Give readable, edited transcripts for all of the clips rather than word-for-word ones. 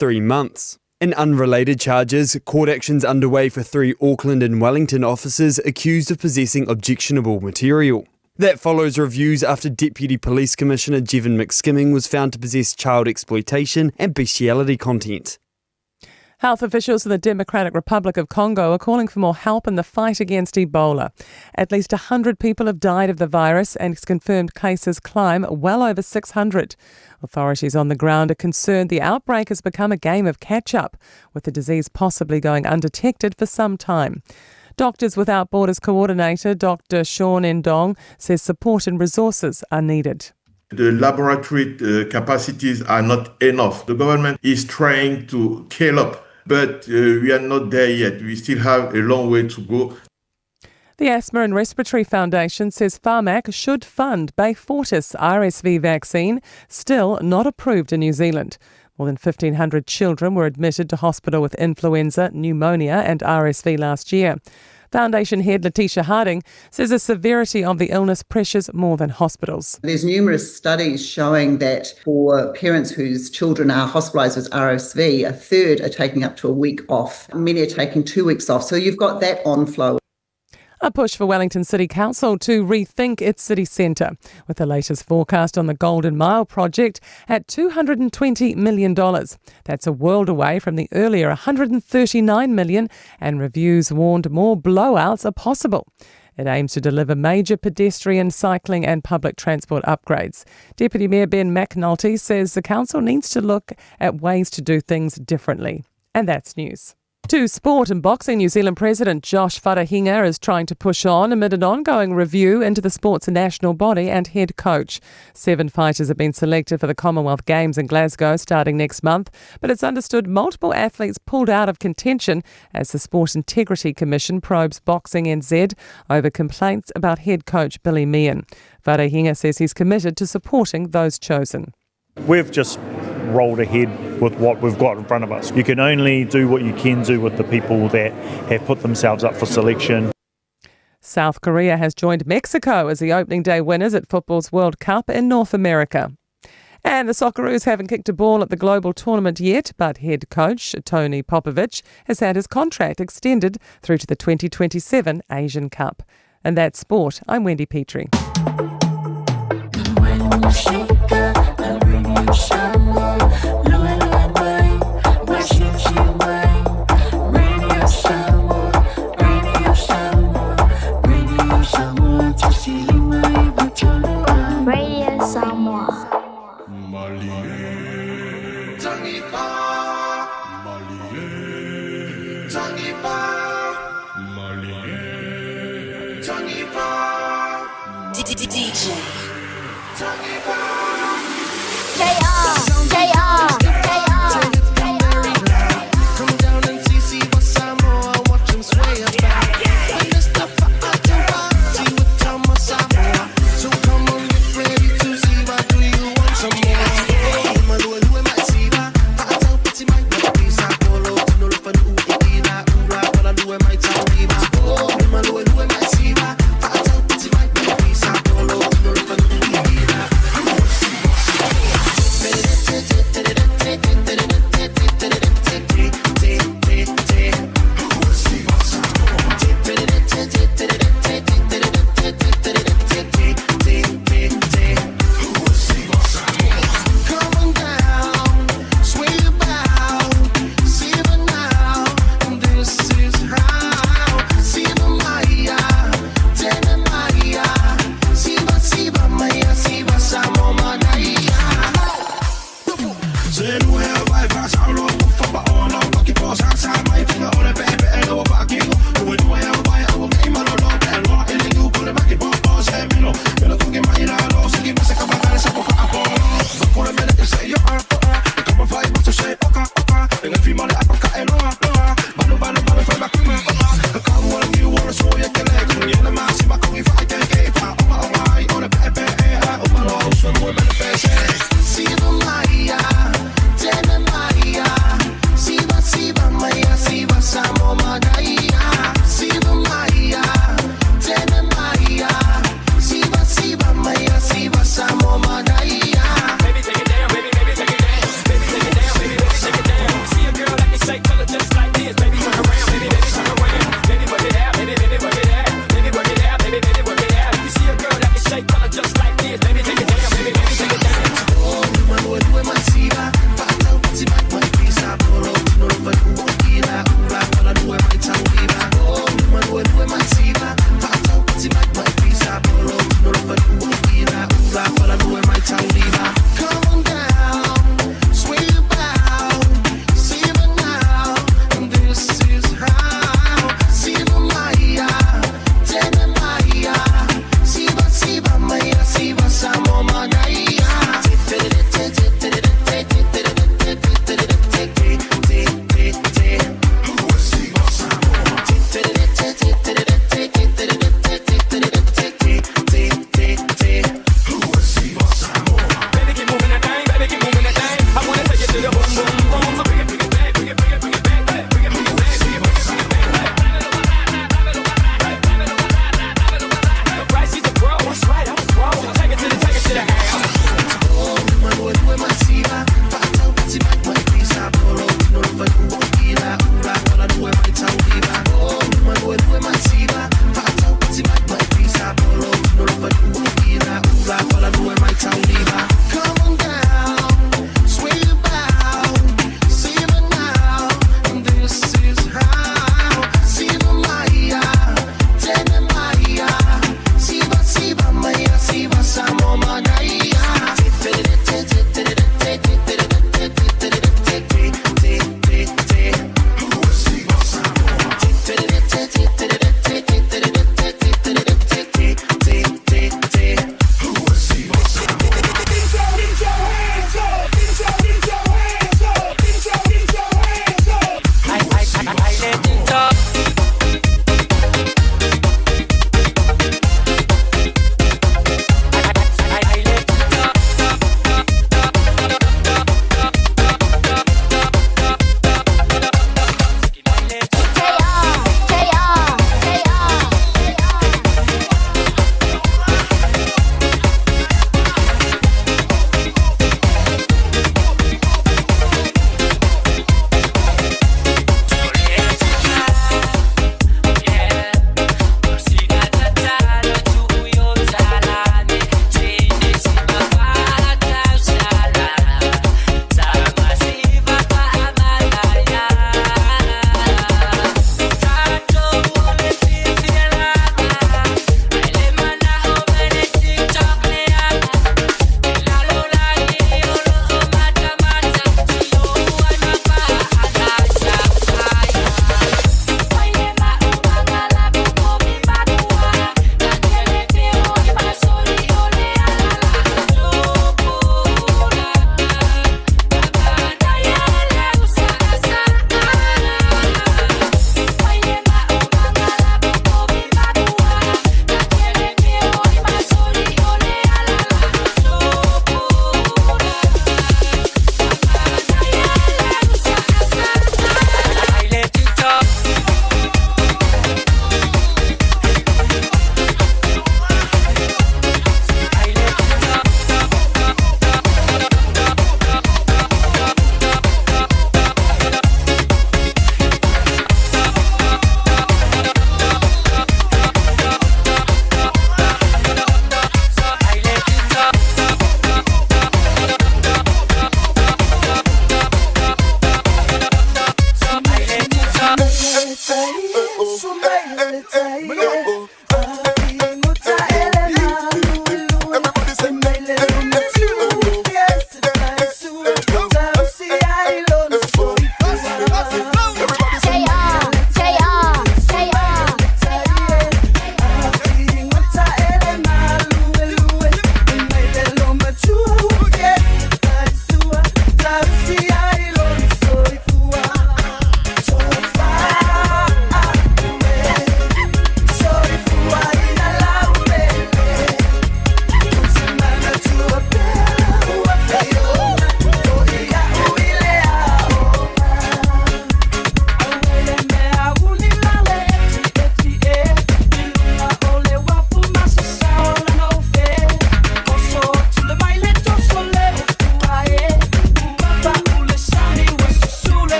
3 months. In unrelated charges, court actions underway for 3 Auckland and Wellington officers accused of possessing objectionable material. That follows reviews after Deputy Police Commissioner Jevon McSkimming was found to possess child exploitation and bestiality content. Health officials in the Democratic Republic of Congo are calling for more help in the fight against Ebola. At least 100 people have died of the virus and confirmed cases climb well over 600. Authorities on the ground are concerned the outbreak has become a game of catch-up, with the disease possibly going undetected for some time. Doctors Without Borders coordinator Dr. Sean Ndong says support and resources are needed. The laboratory capacities are not enough. The government is trying to scale up, but we are not there yet. We still have a long way to go. The Asthma and Respiratory Foundation says Pharmac should fund Beyfortus RSV vaccine, still not approved in New Zealand. More than 1,500 children were admitted to hospital with influenza, pneumonia and RSV last year. Foundation head Letitia Harding says the severity of the illness pressures more than hospitals. There's numerous studies showing that for parents whose children are hospitalised with RSV, a third are taking up to a week off. Many are taking 2 weeks off. So you've got that on-flow. A push for Wellington City Council to rethink its city centre, with the latest forecast on the Golden Mile project at $220 million. That's a world away from the earlier $139 million, and reviews warned more blowouts are possible. It aims to deliver major pedestrian, cycling and public transport upgrades. Deputy Mayor Ben McNulty says the council needs to look at ways to do things differently. And that's news. To sport and boxing, New Zealand President Josh Wharahinga is trying to push on amid an ongoing review into the sport's national body and head coach. 7 fighters have been selected for the Commonwealth Games in Glasgow starting next month, but it's understood multiple athletes pulled out of contention as the Sport Integrity Commission probes Boxing NZ over complaints about head coach Billy Meehan. Wharahinga says he's committed to supporting those chosen. We've just rolled ahead with what we've got in front of us. You can only do what you can do with the people that have put themselves up for selection. South Korea has joined Mexico as the opening day winners at football's World Cup in North America. And the Socceroos haven't kicked a ball at the global tournament yet, but head coach Tony Popovich has had his contract extended through to the 2027 Asian Cup. And that's sport. I'm Wendy Petrie. Radio Samoa. DJ. Come down and see what Samoa, watch them sway about. And this the party with Samoa. So come on, get ready to see what do you want some more. Maluelu masiba, paatang pati mai pisa polo tunol panu ikina ura para luwe mai tawiba. Oh, maluelu masiba, paatang pati mai pisa polo tunol panu ikina.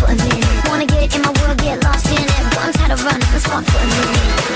for a minute. Wanna get in my world, get lost in it. But I'm tired of running, let's walk for a minute.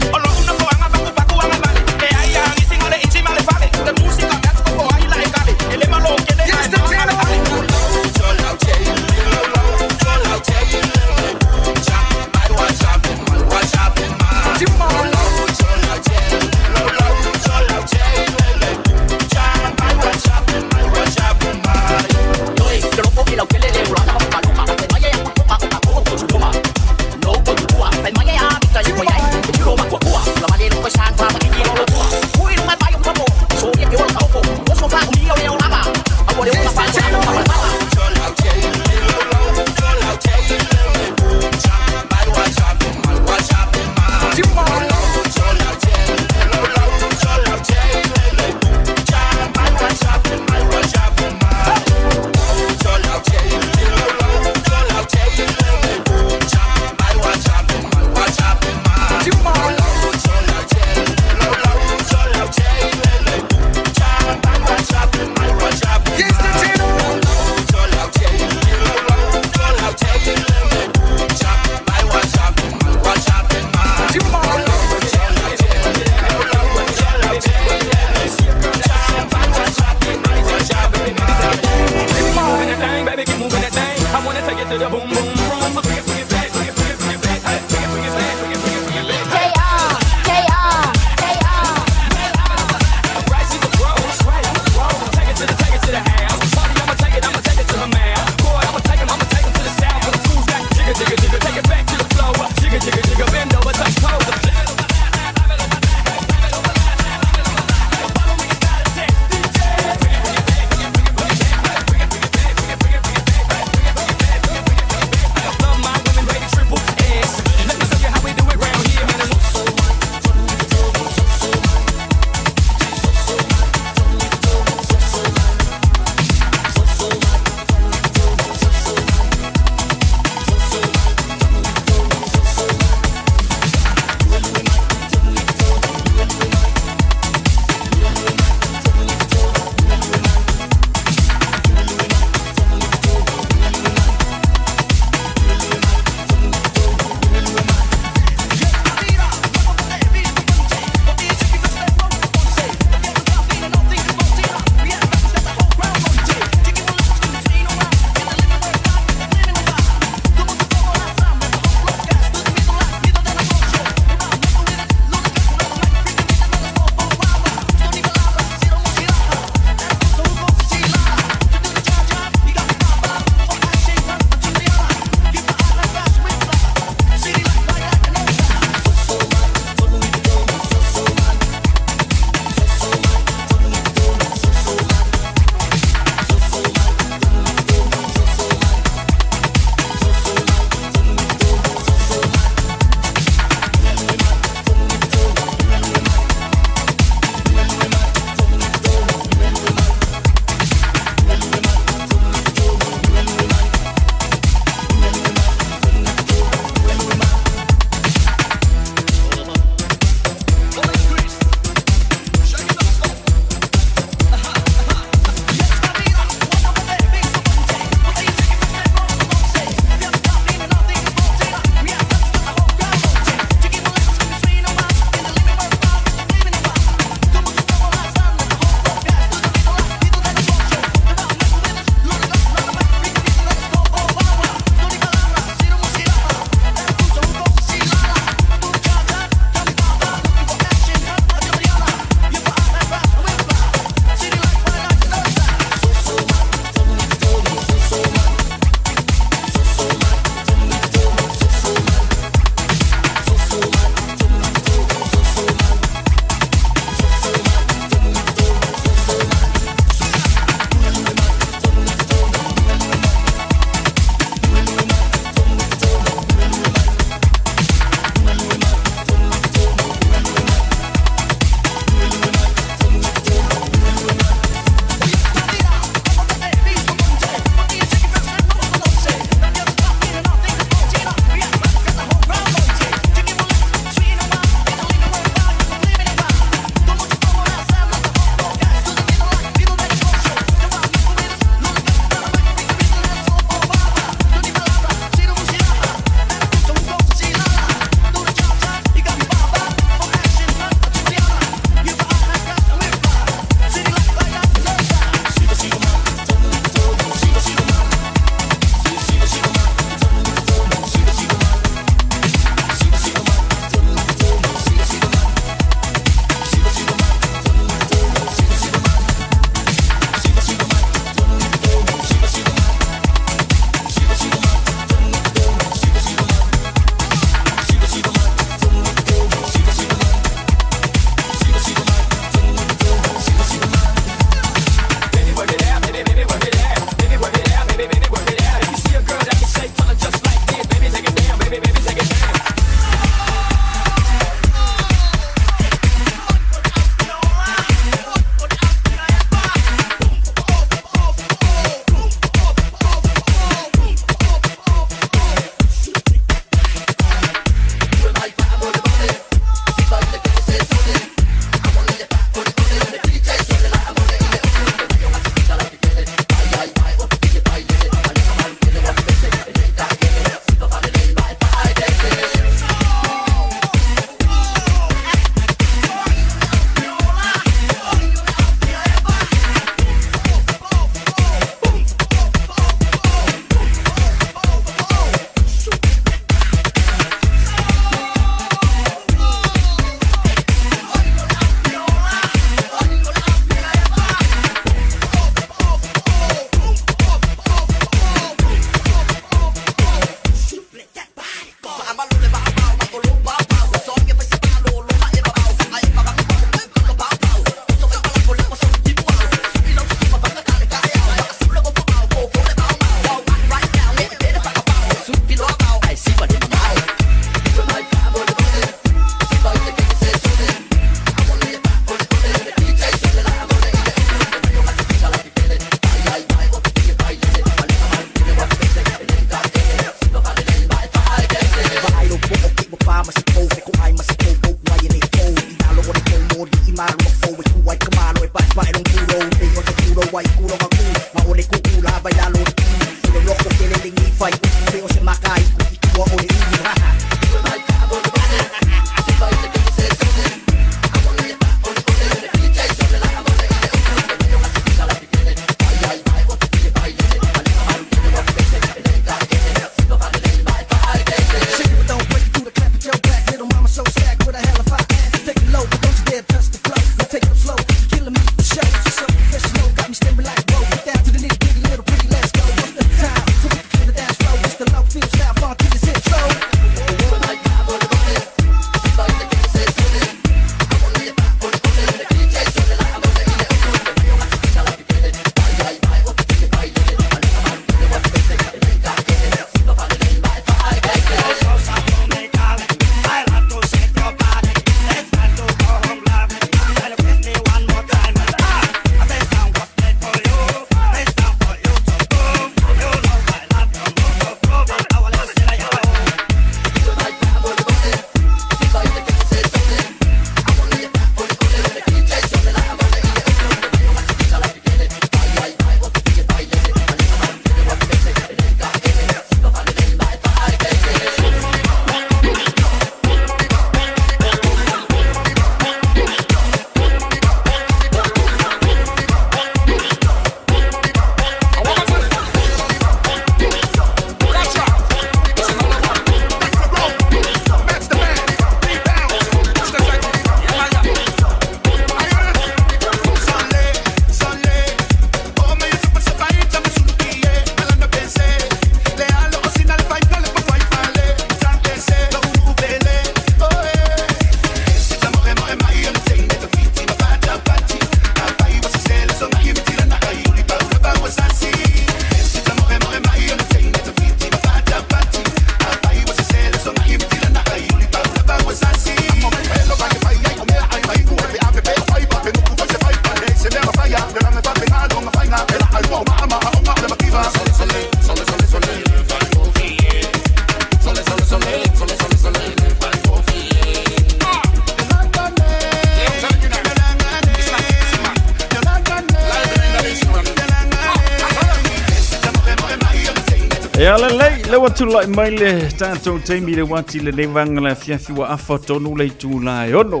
le watu lai mai le tātou teimi le wati le lewanga le fiafiwa awhatonu le tūla e ono.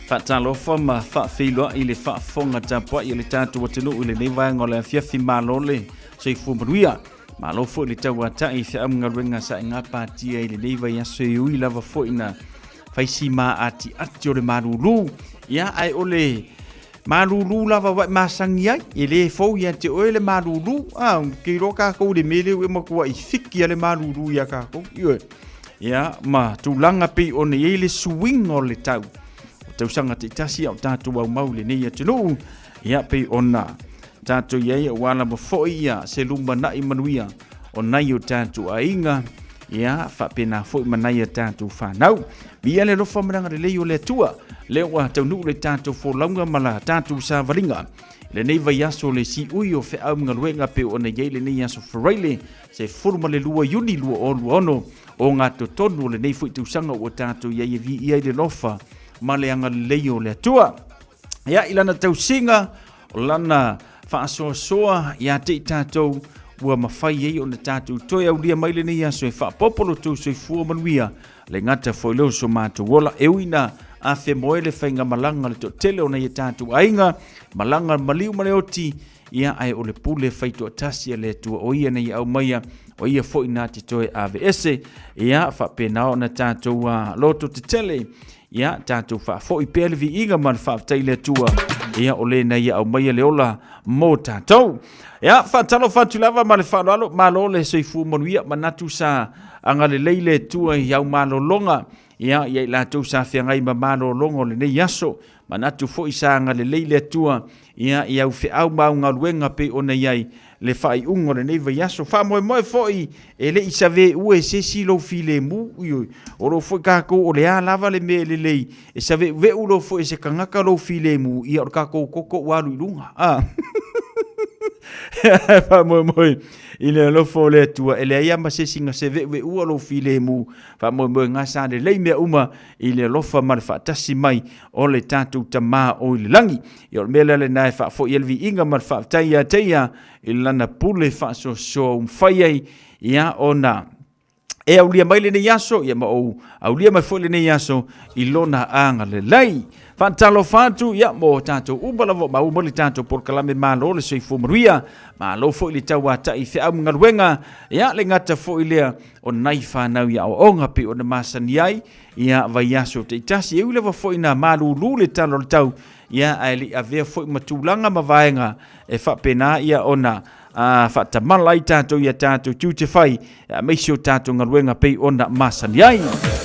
Whatalofa ma whawhiloa i le whafonga tapua i le tātou watenu i le lewanga le fiafi malole se fumanuia. Malofo i le tauata i whia amngaruenga sa ngā pātia i le lewa i aso i ui lava fo ina whaisi mā ati o le marulu. Ia ai ole marulu lava wai masangi ai, e le fau ia te oe le marulu, ke roka kou le mele ue makua i whiki a le marulu ia kako, ia, ma tūlanga pe o ne e le swing o le tau, o tau sanga te tasi au tātou au mau le nei atunu, ia pe ona, tātou iei o wala ma foi ia, se lumba na i manuia, o nai o tātou a inga, ia, whapena foi manai a tātou whanau, bia le lofa maranga le leo le tua, leo wa tau nu le tātou fōlaunga mala tātou sa varinga. Le nei vai aso le si ui o whi au mga luenga pe o na yei le nei aso whareile se furuma le lua yuni lua o lua ono o ngā tonu le nei fui tausanga o tātou yei e vi iai le lofa ma le anga leo le tua. Ia ilana tau singa o lana whaasoa ia te tātou ua mawhai ei o na tātou toi au lia mai le nei aso e whaapopolo tau soi fua manuia le ngata foileo so mātou wola e uina a fe moele whainga malanga le to tele o nei tātou ainga, malanga maliu mareoti, ia ai o le pule whaito atasia le tua o ia nei au maia, o ia fo ina te toe AVS, ia whapenao na tātou loto te tele, ia tātou wha fo i pēlevi inga man whaftai le tua, ia o le nei au maia le ola mō tātou. Ia whatalo whatu lava ma le whanalo, malo le soifu monuia, manatu sa anga le leile tua i au malo longa, ia la tau sa whiangai ma mano longo le nei aso, manatu fo i sa anga le leile tua, ia au whi au maunga luenga pe o nei ai le whai ungo le nei vai aso, wha moe fo i e le isa ve ue se si lo fi le mu, o lo fo i kako o le a lava le me le lei, e sa ve u lo fo i se kangaka lo fi le mu, ia o kako koko walu i lunga, wha moe i le lofo le tua, e le aia ma se singa se ve ua lo fi le mu, wha moe ngā sa le lei mea uma, i le lofa ma le whaatasi mai, o le tātou ta mā o i le langi, i o mele le nai wha fo i elvi inga ma le whaataia teia, i lana pule wha so umwhaiai, ia o na, e au lia mai le nei aso, ia ma au lia mai fo le nei aso, i lona anga le lei, Fantalo fatu ya mo tato ubalavo ma umoli tato por kalame malo le soi fumaruia ma lo fo ile tawa ta i fe am ngalwenga ya le ngata fo ile o nai fa nau ya o onga pe o na masani ai ya vaiaso te tasi e ule fo ina malu lule talo tau ya ali ave fo matulanga mavaenga e fa pena ya ona fata malai tato ya tato tute fai meisio tato ngalwenga pe ona masani ai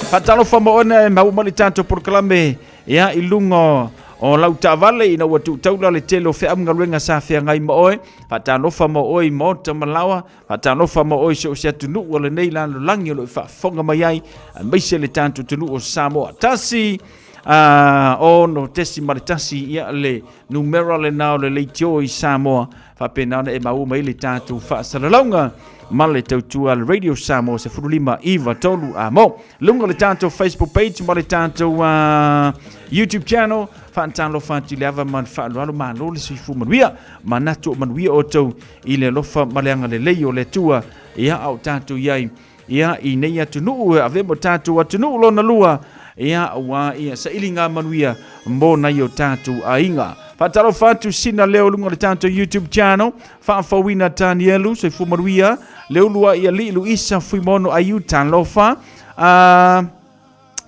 fatalo fa mo ona ma umoli tato por kalame ia ilungo o lau tavale ina watu taula le telo fe am ngaluenga sa fe ngai mo oe fatanofa mo oe mo tamalawa fatanofa mo oe so sia tunu o le nei lan langi lo fa fonga mai ai meise le tantu tunu o Samoa tasi o no tesi maritasi ia le numero le nao le leitio i Samoa fa pena e mau mai le tantu fa salalaunga male tautua le radio Samoa se furulima iva tolu mo lungo le tanto Facebook page male tanto YouTube channel fantalo fanti leva man fa lo malo le sifu manuia manato manuia oto ile lofa maleanga le leio le tua ia au tanto ia i nei atunu ave mo tanto atunu lo na lua ia wa ia sa ilinga manuia mo na yo tanto ainga Fatalo fatu sina leo lunga le tanto YouTube channel fa wina Danielu se fu maruia leo lua ia li Luisa fui mono ayu tan lofa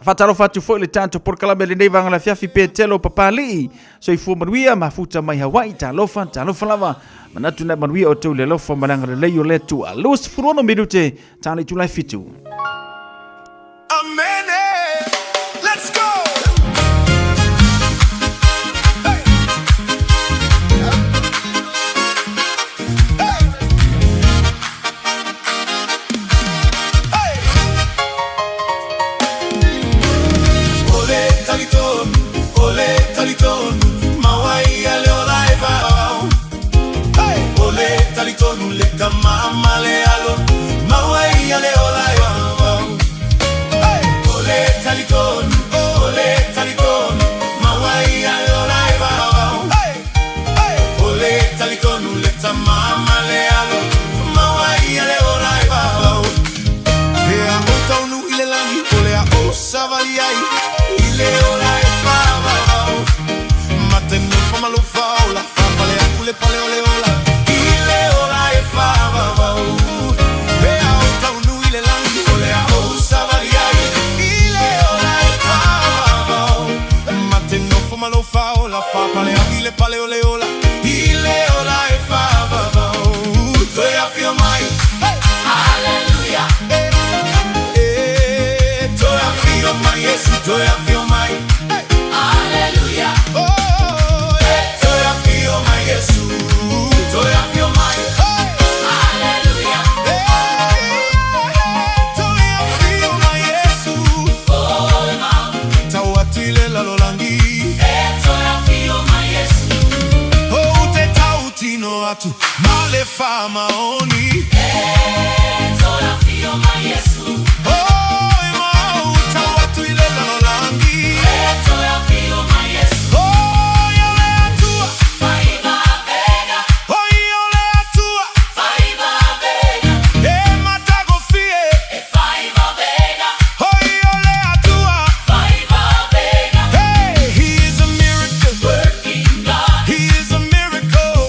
Fatalo fatu foi le tanto por kalame le nevanga la fiafi petelo papali so fu maruia mafuta mai Hawaii tan lofa lava manatu na maruia o tu le lofa malanga le leo le tu a los furono minute tani tu lai fitu Amen. Let's go. Mama le alo, mawai ale olai, hey. Ole savali ai. Ile ola e fava vau. Matendo fama lo faula. Fapale akule pale ole ola. Ile ola e fava vau. Vea uta unu ile langi. Ole a o savali ai. Ile ola e fava vau. Matendo fama lo faula. Fapale akule pale ole ola. Ile ola e fava vau. Toi a fio mai. Hallelujah. Toi a fio mai. Yes, toi a fio mai. Hallelujah. Oh, toi a fio mai. Yes, toi a fio mai. Hallelujah. Toi a fio mai. Yes. Oh, ma. Tawatile la lolangi. Toi a fio mai. Yes. Oh, te tautino atu. Male fama oni. Toi a fio mai. Yes. Oh, ma. Tawatile la lolangi. Toi a fio mai. Yes. Oh, yole atua. Faiva vega. Oh, yole atua. Faiva vega. Matago fie. Faiva vega. Oh, yole atua. Faiva vega. Hey, he is a miracle working God. He is a miracle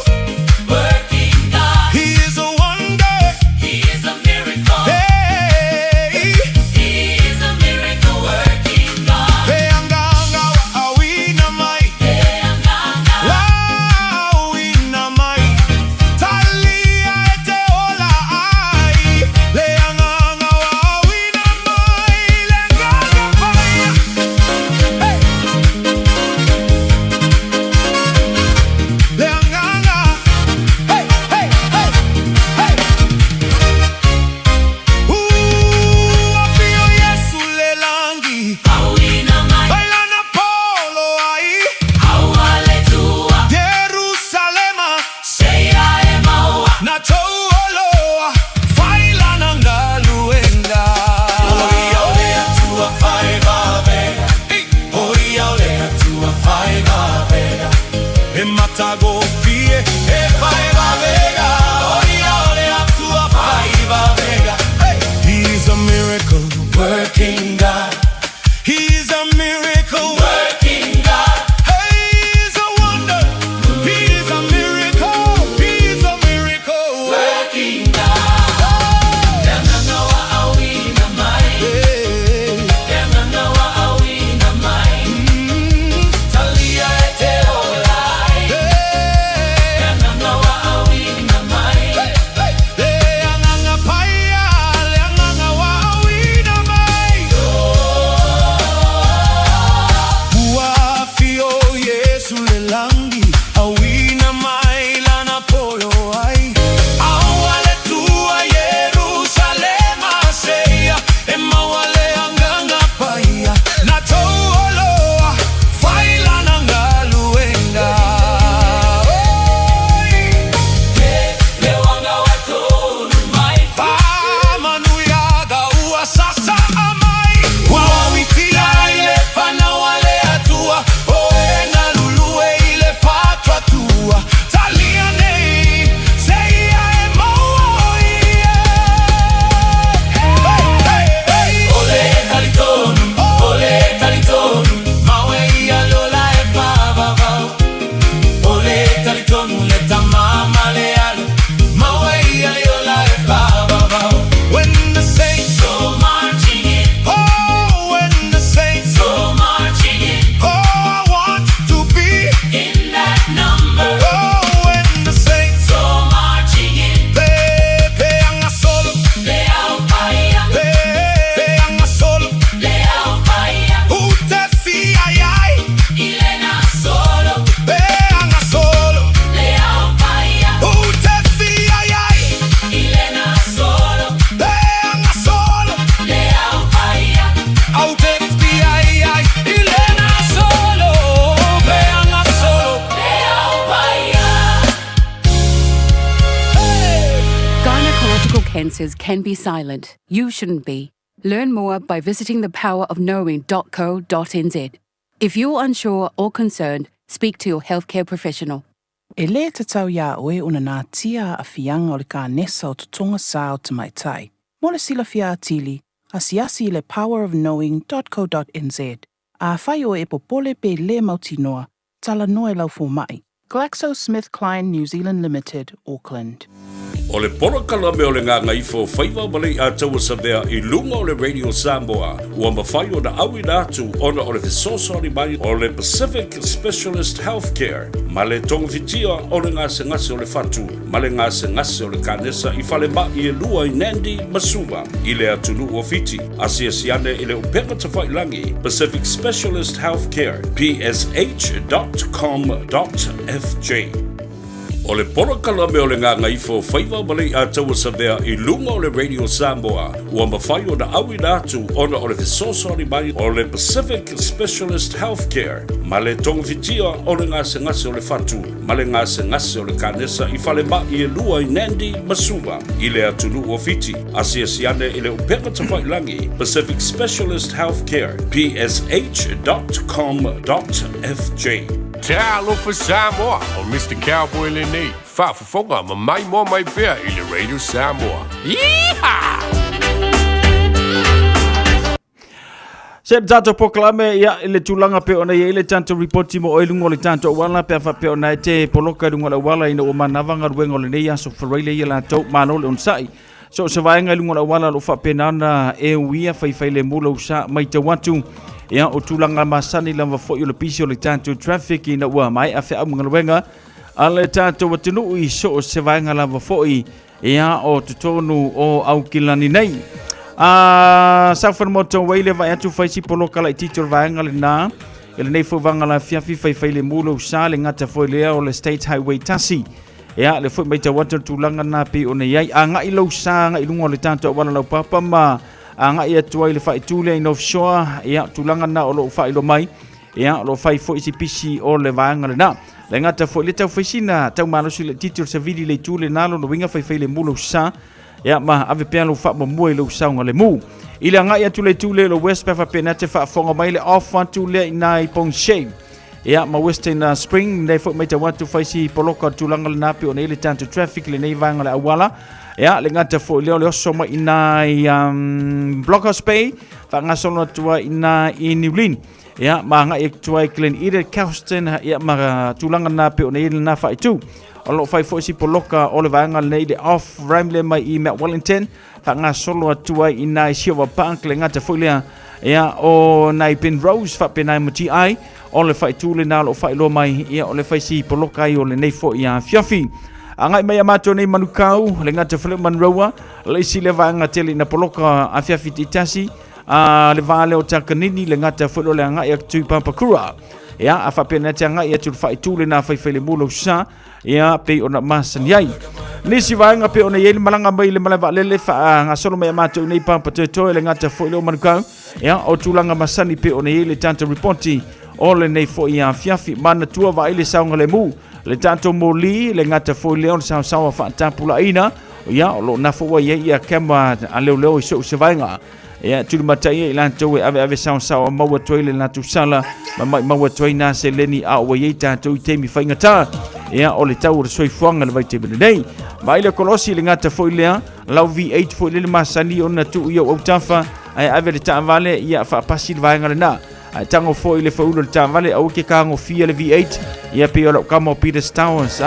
working God. He is a wonder. He is a miracle. Hey, he is a miracle working God. Hey, anganga wa awina mai. Hey, anganga wa awina mai. Talia ete ola ai. Le anganga wa awina mai. Le anganga paya. Hey. Le anganga. Hey, hey, hey, hey. Apio Yesu le langi. Awina mai. Bailana polo ai. Awale tua. Jerusalema. Seia e maua. Na tauoloa. Failana ngaluenga. Oia ole atua faiva vega. Oia ole atua faiva vega. E matago fie. E faiva vega. Oia ole atua faiva vega. He's a miracle working God. He's a miracle working God. He's a wonder. He's a miracle. He's a miracle working God. Yanganga wa awina mai. Yanganga wa awina mai. Talia ete olai. Yanganga wa awina mai. Yanganga paya. Yanganga wa awina mai. Uafio Yesu le langi. Awina mai lana polo ai. Awale tua Jerusalema seia. Ema wale anganga paya. Na tauoloa. Failana ngaluenga. Le wanga watonu mai. Fama nuyaga ua sasa amai. Wawitila ile fana wale atua. Oena lulue ile fatwa tua. Taliane. Seia e maua ie. Ole talitonu. Ole talitonu. Mawe ia lola e fava vau. Ole talitonu leta mama lealo. Mawe ia lola e fava vau. When the saints go marching in. Oh, when the saints go marching in. Oh, I want to be in that number. Oh, when the saints go marching in. Pe anga solo. Le au paia. Pe anga solo. Le au paia. Ute fi ai ai. Ilena solo. Pe anga solo. Le au paia. Ute fi ai ai. Ilena solo. Pe anga solo. Le au paia. Ute fi ai ai. Ilena solo. Pe anga solo. Le au paia. Gynecological cancers can be silent. You shouldn't be. Learn more by visiting thepowerofknowing.co.nz. If you're unsure or concerned, speak to your healthcare professional. E le te tau ia oe una nā tia a fianga o le ka nesa o tutonga sa o te mai tai. Mo le sila fia atili, Hasiasi le powerofknowing.co.nz. A whai o e popole pe le mautinoa, tala noe lau fumai. GlaxoSmithKline New Zealand Limited, Auckland. O le porokala me o le ngā ngaifo whaiva malei a taua savea I lunga o le Radio Samoa. Ua mawhai o na awi nātu ona o le fesosori mai o le Pacific Specialist Healthcare. Ma le tonga fitia o le ngase ngase o le fatu. Ma le ngase ngase o le kanesa I whale ma I lua I Nandi Masuva. I le atunu o fiti. Asia siane I le upenga tawhai langi. Pacific Specialist Healthcare. psh.com.fj. O le porokala me o le ngā ngaifo whaiva malei a taua savea I lunga o le Radio Samoa. Ua mawhai o na awi nātu ona o le fesosori mai o le Pacific Specialist Healthcare. Ma le tonga fitia o le ngase ngase o le fatu. Ma le ngase ngase o le kanesa I whale ma I lua I Nandi Masuva. I le atunu o fiti. Asia siane I le upenga tawhai langi. Pacific Specialist Healthcare. psh.com.fj. Te alofa Samoa o Mr. Cowboy Lenny. Whaafafonga ma mai mo mai pea I le Radio Samoa. Yeehaw! Se tato poklame ia I le tulanga pe ona ia I le tanto reporti mo oilungo le tanto wala pe fa pe ona te poloka dunga la wala ina o manavanga ruengo le nei so freile ia la tau mano le unsai. So se vaenga lungo la wala lo fa pe nana e uia fai le mula usa mai te watu. Ia o tulanga masani lava fo yo le pisi o le tanto traffic ina ua mai a fe amunga wenga ale tanto watunu I so se vaenga lava fo ia o tutonu o au kilani nei safar moto waile vai atu fai si poloka la teacher vaenga le na ele nei fo vanga la fiafi fai le mulo sa le ngata fo le o le state highway tasi ia le fo mai te watu tulanga na pe ona iai anga I lo sa nga I lungo le tanto wala lau papa ma anga ia tuai le fai tule in offshore ia tulanga na o lo fai lo mai ia lo fai fo isi pisi o le vanga le na le ngata fo le tau faisina tau malo si le titolo se vidi le tule nalo no winga fai le mulo sa ia ma ave pe lo fa mo mo lo sa ngale mu ile anga ia tule lo west pa pe na te fa fonga mai le off one tule nai pong shame ia ma western spring nei fo mai te watu faisi poloka tulanga le napi o nei le tanto traffic le nei vanga le awala ia le ngata fo le so mai nai blockhouse bay fa ngasono tua ina inulin ia ma nga ek tua Glen Eder Causton ia ma tulanga na pe o nei na fa itu o lo fai fo si poloka o le vanga nei le off ramle mai I Mount Wellington fa ngasono tua ina Silver Park le ngata fo le ia o nai Penrose fa pe nai mti ai o le fai tule na lo fai lo mai ia o le fai si poloka I o le nei fo ia fiafi angai mai amato nei manukau le ngata fle manroa le si le vanga tele na poloka a fiafi titasi le vale o takanini le ngata flo le angai ak tu papakura ia a fa pena tanga ia tu fai tule na fai le mulo sa ia pe ona masan yai nisi vanga pe ona yele malanga mai le malava le fa ngasolo mai amato nei papato le ngata flo manukau ia o tulanga masani pe ona yele tanto reporti o le nei fo ia fiafi mana tua va ile saunga le mu le tanto moli le ngata fo leon sa fa tapula ina ia lo na fo ia kema a leo so se vainga ia tu matai la to ave sa mau toile na tu sala mau toina se leni a o ia tanto temi fainga ta ia o le tau so fuanga le vai te nei mai le kolosi le ngata fo lea lau V8 fo le masani ona tu ia o tafa ai ave le ta vale ia fa pasil vainga le na tango fo ile fo le ta vale au ke kango fia le V8 ia pe o kamo Peter Towers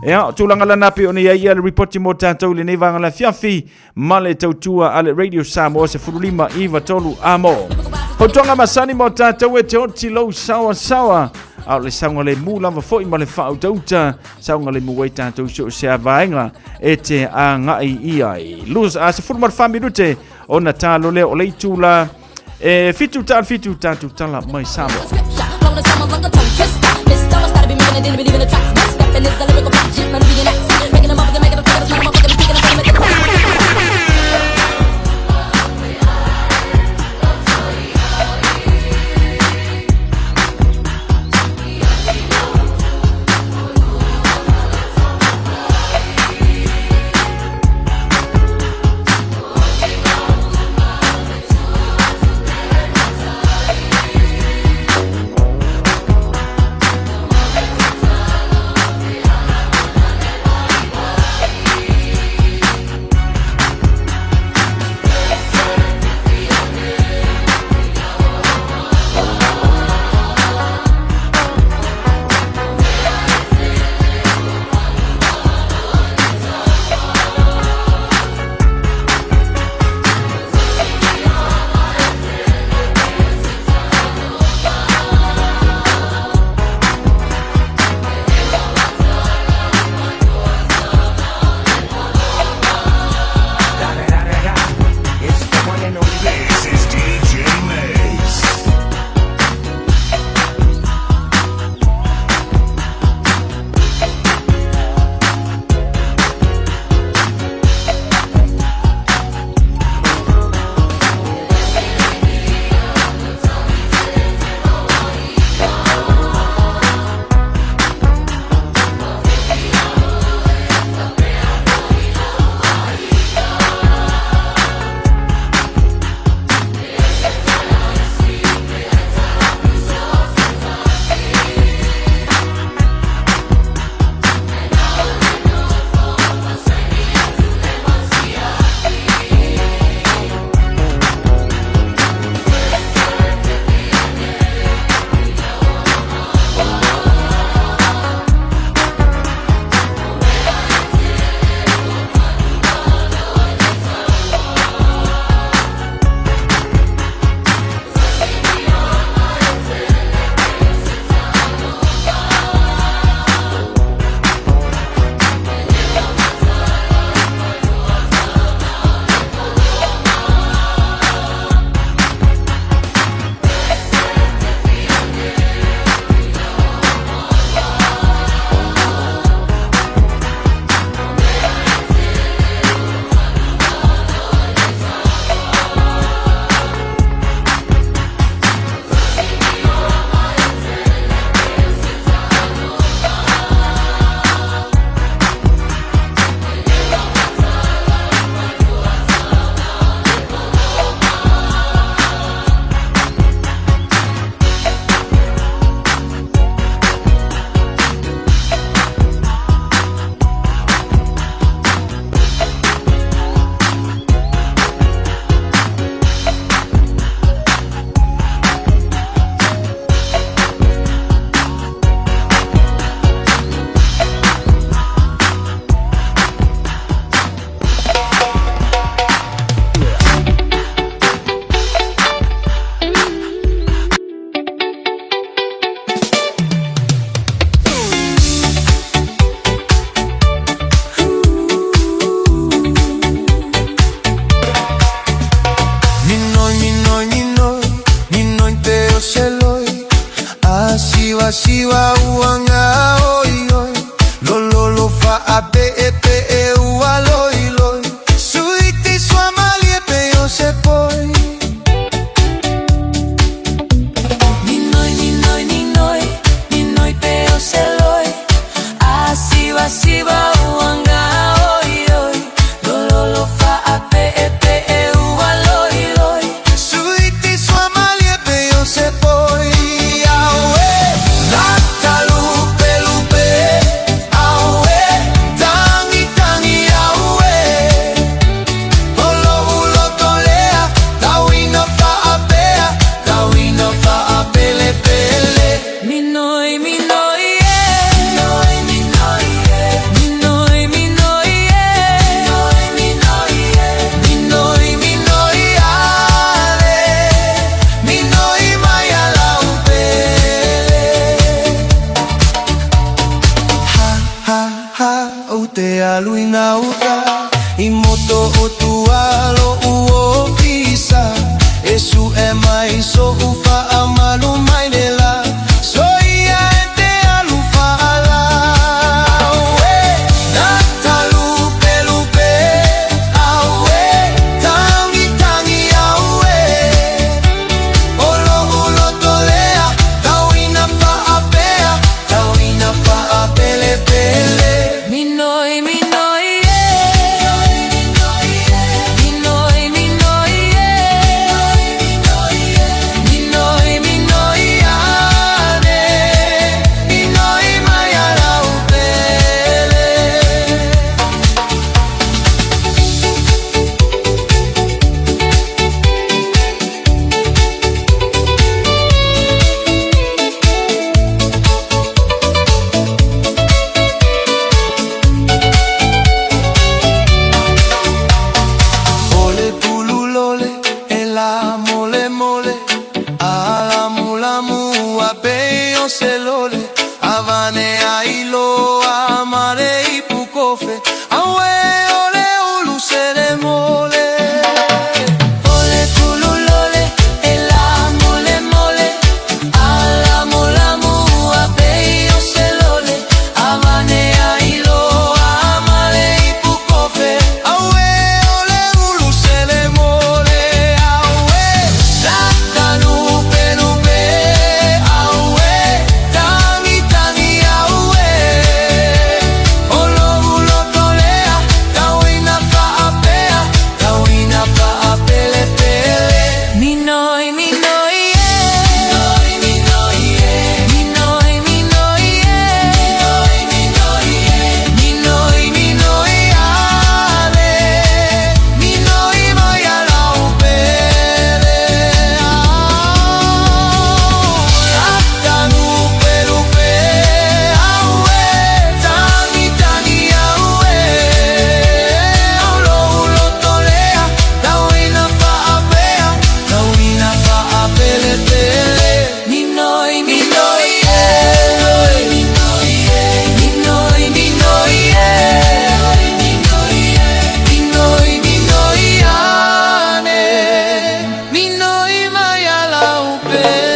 ia tulanga lana pe ona ia le report mo tanto le nei vanga la fiafi male tautua ale Radio Samoa se fulima iva tolu amo ho tonga masani mo tanto e te oti lo sawa au le saunga le mula va fo I male fa auta saunga le muwe tanto so se avainga e te a ngai iai luz a se fulma faminute ona talo le o le tula fitu tatu tala mai Samoa shiwa uanga oi oi. Lolo fa ape epe e ua loi loi. Suiti sua malie pe yo se poi. Ninoi pe yo se loi. Asiwa uanga oi oi. Lolo fa ape epe e ua loi loi. Suiti sua malie pe yo se poi. Luina uta imoto otualo uofisa esu mai so ufa amalu mainela so ia ente alufa ala we natalu pelupe awe tangi awe olo tolea tawina fa apele pele minoi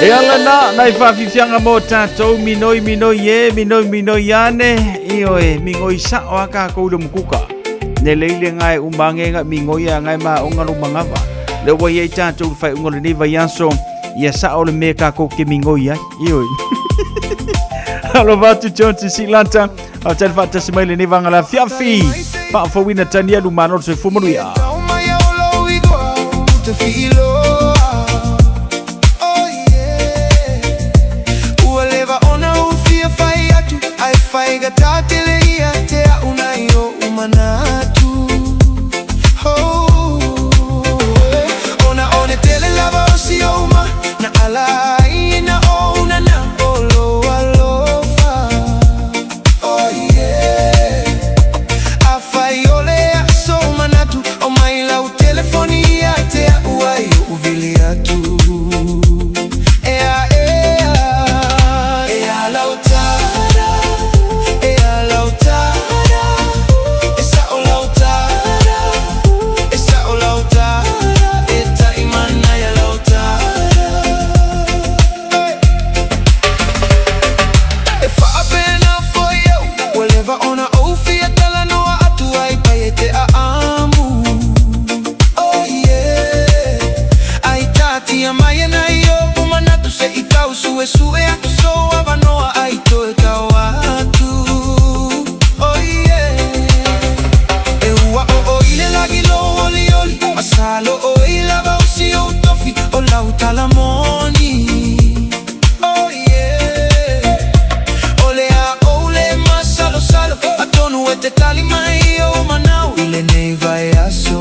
E ala na nai whawhiwhianga mō tātou minoi ane i oe mingoi sa o aka kouda mukuka. Ne leile ngai umangenga mingoi a ngai maa ongaru mangawa. Le wai ei tātou whai ungole ni vai aso ia sa o le me ka kou ke mingoi ai i oe. Alo vatu tionti si lanta au tali whaatasi mai le ni vangala fiafi pa fawina tania lumano se fumunuia. Faiga tatele ia te unaio umanatu. Ona one tele lava osioma na ala ina ona na olo alofa. Oh yeah. Afai ole aso manatu o maila u telefoni ia te uai uvilia tu. Ea lauta e sue atu so avanoa ai toe kau atu. Oh yeah. E ua o ile lagi lo oli oli, masalo o ila bausi o tofi o lau talamoni. Oh yeah. Ole a ole masalo salo, atonu e te tali mai o manau, ile nei vai aso.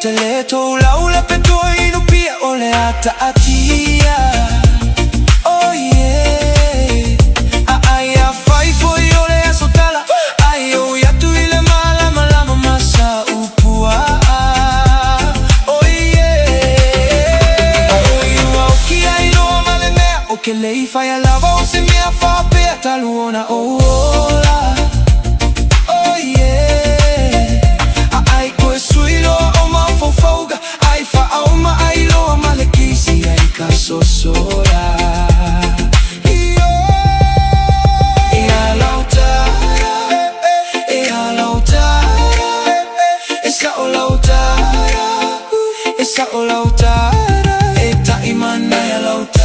Teleto laula petoi lupia ole ata atia. Oh yeah. Ai a fai foi ole asotala. Ai o ya tu ile mala mala masa upua. Oh yeah. Oh you au ki ai no male mea o ke lei fai a lava o se mea fa pe taluona o ola. Oh yeah. Ai ko suilo fauga, ai fa auma ai loa malekisi ai ka sosora. Io e alautara, e alautara, e sa o lautara, e sa o lautara, e ta imana e alautara.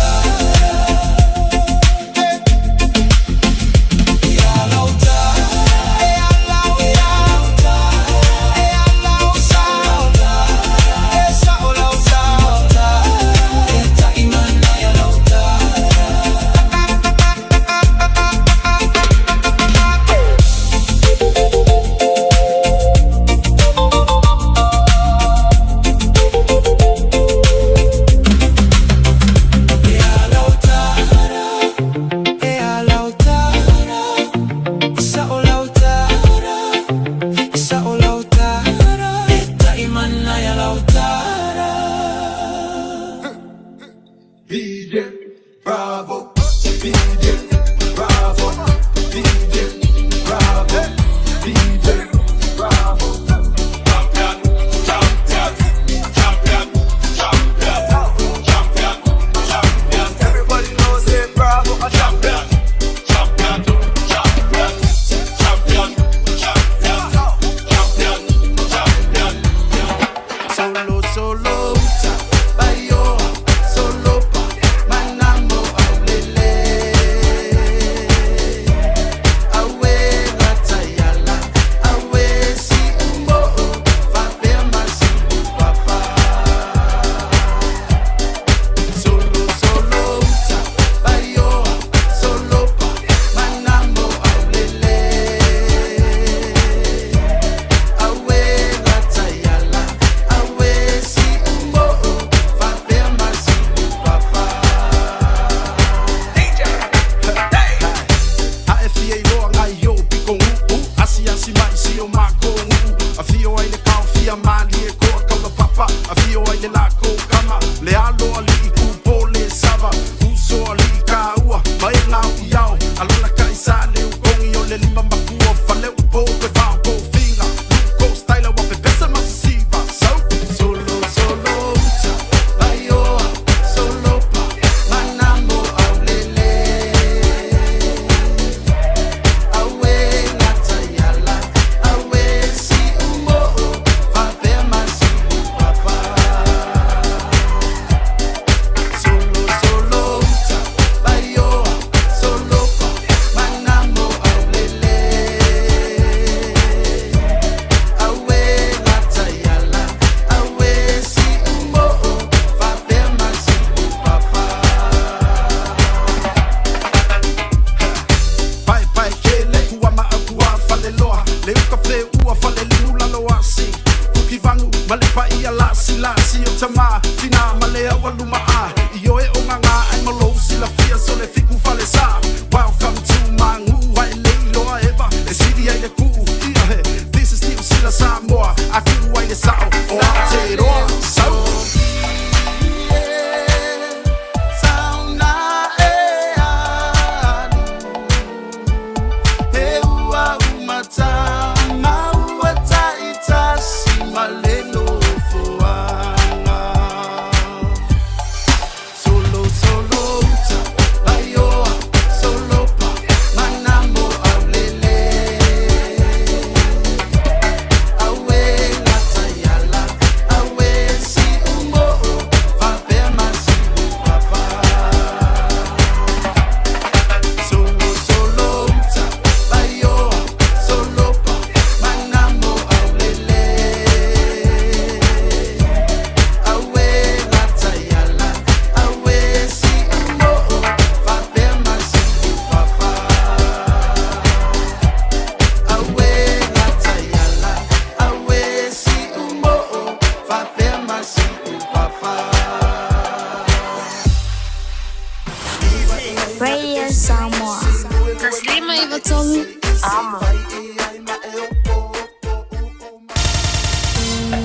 mai va tolu amo.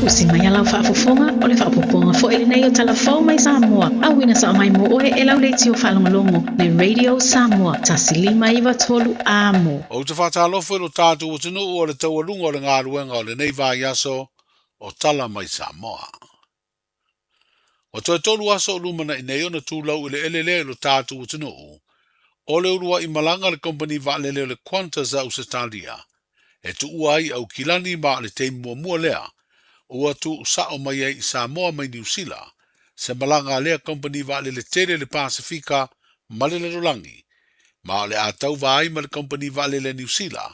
Usi mai ala whaafofonga o le whaapoponga fo ele nei o talafau mai Samoa. Awina sa mai mo oe e lau leiti o whalongolongo le Radio Samoa. Tasilima iwa tolu amo. O te whatalofo o tātou o tunu o le tauarunga o le ngā ruenga o le nei vā yaso o tala mai Samoa. O toi tolu aso o lumana i nei ona tūlau i le elele o tātou o tunu o le urua i malanga le company vaalele o le Qantas a Usatalia. E tu uai au kilani ma le te mua lea ua tu usao mai ai Samoa mai New Zealand, se malanga lea company vaalele tere le Pasifika ma le Lolangi, ma le atau vai ma le company vaalele New Zealand,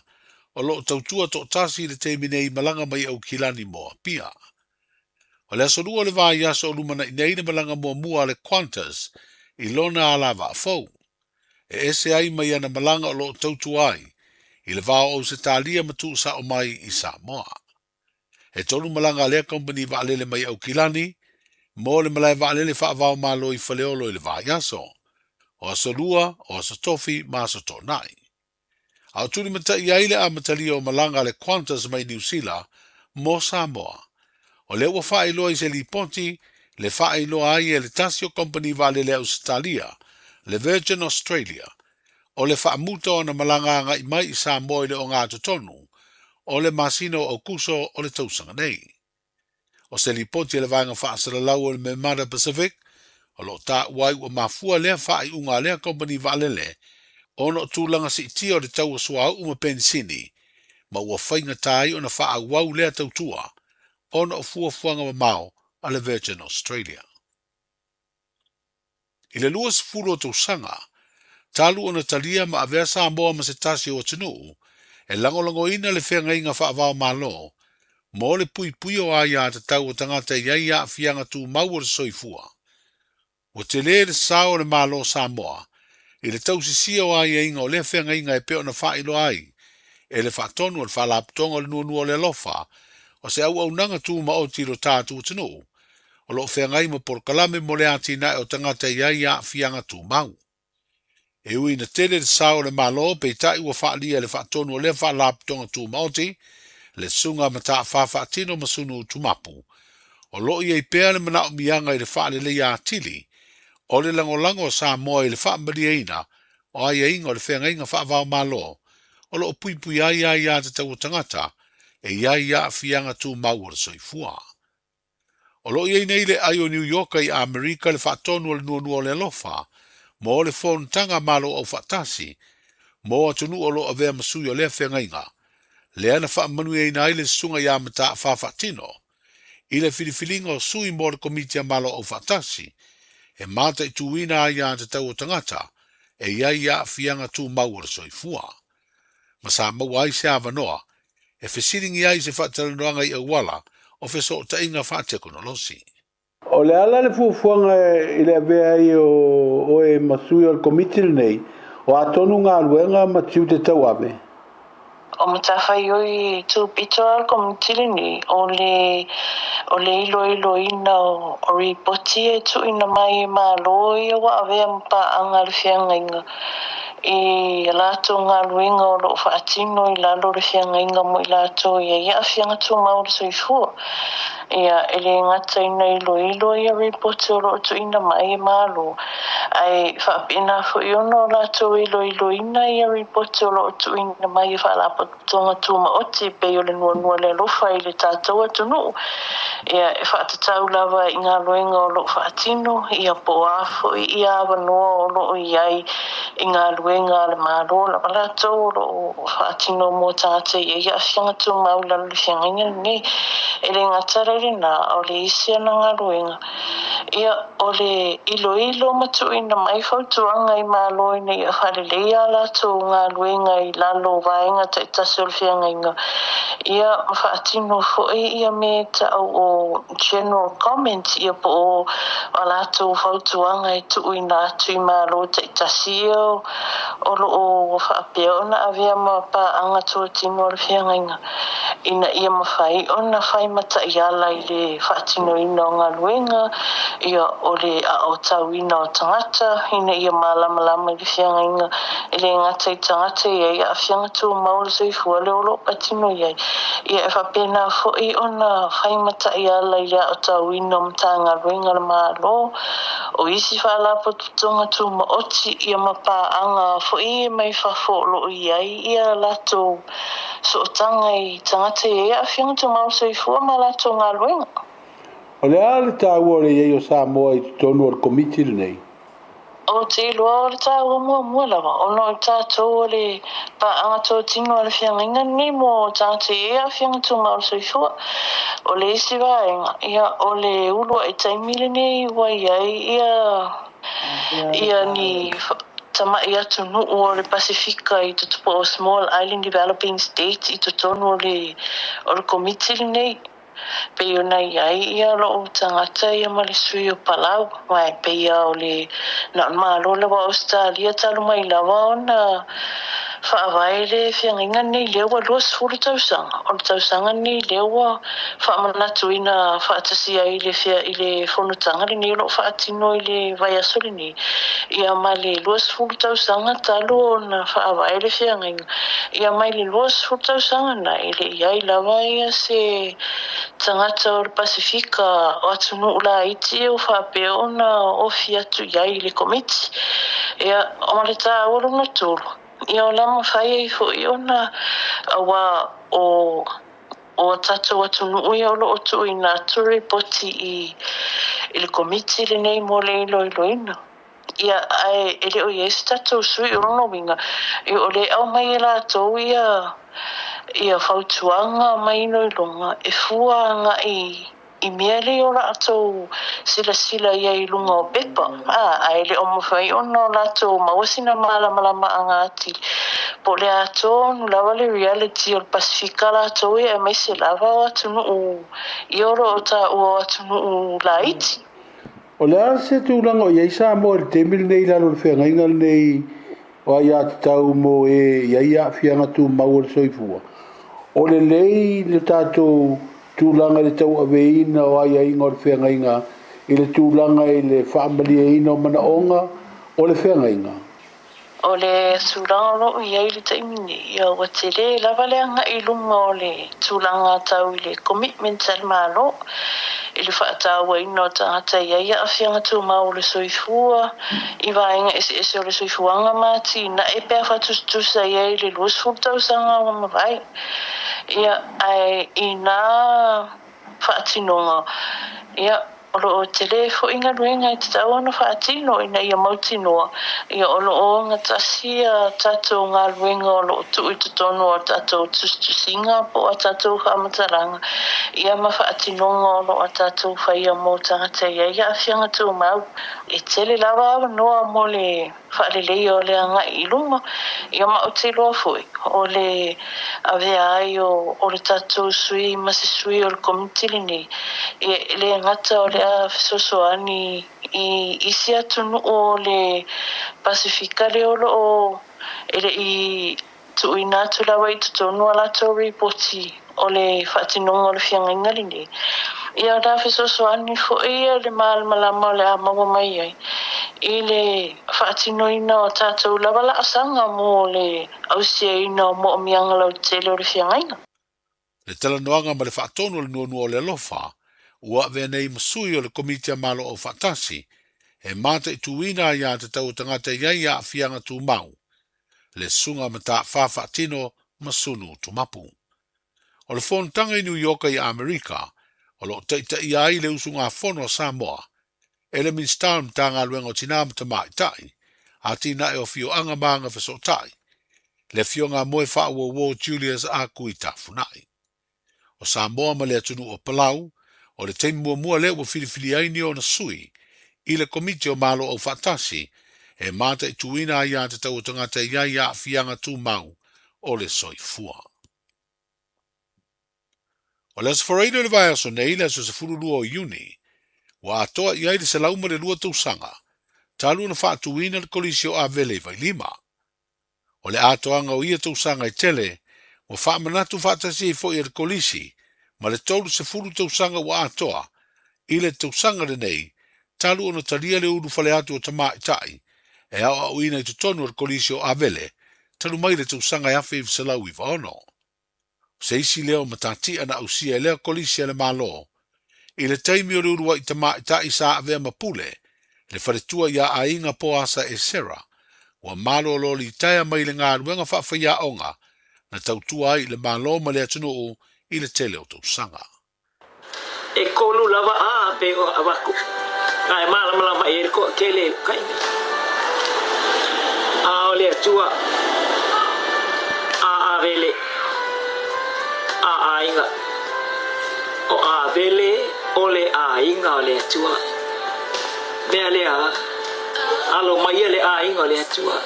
o lo tautua to tasi le te minei malanga mai au kilani moa pia. O le aso lua le vai aso o lumana i nei le malanga mua le Qantas i lona ala va fau. E ese ai mai ana malanga o lo tautua ai, i le vao o se talia matu usao mai i Samoa. E tolu malanga lea company vaalele mai au kilani, mo le malai vaalele whaavao malo i whaleolo i le vāiaso, o aso lua, o aso tofi, ma aso tonai. Au tuli mata i aile a matalia o malanga le Qantas mai New Zealand, mo Samoa. O le ua whaailoa i se li ponti, le whaailoa ai e le tasio company vaalele Australia, le Virgin Australia, o le whaamuta o na malanga ngai mai i Samoa i le o ngā tonu, o le masino o kuso o le tausanga nei. O se li poti le vanga whaasara lau o le Memada Pacific, o lo ta wai ua mafua lea whaai unga lea company vaalele, o no tūlanga si iti o le tau sua uma pensini, ma ua whainga tai o na wha wau lea tautua, o no fuafuanga wa mao a le Virgin Australia. I le luas fulo tausanga, talu o na talia ma avea Samoa ma se tasi o tinu, e langolango ina le whenga inga whaavao malo, mo le pui o aia te tau o tangata iai a fianga tu maua soifua. O te le sao le malo Samoa, i le tau sisia o aia inga o le whenga inga e peo na whailo ai, e le whaatonu o le whalaptonga o le nuanua le lofa, o se au nanga tu ma o tiro tātu o tinu, o lo whenga ima por kalame mo le atina o tangata iai a fianga tu mau. E ui na tele le sao le malo pe tai ua whaalia le whaatonu o le whalaptonga tu maoti, le sunga mata whawhaatino masunu tumapu, o lo i ei pēr le manao mianga i le whaale le ia tili, o le langolango Samoa i le whaamariaina, o aia inga o le whenga inga whaavao malo, o lo pui aia ia te tau tangata, e ia fianga tu maua soifua. O lo i ei nei le ai o New York i Amerika le whaatonu o le nuanua le lofa, mo le fontanga malo o whaatasi, mo atunu o lo avea masui o le whenga inga, le ana whaamanu e ina ile sunga ia mata whawhatino, i le filifilinga o sui mo le komitia malo o whaatasi, e mata i tuina ia te tau o tangata, e ia fianga tu maua soifua. Ma sa maua ai se avanoa, e fesiringi ai se whaatarananga i awala, o feso o tainga whaatekonolosi. O le ala le fuafuanga i le avea i o e masui o le komiti nei, o atonu ngā luenga ma tiu te tau ave. O matawhai oi tu pito al komiti ni, o le ilo ina o ripoti e tu ina mai ma loi o avea mpa anga le whianga inga. I lato ngā luenga o lo whaatino i lalo le whianga inga mo i lato ia whianga tu mauri soifua. Ia ele ngata ina ilo ia ripoti o lo tu ina mai malo. Ai whaapina fu iono lato ilo ina ia ripoti o lo tu ina mai whaalapa tonga tuma oti pe o le nuanua le lofa i le tātou atunu. Ia whaatatau lava i ngā luenga o lo whaatino, ia po afo ia awanoa o lo iai i ngā luenga le malo la malato o lo whaatino mo tāte ia whianga tu maula le whianga inga nei. Ele ngatara na o le isia na ngā luenga. Ia o le ilo matu ina mai whautuanga i malo ina ia whalelea la tō ngā luenga i lalo vaenga ta itasi o le whianga inga. Ia mawhaatino fo ia me ta o general comment ia po o la tō whautuanga i tu ina atu i malo ta itasi o lo o whaapea ona avea ma pa anga tō tino o le whianga inga. ina ia mawhai ona whai mata i ala i le whaatino ina o ngā luenga ia o le a o tau ina o tangata ina ia malama lama i le whianga inga i le ngata i tangata ia ia a whianga tu maule soi fua le olo patino ia ia e whapena fo i ona whai mata i ala i le a o tau ina o mta ngā luenga le malo o isi whala po tutonga tu ma oti ia mapa anga fo i mai whafo lo i ai ia lato so tanga i tangata ia a whianga tu maule soi fua ma lato ngā luenga. O le ale tāua le iei o Samoa i tonu o le komiti le nei. O te iloa o le tāua mua lawa. O no i tātou o le paanga tō tino o le whiangainga ni mo tātou ea whianga tū mauru soifua. O le isi wāenga. Ia o le ulua i taimile nei wai ai ia ni tamai atu nuu o le Pasifika i tutupo o Small Island Developing State i tutonu o le komiti le nei. Pe ona ia ia lo tangata ia mali sui o Palau mai pe ia o le na malo le wa Australia talu mai lava ona whaawai le whianginga nei lewa luas furu tausanga o le tausanga nei lewa whaamanatu ina whaatasi ai le whia i le whonutanga le nei lo whaatino i le vaiasoli nei ia mai le luas furu tausanga talu ona whaawai le whianginga ia mai le luas furu tausanga na i le iai lava ia se tangata o le Pasifika o atunu ula iti o whape ona o fiatu iai le komiti. Ia o maleta ulu na tulu. Ia o lama whai fo i ona awa o tatu atunu ui o lo o tu i nga turi poti i le komiti le nei mo le ilo ina. Ia ai ele o iesi tatu sui urono winga. Ia o le au mai la tau ia fautuanga mai no longa e fuanga i miele o la ato sila ia i lunga o pepa ai le o mawhai ono la ato mawasina malama anga ati po le ato nu lawa le reality o le Pasifika la ato ia mai se lava o atunu u i oro o ta o atunu u la iti o le a se tūlanga o iei Samoa le temil nei lalo le whengainga nei o ai ati tau mo iei a whianga tu maua le soifua o le lei le tātou tūlanga le tau aveina o ai ainga o le whengainga i le tūlanga i le whaamalia ina o manaonga o le whengainga. O le tūlanga lo i ai le taimini ia wa te le lava le anga i lunga o le tūlanga tau i le commitment al malo i le whaatawa ino tangata ia ia a whianga tū mau le soifua i vaenga ese o le soifuanga mati na e pēr whatusa ia i le luas fultausanga o mawai ia ai i nā whaatinonga ia olo o telefo inga ruenga i te tau ana whaatino ina ia mautinoa ia olo o ngā tasia tatou ngā ruenga olo o tu i tutono o tatou tustusinga po a tatou whamataranga ia ma whaatinonga olo a tatou whaia mō tangata ia a whianga tū mau e tele lawa awa noa mo le whaalelei o le anga i lunga ia ma o te loa fui o le avea ai o le tatou sui masi sui o le komitili ni e le ngata o le a fesosoani i isi atunu o le Pasifika le olo o ele i tu ina tu lawa i tutonu ala tau reporti o le whaatinonga o le whiangainga ni ia da fesosoani fo ia le malama o le a maua mai ai i le whaatinoina o tātou lawa la asanga mo le ausia ina o mo mianga lau tele o le whiangainga. Le talanoanga ma le whaatonu le nuanua o le alofa ua vea nei masui o le komitia malo o whaatasi e mata i tuina ia te tau tangata iai a whianga tu mau le sunga ma ta whawhaatino masunu tu mapu. O le whontanga i New York i Amerika o lo teita iai le usunga whono Samoa ele min star mta ngā luenga o tina mta mai tai a tina e o fio anga maanga whaso tai le fio ngā moe wha wo Julius a kuita funai. O Samoa ma le atunu o Palau o le teimu mua le ua filifili aini o na sui i le komiti o malo o whaatasi e mata i tuina ia te tau tangata ia ia fianga tu mau o le soifua. O le asfareino le vai aso nei le aso se furulua o Iuni wa atoa iai le salauma le lua tausanga talu na whaatuina le kolisio a vele vai lima. O le atoanga o ia tausanga i tele Wa whaamanatu whaatasi fo i le kolisi, ma le tolu se furu tausanga wa atoa, i le tausanga le nei, talu ona talia le uru fale atu o tama itai, e au au ina i tutonu le kolisi o avele, talu mai le tausanga yafe i visalau i vaono. Se isi leo matati ana ausia leo kolisi le malo, i le taimi o le uru wa i tama itai sa avea mapule, le wharetua ia a inga po asa e sera, wa malo loli i taia mai le ngā ruenga whaafaya onga, na tautua ai le malo ma le atunuu i le tele o tausanga. E kolu lava a pe o avaku. Ngai malama e ko kele kai. A ole atua. A avele. A inga. O avele ole a inga ole atua. Me ale a alo mai ele a inga ole atua.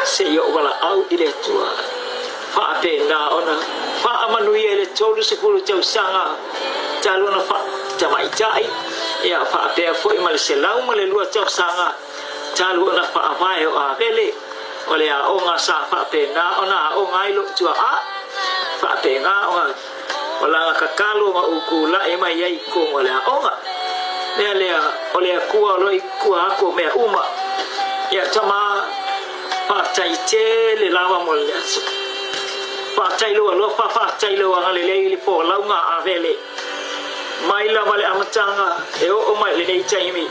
Se yo wala au ile atua. Fa pe na ona fa amanu ele tolu se kulu tau sanga taluna fa tamai tai ya fa pe foi mal se lau mal lua tau sanga taluna fa vai o avele ole a onga sa fa pe na ona o ngai lo tua a fa pe nga ona ola ka kalu ma ukula e mai ai ko ole a onga le ole a kua loi kua ko me uma ya tama fa tai te le lava mol fa tailo lo fa tailo nga le po launga avele mai la vale amatanga e o mai le nei taimi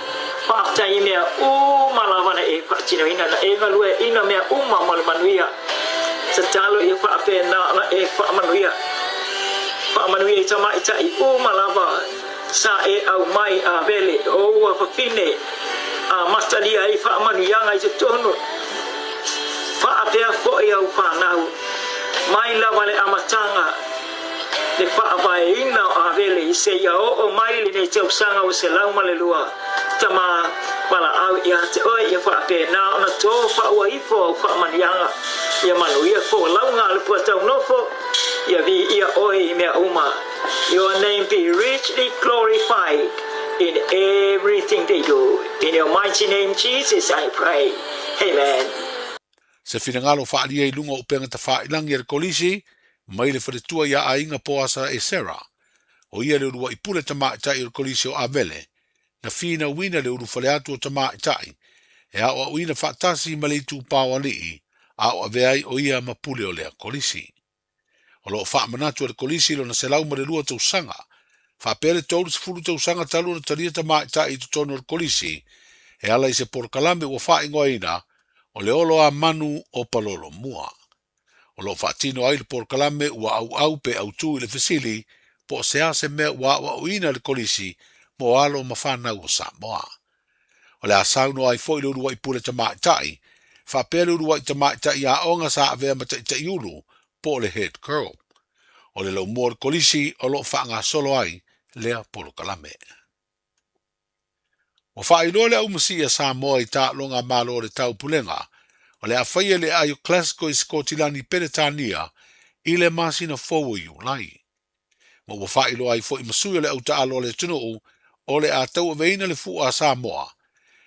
fa taimi o malava e fa tino ina na e galue ina me uma mal manuia sa talo e fa pena e fa manuia tama ita i o malava sa e au mai avele o fa fine a mastadia e fa manuia nga i tono fa apea fo e au fa nau mai la vale amatanga le fa vai ina avele i se ia o mai le tau sanga o se lau male lua tama wala au ia te oi ia fa pe na ona to fa wa ifo fa manianga ia manu ia fo launga le puatau nofo ia vi ia oi me uma your name be richly glorified in everything they do in your mighty name Jesus I pray amen. Se finangalo fa alia i lunga o penga ta fa ilangi e kolisi, mai le wharetua ia a inga poasa e sera. O ia le urua i pule tama itai i kolisi o avele, na fina wina le uru whare atu o tama itai, e a o wina whaatasi ma le tu pāwa lii, a o aveai o ia ma pule o lea kolisi. O lo wha manatu le kolisi lo na se lau ma le lua tau sanga, wha pere tau se furu tau sanga talu na taria tama itai i tutono le kolisi, e ala i se porkalame ua wha ingoa ina, o le olo a manu o palolo mua. O lo whaatino ai le porkalame ua au pe au tu i le fesili, po se ase mea ua uina le kolisi mo alo ma whanau o Samoa. O le asauno ai fo i le urua i pule tama itai, whapele urua i tama itai a onga sa avea mata i tai ulu, po le head curl. O le lau mua le kolisi o lo whaanga solo ai lea porkalame. O whailo le au masi a Samoa i ta longa malo le tau pulenga, o le awhaia le ayo klasiko i Skotilani Peretania i le masina fowo i ulai. Ma ua whailo ai fo i masuia le au ta alo le tunuu o le a tau veina le fu a Samoa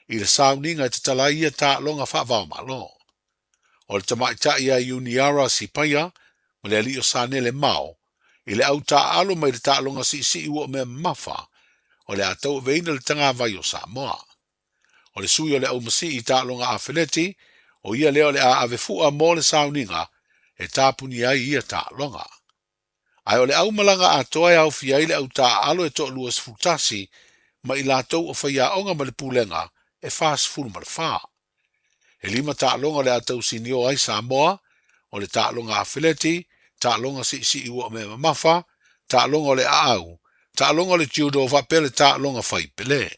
i le sauninga i te talaia ta longa whaavao malo. O le tamaita i a Uniara si paia, ma le alio sanele mao, i le au ta alo mai le ta longa si ua mea mafa, o le a tau veina le tanga vai o Samoa. O le sui o le au masi i ta longa a Feneti, o ia leo le a ave fua mo le sauninga, e tāpuni ai ia ta longa. Ai o le au malanga a toa au fia i le au ta alo e to lua sfutasi, ma i lātou o whaia onga ma le pūlenga, e fās furu ma le whā. E lima ta longa le a tau sinio ai Samoa, o le ta longa a Feneti, ta longa si ua me mafa, ta longa o le au, ta longa o le judo va pele ta longa fai pele.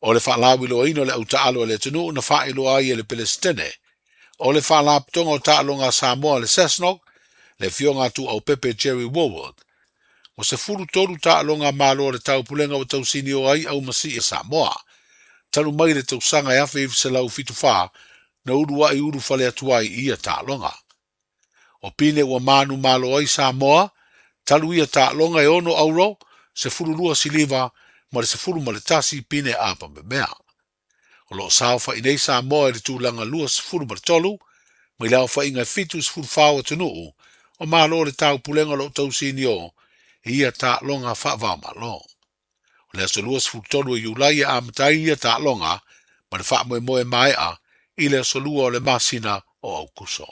O le whaalawilo ino le au ta alo le tunu na whaelo ai e le Palestine. O le whaalaptonga o ta longa Samoa le Cessnock, le fionga tu au Pepe Jerry Woolworth. O se furu toru ta longa malo le tau pulenga o tau sinio ai au masi e Samoa. Talu mai le tau sanga e afe se lau fitu wha, na urua i uru whale atuai ia ta longa. O pine ua manu malo ai Samoa, talu ia ta longa e ono auro, se furu lua siliva, ma le se furu ma le tasi pine apa me mea. O lo saufa i nei Samoa e le tūlanga lua se furu ma le tolu, ma i lau fa inga fitu se furu whaua tunuu, o malo le tau pulenga lo tau sini o, ia ta longa whawa malo. O le aso lua sfutolu i ulai a matai ia ta longa, ma le wha moe mai a, i le aso lua o le masina o au kuso.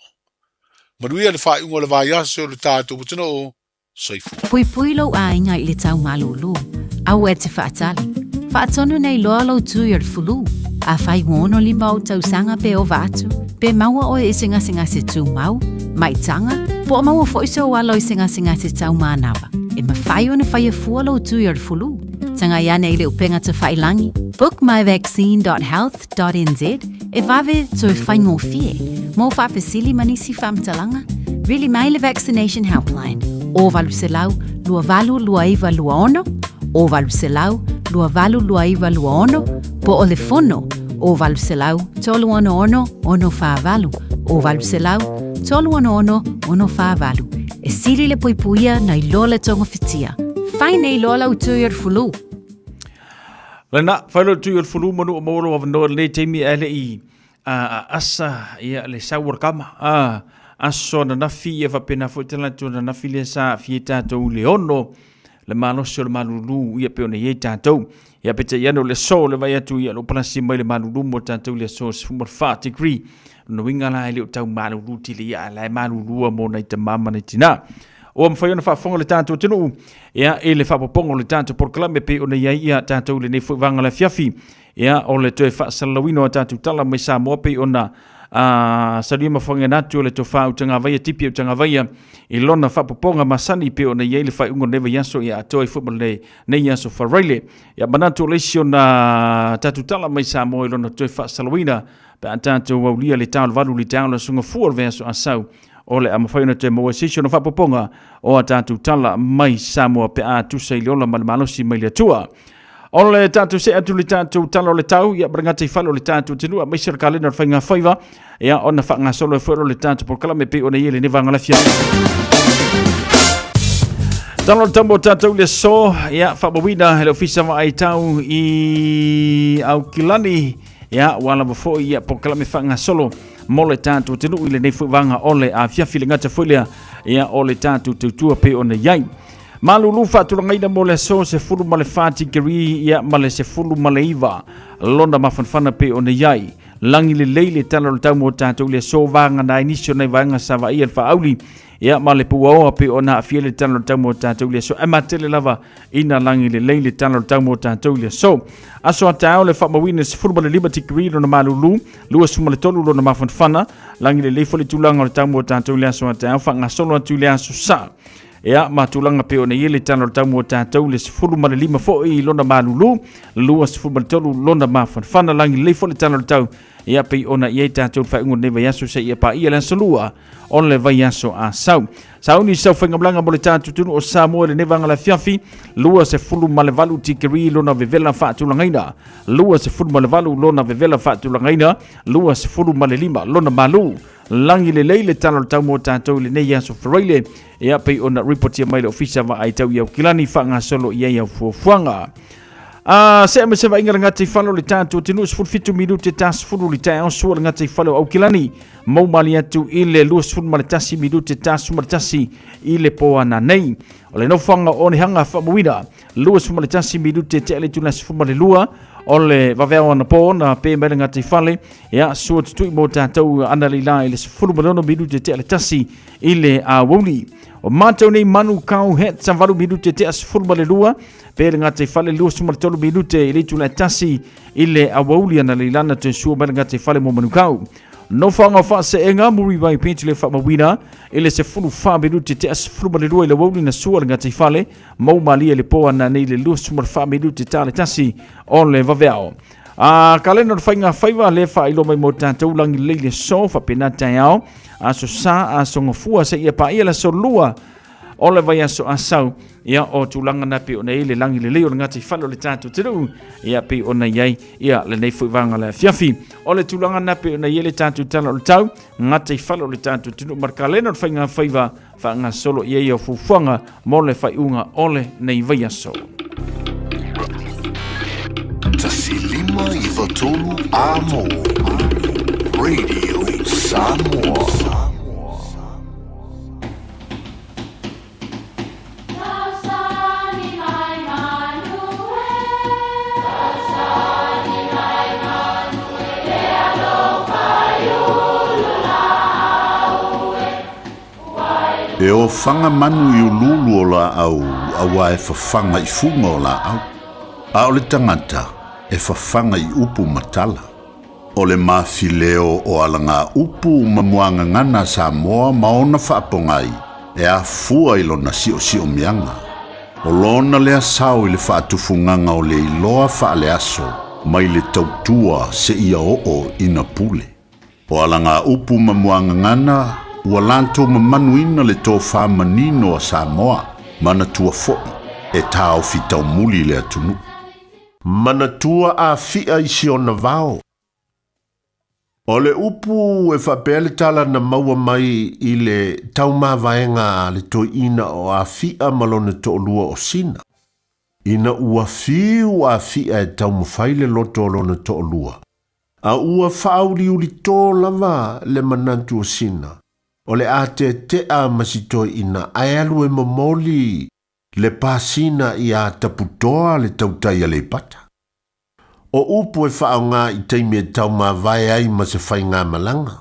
Manuia le wha ingo le vai aso le tātou putino o, soifu. Pui pui lo a inga i le tau malulu, au e te whaatali. Whaatonu nei loa lo tu i fulu, a whai ngono li mau tau sanga pe o vatu, pe maua o e singa se tu mau, mai tanga, po o maua fo iso walo i singa se tau manawa. E ma whai o na whai e fua lo tu i fulu, tanga iane i le upenga te whai langi, bookmyvaccine.health.nz, e vave to e whai ngō fie, mō whawhesili manisi whamtalanga, really mai le vaccination helpline, o valu se lau, lua valu lua iwa lua ono, o valu se lau, lua valu lua iwa lua ono, po o le fono, o valu se lau, tolu ono ono, ono wha valu, o valu se lau, tolu ono ono, ono wha valu. E siri le poipuia na i loa le tonga fitia. Whai nei loa lau tui ar fulu. Lena, whailo tui ar fulu manu o moro of no le teimi ele i asa ia le sawar kama. Aso na nafi e whapena fwetela tu na nafi le sa fie tātou le ono. Le maloso le malulu ia pe ona ye tātou. Ia pete iano le so le vai atu ia lo plasi mai le malulu mo tātou le so sfumar 4 degree. No winga la ele o tau malulu tili ia la malulu mo nei te mama nei tina. O mwhai ona whafonga le tātou tinu. Ia e le whapopongo le tātou porklame pe ona ia tātou le nei fuivanga le fiafi. Ia o le toe whaasalawino a tātou tala mai Samoa pe ona saria mafonga natu le to fa utanga vai tipi utanga vai I lona whapoponga masani pe ona ia le whai ungo neva yaso ia atoe football le nei yaso wharaile. Ia manatu leisio na tātou tala mai Samoa I lona toe whaasalawina pe a tātou waulia le tālu valu le tālu le sunga fuar veaso asau. Ole a mawhaina te moa sesio na whapoponga o a tātou tala mai Samoa pe a tusa I le ola malamalosi mai le tua. Ole tātou se atu le tātou tala o le tau, ia brangata I whalo le tātou tenua, mai sira kalena whainga whaiva, ia ona whainga solo e whaero le tātou porkala me pe ona ia le nevanga la fia. Tala o tambo tātou le so, ia whabawina, hele ofisa wa ai tau I au kilani, ia wala wafo ia porkala me whainga solo, mo le tātou tenua I le nefuvanga ole a fiafi le ngata whuilea, ia o le tātou tautua pe ona iai. Malulu whaturangaina mo le so se fulu ma le whatikiri ia ma le se fulu ma le iwa. Lona mawhanwhana pe o na iai. Langi le leile tala le tau mo tātou le so vanga na inisio nei vanga sawa ia le whaauli. Ia ma le puaoa pe o na afia le tala le tau mo tātou le so. Ema tele lava ina langi le leile tala le tau mo tātou le so. Aso a tau le whamawina se fulu ma le liberty lo na malulu. Lua suma le tolu lo na mawhanwhana. Langi le leifo le tulanga le tau mo tātou le aso a tau. Whangasolo atu le aso sa. Ea matulanga pe ona yele tano le tamu o tātou le sifuru ma le 5 fo I lona malulu, lua sifuru ma le tolu lona mawhanwhana langi le fo le tano le tau, ea pe ona iei tātou whaingo ne vai aso se ia pa ia lan salua, on le vai aso a sau. Sau ni sau whaingamlanga mo le tātou tunu o Samoa le nevanga la fiafi, lua sifuru ma le valu tikiri lona vevela whaatulangaina, lua sifuru ma le valu lona vevela whaatulangaina, lua sifuru ma le 5 lona malu, langi le leile tano le tau mo tātou le nei aso whareile, ea pei ona reportia mai le ofisa wa ai tau iau kilani whanga solo i au fuafuanga. Se ama se wa inga ngati whalo le tātou tinu sfurfitu minute tas furu li tāo sua le ngati whalo au kilani, mau mali atu I le lua sfuru maletasi minute tas sumaletasi I le poa na nei. O le no whanga o ni hanga whamawina, lua sfuru maletasi minute te ele tuna sfuru male lua, o le vaveo ana po na pe mele ngati whale, ea sua tutui mo tātou analila I le sfuru malono minute te ele tasi I le awoni. O mātou nei manu kau het sa valu minute te asfuru male lua, pe le ngati whale lua sumale tolu minute I le tula tasi I le awauli ana le lana te sua mele ngati whale mo manu kau. No whanga wha se e ngā muri vai pēnti le whamawina, I le se fulu wha minute te asfuru male lua I le wauli na sua le ngati whale, mau malia le poa na nei le lua sumale wha minute ta le tasi o le vaveo. Kalena o whainga whaiva le wha ilo mai mo tātou langi leile so wha pena tai au, aso sa aso ngofua se ia pa ia la so lua o le vai aso asau ia o tūlanga na pe o nei le langi le leo ngati whalo le tātou tiru ia pe o nei iai ia le nei fuivanga le fiafi o le tūlanga na pe o nei le tātou tala o le tau ngati whalo le tātou tiru markalena o whainga whaiva whaanga solo ia ia fufuanga mo le whaiunga o le nei vai aso. Tasilima Ivatolu Amo Radio Samoa. E o whanga manu I ululu o la au, awa e whawhanga I funga o la au. A o le tangata, e whawhanga I upu matala. O le mawhileo o alanga upu mamuanga ngana Samoa maona whaapongai, e a fua I lona sio mianga. O lona lea sao I le whaatufunganga o le iloa whaale aso, mai le tautua se ia o ina pule. O alanga upu mamuanga ngana, ua lanto mamanuina le tō whamanino a Samoa, manatua foi, e tāo fitau muli le atunu. Manatua a fia I siona vao. O le upu e whapele tala na maua mai I le taumāwaenga le toi ina o a fia malone to lua o sina. Ina ua fiu a fia e taumawhaile loto o lone to lua. A ua whauri uli tō lava le manantu o sina. O le ate te a masitoi ina aialu e mamoli le pasina I a taputoa le tautai a le pata. O upu e whao ngā I teimi e tau mā vai ai ma se whai ngā malanga.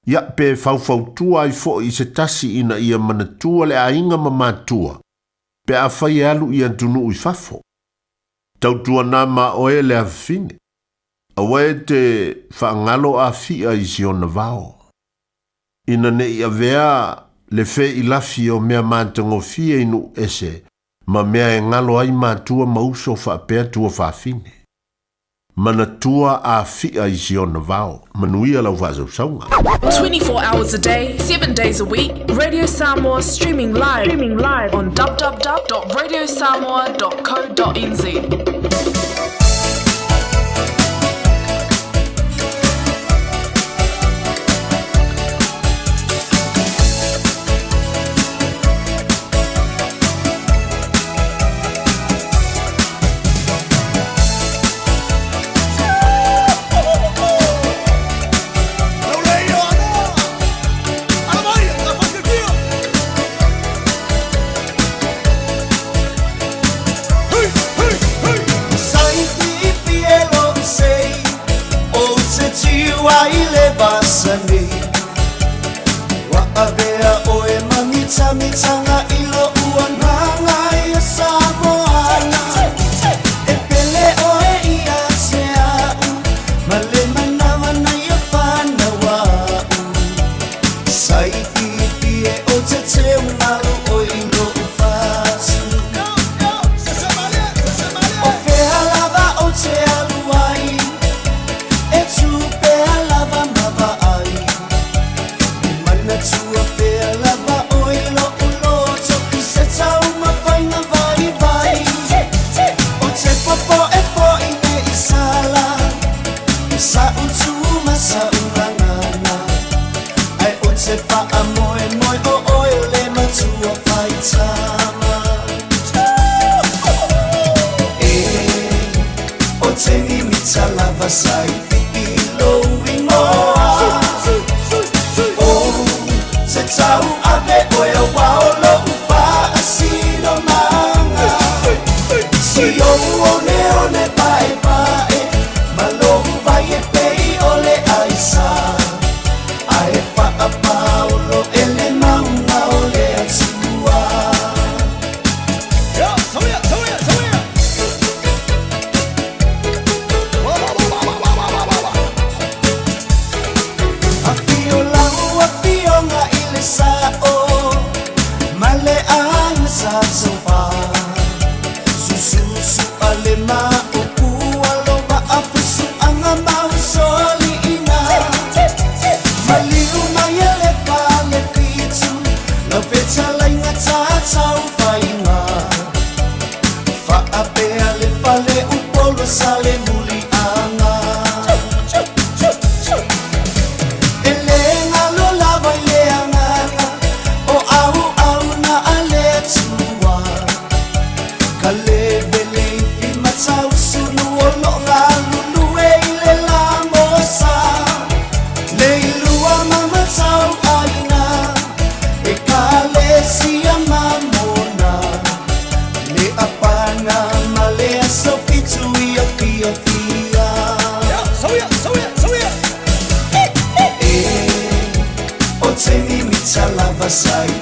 Ia pe whau tua I fo I se tasi ina ia manatua le a inga mamatua. Pe a whai alu I antunu I fafo. Tautua nā ma oe le a fine. Awe te whaangalo a fia I siona vao. Ina ne ia vea le fe I lafi o mea mātango fia inu ese, ma mea e ngalo ai mātua mauso whaapea tua whaafine. Manatua a fia I siona vao, manuia lau whazau saunga. 24 hours a day, 7 days a week, Radio Samoa streaming live on www.radiosamoa.co.nz. Mitanga ilo uananga ya Samoana e pele oe ia sea male manawa na ya panawa sai pie o te te umaru o ilo ufasu o fea lava o te aluai e tu pea lava mava ai mana tua pea lava sai ilo ingoa o se tau ave oe waolo upa asino manga si o one pae pae malo vai e pei ole aisa ae fa a paulo ele maunga ole atua Sale muli anga Elenga lo lava ileanga O au na ale tua Kalebele I matau sunu o lo lulu e ile la mosa Le ilua mama tau aina E kale sia mamona Le apana male asofitu Fia o te mi talava sai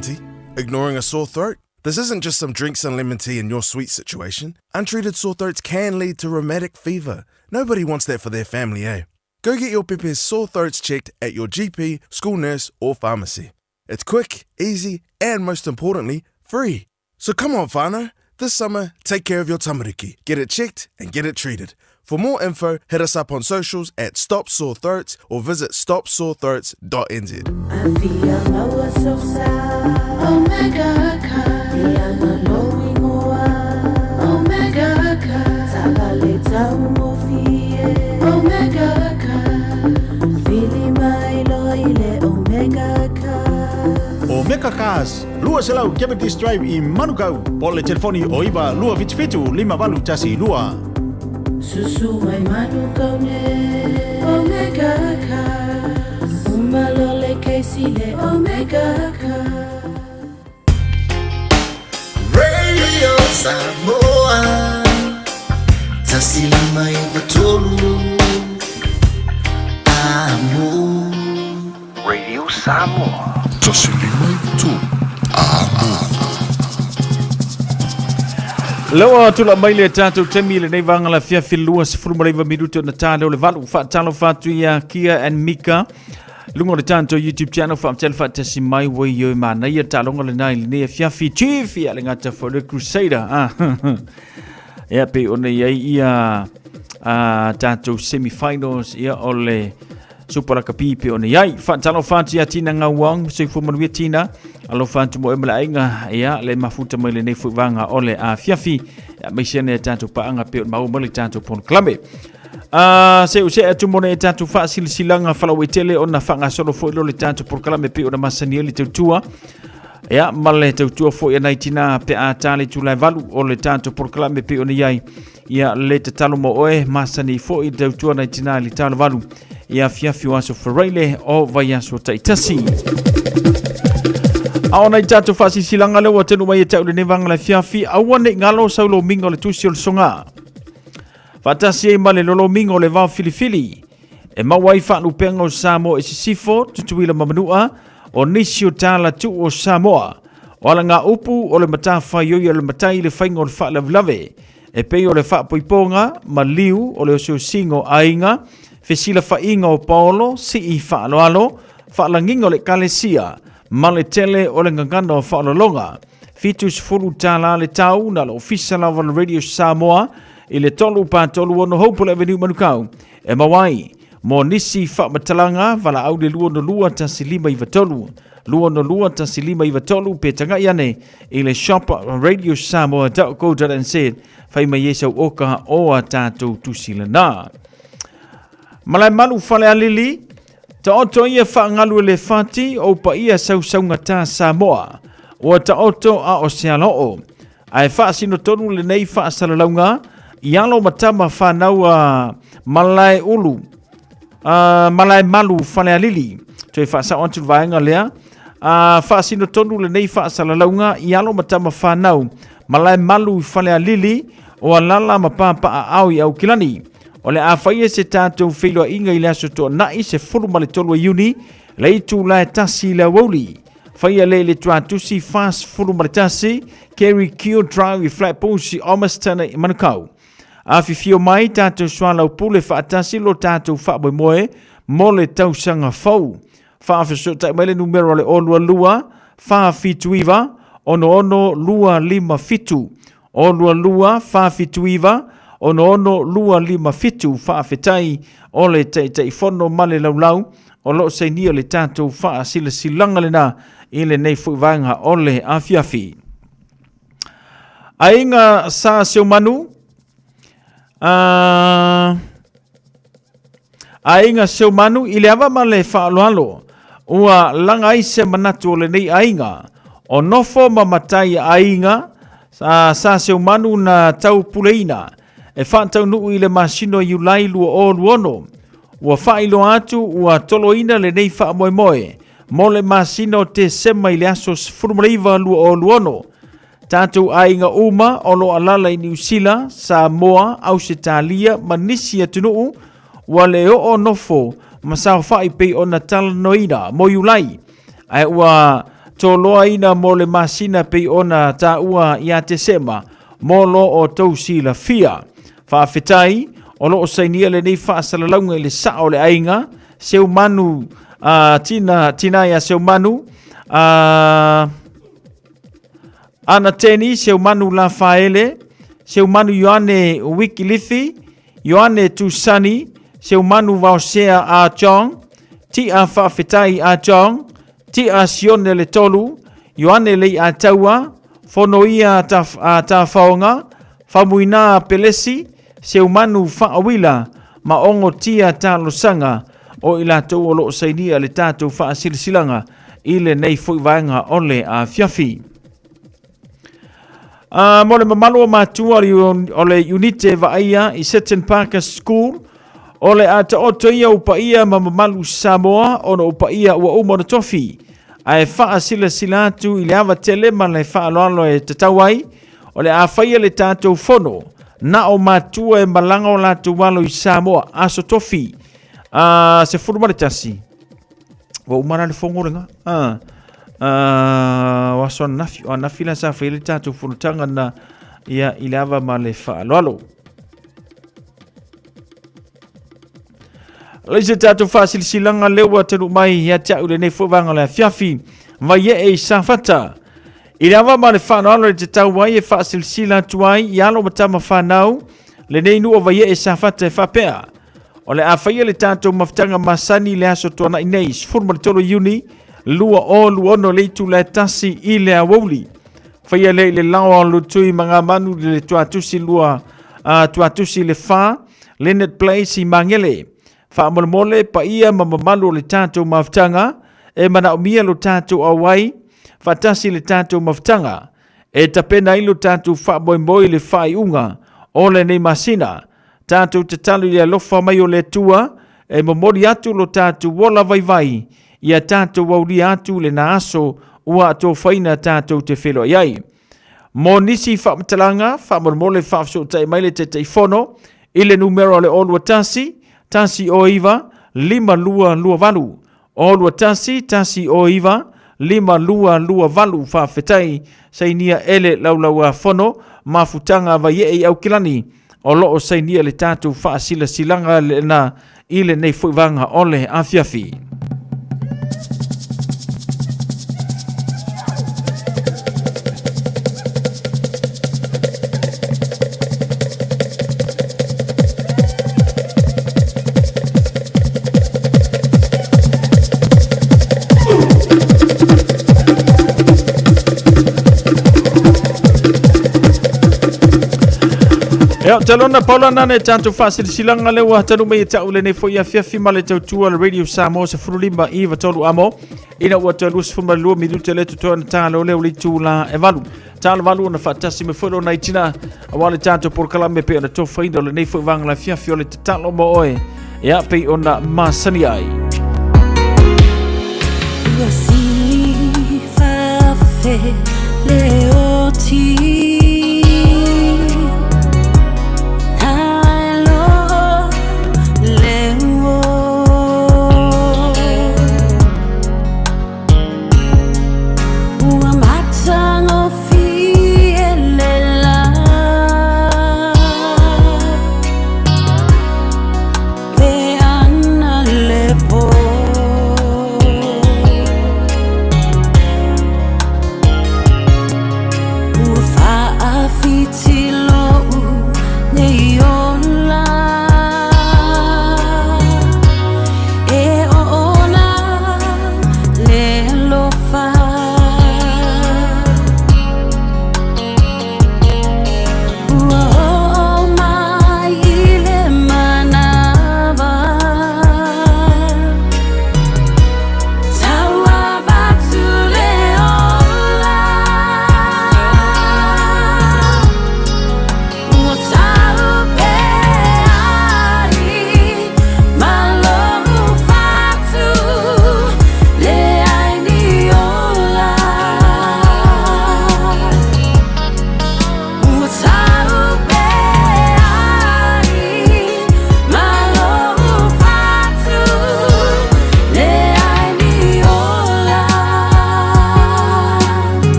Auntie. Ignoring a sore throat? This isn't just some drinks and lemon tea in your sweet situation. Untreated sore throats can lead to rheumatic fever. Nobody wants that for their family, eh? Go get your Pepe's sore throats checked at your GP, school nurse, or pharmacy. It's quick, easy, and most importantly, free. So come on, whānau. This summer, take care of your tamariki. Get it checked and get it treated. For more info, hit us up on socials at Stop Sore Throats or visit stopsorethroats.nz. Omega Cars, lua selau Cavendish Drive I Manukau. Pole telefoni o iwa lua fitu 5 tasi lua. Susu mai Manukau ne Omega Cars. Umalole keisile Omega Cars. Radio Samoa Tasilima Ivatolu Amo Radio Samoa Tasilima Ivatolu Loa tula maile tātou temi le nei vanga la fia filua sifuru maraiva minuto na tāle o le valu whaatalo whātu ia Kia and Mika lungo le tātou YouTube channel whaamtele whaatasi mai wai yoi mana ia tālonga le nai le nea fia fi chifi a le ngata for the Crusader ia pe o nei ia tātou semi-finals ia o le Superaka pipe o nei ai whaatalo whaatu ia tina ngawang seifu manuia tina alo fantu mo emla inga ia le mafuta mai le nei fuwanga ole a fiafi mai sene tatu paanga pe mau mali tatu pon klambe se use atu mone tatu fa silsilanga fala wetele ona fanga solo fo le tatu por klambe pe ona masanieli tutua ia male tutua fo ia naitina pe atale tulai valu ole tatu por klambe pe ona yai ia le talo mo oe masani fo i tutua naitina li talo valu ia fiafi waso ferele o vayaso taitasi Aona I tātou whasisilanga lewa tenu mai e tau le nevanga le fiafi awane ngalo saulo mingo le tusi o le songa. Whatasi e male lolo mingo le vau filifili. E mawai whanu penga o Samoa e sisifo tutuila mamanua o nisi o tāla tu o Samoa. O ala ngā upu o le matawha yoi o le matai le whainga o le wha lave. E pei o le wha poiponga ma liu o le osio singo ainga. Fesila whainga o Paolo si I wha aloalo. Wha langingo le kalesia. Male tele o le ngangana o whaalolonga. Fitus fulu tāla le tau na le ofisa lava le Radio Samoa I le tolu pātolu ono Hopewell Avenue Manukau. E mawai, mo nisi whaamatalanga wala au le lua no lua tasi 5 I vatolu. Lua no lua tasi 5 I vatolu pe tanga iane I le shop Radio Samoa.co.nz whai mai esau oka o a tātou tusilana. Malai malu whale alili, ta oto ia whaangalu le whati o pa ia sausaunga tā Samoa. O ta oto a o Sealoo. Ai whaasino tonu le nei whaasalaunga. I alo matama whanau malai ulu. Malai malu whale alili. Toi whaasa ontu vaenga lea. Whaasino tonu le nei whaasalaunga. I alo matama whanau. Malai malu whale alili. O alala mapapa a au I au kilani. O le awhaia se tātou wheloa inga I le aso toa nai se furu male tolua iuni, le itu lai tasi le wauli. Whaia le tuatusi fast furu male tasi, Kerry Kio Drive I flat posi Omastana I Manukau. Afi fio mai tātou swala upule whaatasi lo tātou whaaboi moe, mo le tausanga fau. Whaafiso tai mele numero le olua lua, whaafituiva, ono lua 5 fitu. Olua lua, whaafituiva, ono lua 5 fitu whaafetai o le tei fono male laulau o lo se nia le tātou wha sila silanga le na I le nei fuivanga o le afiafi. Ainga sa seo manu, ainga seo manu I le awa ma le whaaloalo ua langa I se manatu o le nei ainga o nofo ma matai ainga sa seo manu na tau puleina. E whaatau nuu I le masino iulai lua o luono. Ua whailo atu ua toloina le nei wha moe moe. Mo le masino te sema I le aso sfurumreiva lua o luono. Tātou ainga uma o lo alala I New Zealand, Samoa, Ausitalia, Manisia tunuu. Ua le o nofo masao whai pei o na talanoina mo iulai. Ai ua toloa ina mo le masina pe ona ta ua ia te sema mo lo o tausi la fia. Whaafetai, o lo o sainia le nei whaasalaunga le sao le ainga, seu manu, tina ia seu manu, ana teni, seu manu la faele, seu manu Ioane Wikilithi, Ioane Tusani, seu manu Vaosea a Chong, ti a whaafetai a Chong, ti a Sione le tolu, Ioane lei a taua, fonoia a ta whaonga, whamuina pelesi, seu manu whaawila, ma ongo tia ta losanga, o ila tau o loo sainia le tātou wha silsilanga, ile nei fuivaenga ole a fiafi. Mole mamalo matua ole unite vaia i Seton Parker School, ole a ta oto ia upa ia mamamalu Samoa, ono upa ia ua umona tofi, ai wha sila atu ili awa tele ma le wha aloalo e tatawai, ole a whaia le tātou fono, na o matua e malanga o la tu walo i Samoa aso tofi se furu mare tasi wa umara le fongorenga waso nafi la sa fele tatu furu tanga na ia ilava ma le fa lolo leise tatu fasil silanga lewa tenu mai ya ta ule ne fovanga la fiafi ma ye e sa fata ilava ma le fa lolo te tawai e fasil sila tuai yalo matama fa nau le nei nu ova ye e sa fata e fa pea o le awhaia le tātou maftanga masani le aso tōna ineis, furma le tolo uni, lua o luono le tu le tasi i le awauli. Whaia le lawa lo tui mga manu le tuatusi lua, tuatusi le wha, Leonard Place i mangele. Wha mole pa ia mamamalu le tātou maftanga, e mana omia lo tātou awai, wha tasi le tātou maftanga, e tapena ilo tātou wha moi le wha i unga, o le nei masina, tātou te talu ia lofa mai o le tua, e momori atu lo tātou wola vai, ia tātou wauri atu le na aso, ua ato whaina tātou te whelo iai. Mō nisi whamatalanga, whamormole whafso tai maile te teifono, ile numero le olua tasi o iwa, 522 olua tasi o iwa, 522 whawhetai, sainia ele laulaua fono, mafutanga vai e au kilani, o loo sainia le tātou wha silanga le na ile nei fuivanga ole a fiafi. Eo, talona paula nane tātou whasilanga lewa tanu mei ta ule nei foi a fiafi male tau tua le Radio Samoa se furulima i vatolu amo. Ina ua te alus fuma lua minute le tutoa na tālo leo li tū la e valu. Tālo valu na whatasi me whelo na itina awale tātou por kalame pe ona tofa ina le nei foi vanga la fiafi o le tatalo mo oe. Ea pe ona masani ai. Ua si whawhe leo ti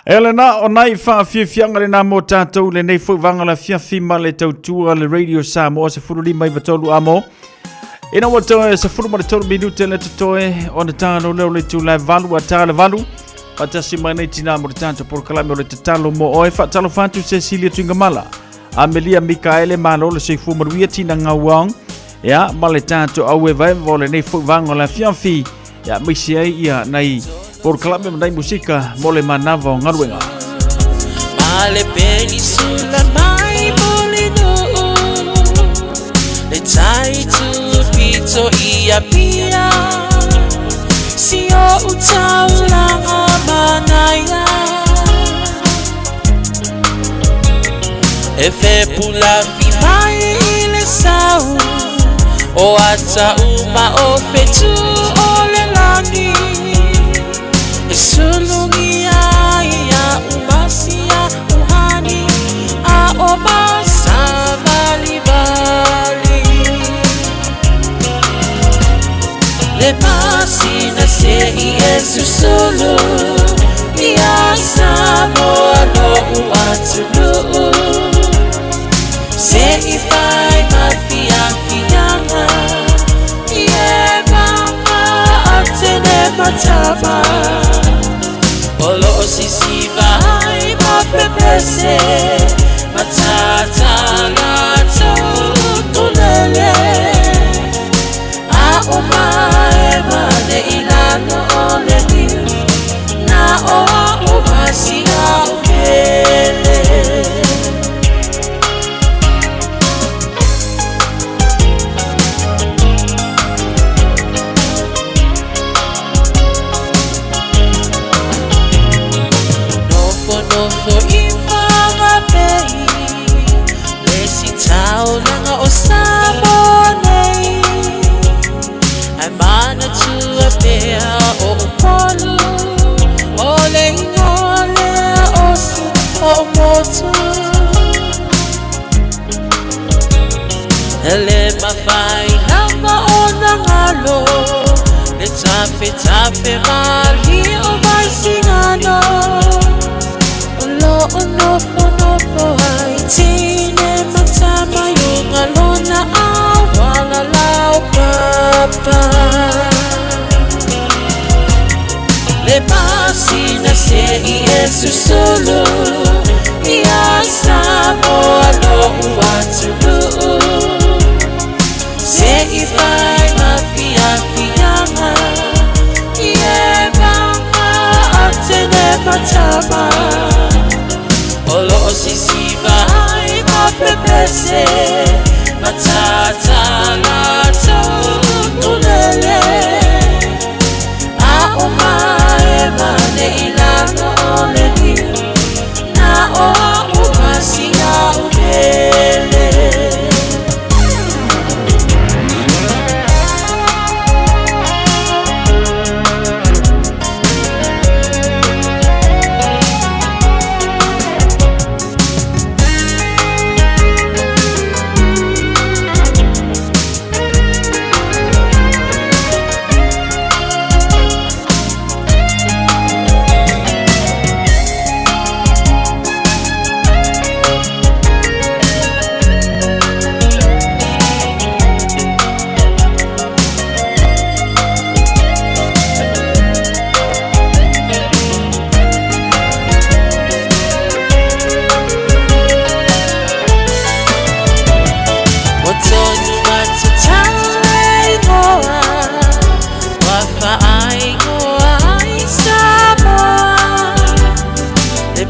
Elena o nai whaafianga le nā mō tātou le nei whuvanga la whiawhima le tautua le Radio Samoa se furu lima I watolu amo. Ina watoe se furu ma le tolu minute le tutoe o na tāno leo le tu lai valu a tā le valu. Atasi mai nei tina mo le tātou por kalame o le tatalo mo oe whaatalo whantu Cecilia Tuingamala. Amelia Mikaele malo le seifu maruia tina ngauang. Ya, ma le tātou au e vai vo le nei whuvanga la whiawhi. Ya, misi ai ia nei por kalame mandai musika mole manava o ngaruenga. Male penisula mai molino le tai tu pito ia pia si o utaula manaya e fe pula vi mai le sau o ata uma o fetu o le lani Sulungia ya umasia uhani a omasa bali bali le masina se Yesu solo ya Samoa no uatulu se ifai mafia fianga ye mama atene matama Olo sisi vai ma pepese matata na tulele a omae mane ilano ole ni na o masia ukele Nofo ifanga pei Lesi tau langa o sabone Ai mana tua pea o upolu Ole ingole osu o motu Ele mawhai nama o nangalo Le tape mali o mai singano Nofo ai tine matama yunga lona awala lau papa Le pasina se Yesu solo Ya Samoa lo uatulu Se ifai mafia fianga Ye mama atene matama Olo sisi vai ma pepese matata na tulele a omae mane ilano ole ni na o umasia ubele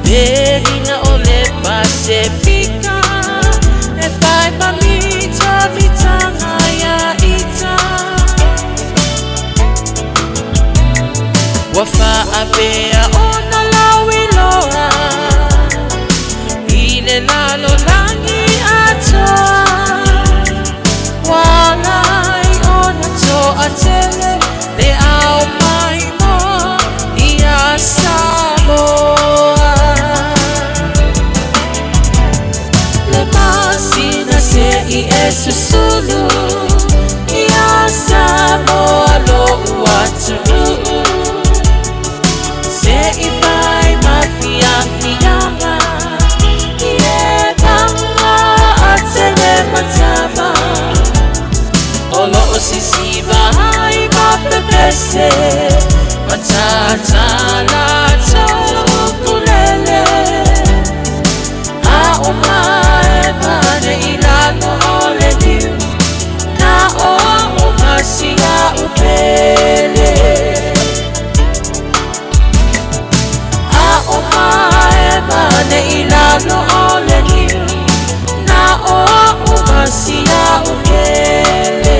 Perina ole Pacifica e fai mamita vitanga ya ita Wafa apea ona lawiloa Ile lalo langi atoa Walai ona to atele le au maimo ia Samoa Yesu sulu Ya Samoa lo uatulu Se ifai mafia se Matatala Tokulele A umae mane ilalo ole diu Na o umasia upele A umae mane ilalo ole diu Na o umasia upele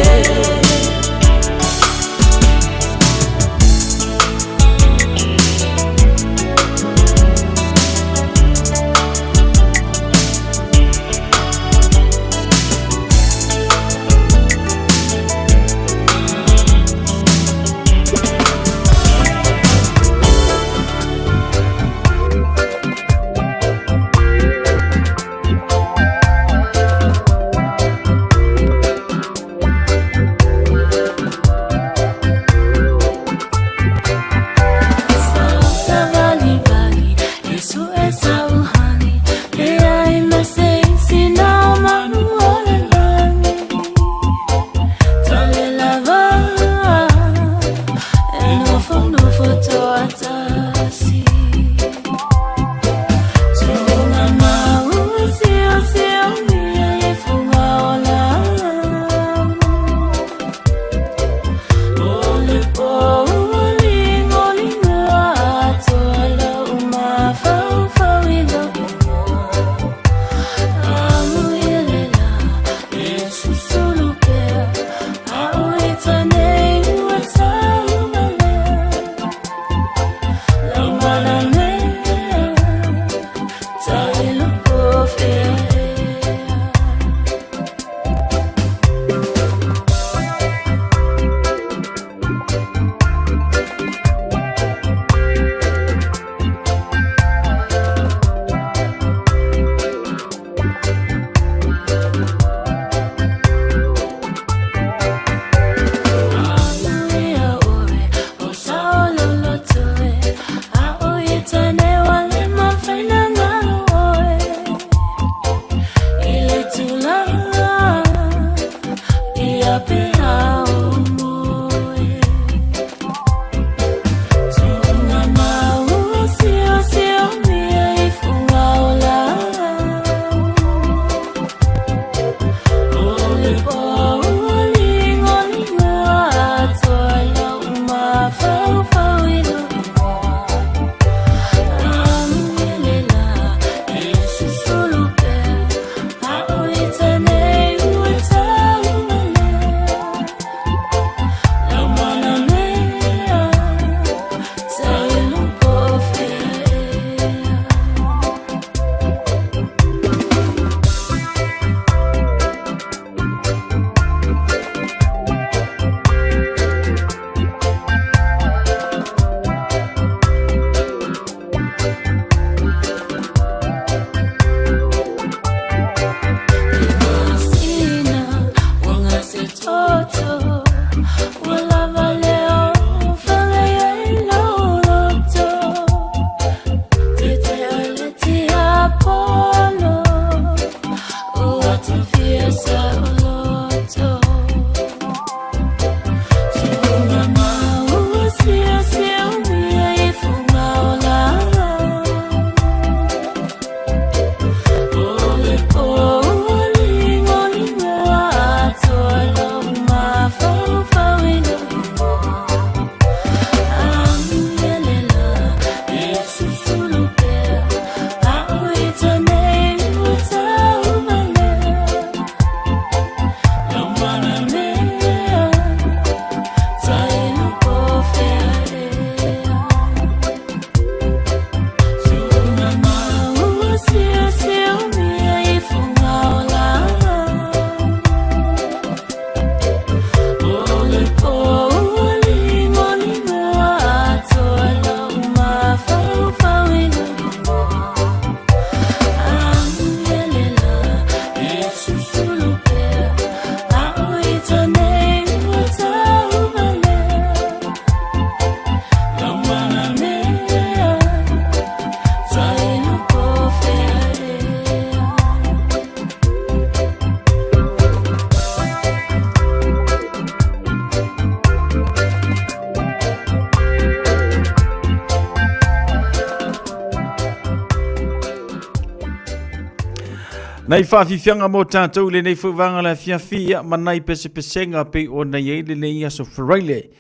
Nei whawhiwhianga mō tātou le nei whuvanga la whiawhia manai pese pesenga pe o nei e le nei aso wharaile.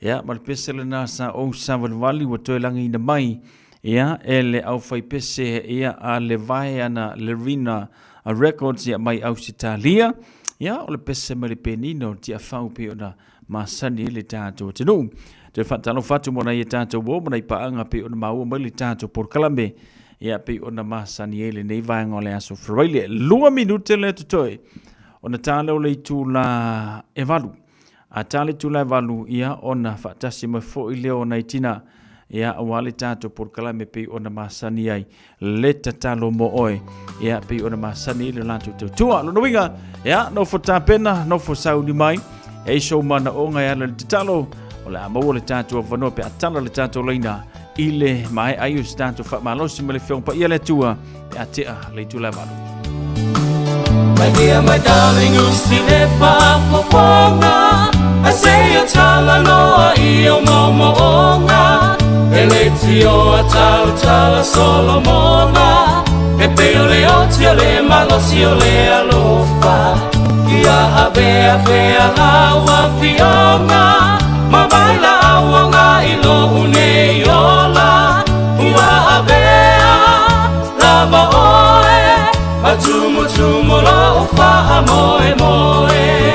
Ia, ma le pese le nā sa o Savanwali wa toi langi na mai. Ia, e le au whai pese ia a le vai ana le rina a records ia mai au sitalia. Ia, o le pese ma le penino ti a whau pe o na masani le tātou tenu. Te whatalo whatu mona i tātou wō, mona i paanga pe o na maua mai le tātou por kalambe. Ia pe o na masani ele nei vaenga o le aso wharaile. 2 minute le tutoi. O na tāle o le itu la e walu. A tāle tu la e walu ia o na whaatasi mai fo i leo na itina. Ia a wale tātou por kalame pe o na masani ai. Le tatalo mo oe. Ia pe o na masani ele lantu tau tua. Lono winga, ia no fo tāpena, no fo sauni mai. E iso mana o ngai ala le tatalo. O le amau le tātou a wanoa pe atala le tātou leina. Ile mai ayu stanto fa malosi mele fiong pa ia le tua e atea le tu la malu. My dear, my darling, usine fa fofonga. I say a tala noa io momo onga. Elezio a tala solomona. E peo le oti o le malosi o le alofa. Ia avea laua fionga. Ma baila awanga ilo uneiola. Ua avea lava oe. Matumutumu lo ufa moe moe.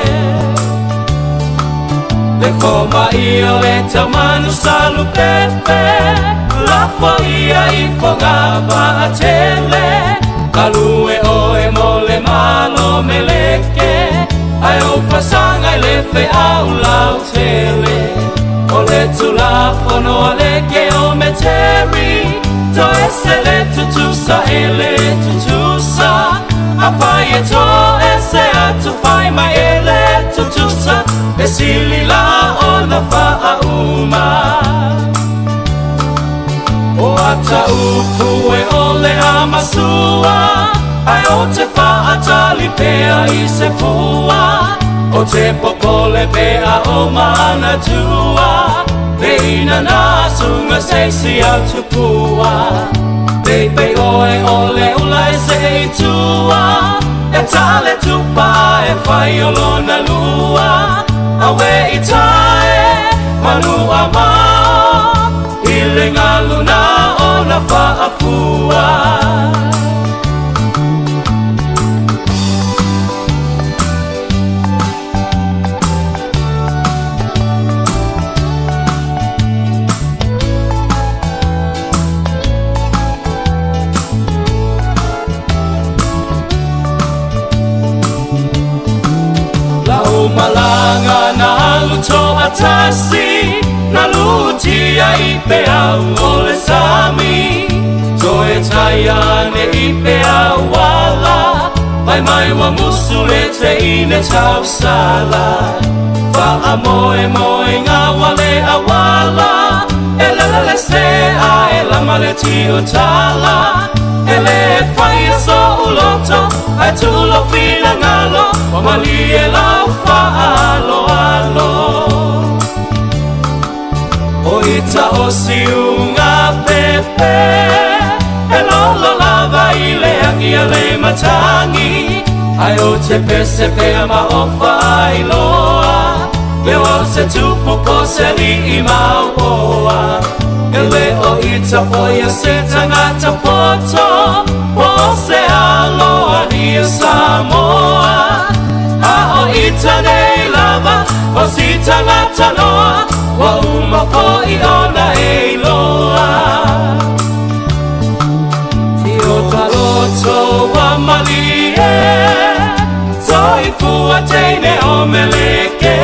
Le koma io le tamanu salu pepe. La foia I fogava a tele. Kalue oe mole malo meleke. Ai o fasanga I le fe au lau tele. O le tula fono a le ke o me teri. To ese le tutusa e le tutusa. A fai e to ese a tu fai mai e le tutusa. E sili la o na fa a uma. O ata upu e o le amasua. Ai o te fa atali pea I se fua. O te popole pea o mana tua. Le ina na sunga se si au tupua. Baby oe o le ula e se tua. E tale tupa e fai o lona lua. Awe I tae manua mao. Ile ngā luna o na whaafua. Malanga na luto atasi. Na lutia I pe au o le sami. Toe taiane I pe au wala. Vai mai wa musule te ine tau sala. Fa a moe moe ngā wale a wala. E le se a e la male ti o tala. E le fai a so uloto. Ai tulo fina ngalo. Wa mali e lau fa alo alo. O ita o si unga pepe. E lolo lava I le angi a le matangi. Ai o te pese pea ma ofa ai loa. Leo au se tupu po se li I mauoa. E le o ita foia se tangata poto. Po se aloa ria Samoa. A o ita nei lava. O si tangata noa. Wa uma fo I ona e loa. Ti o taloto wa malie. Toi fua teine o meleke.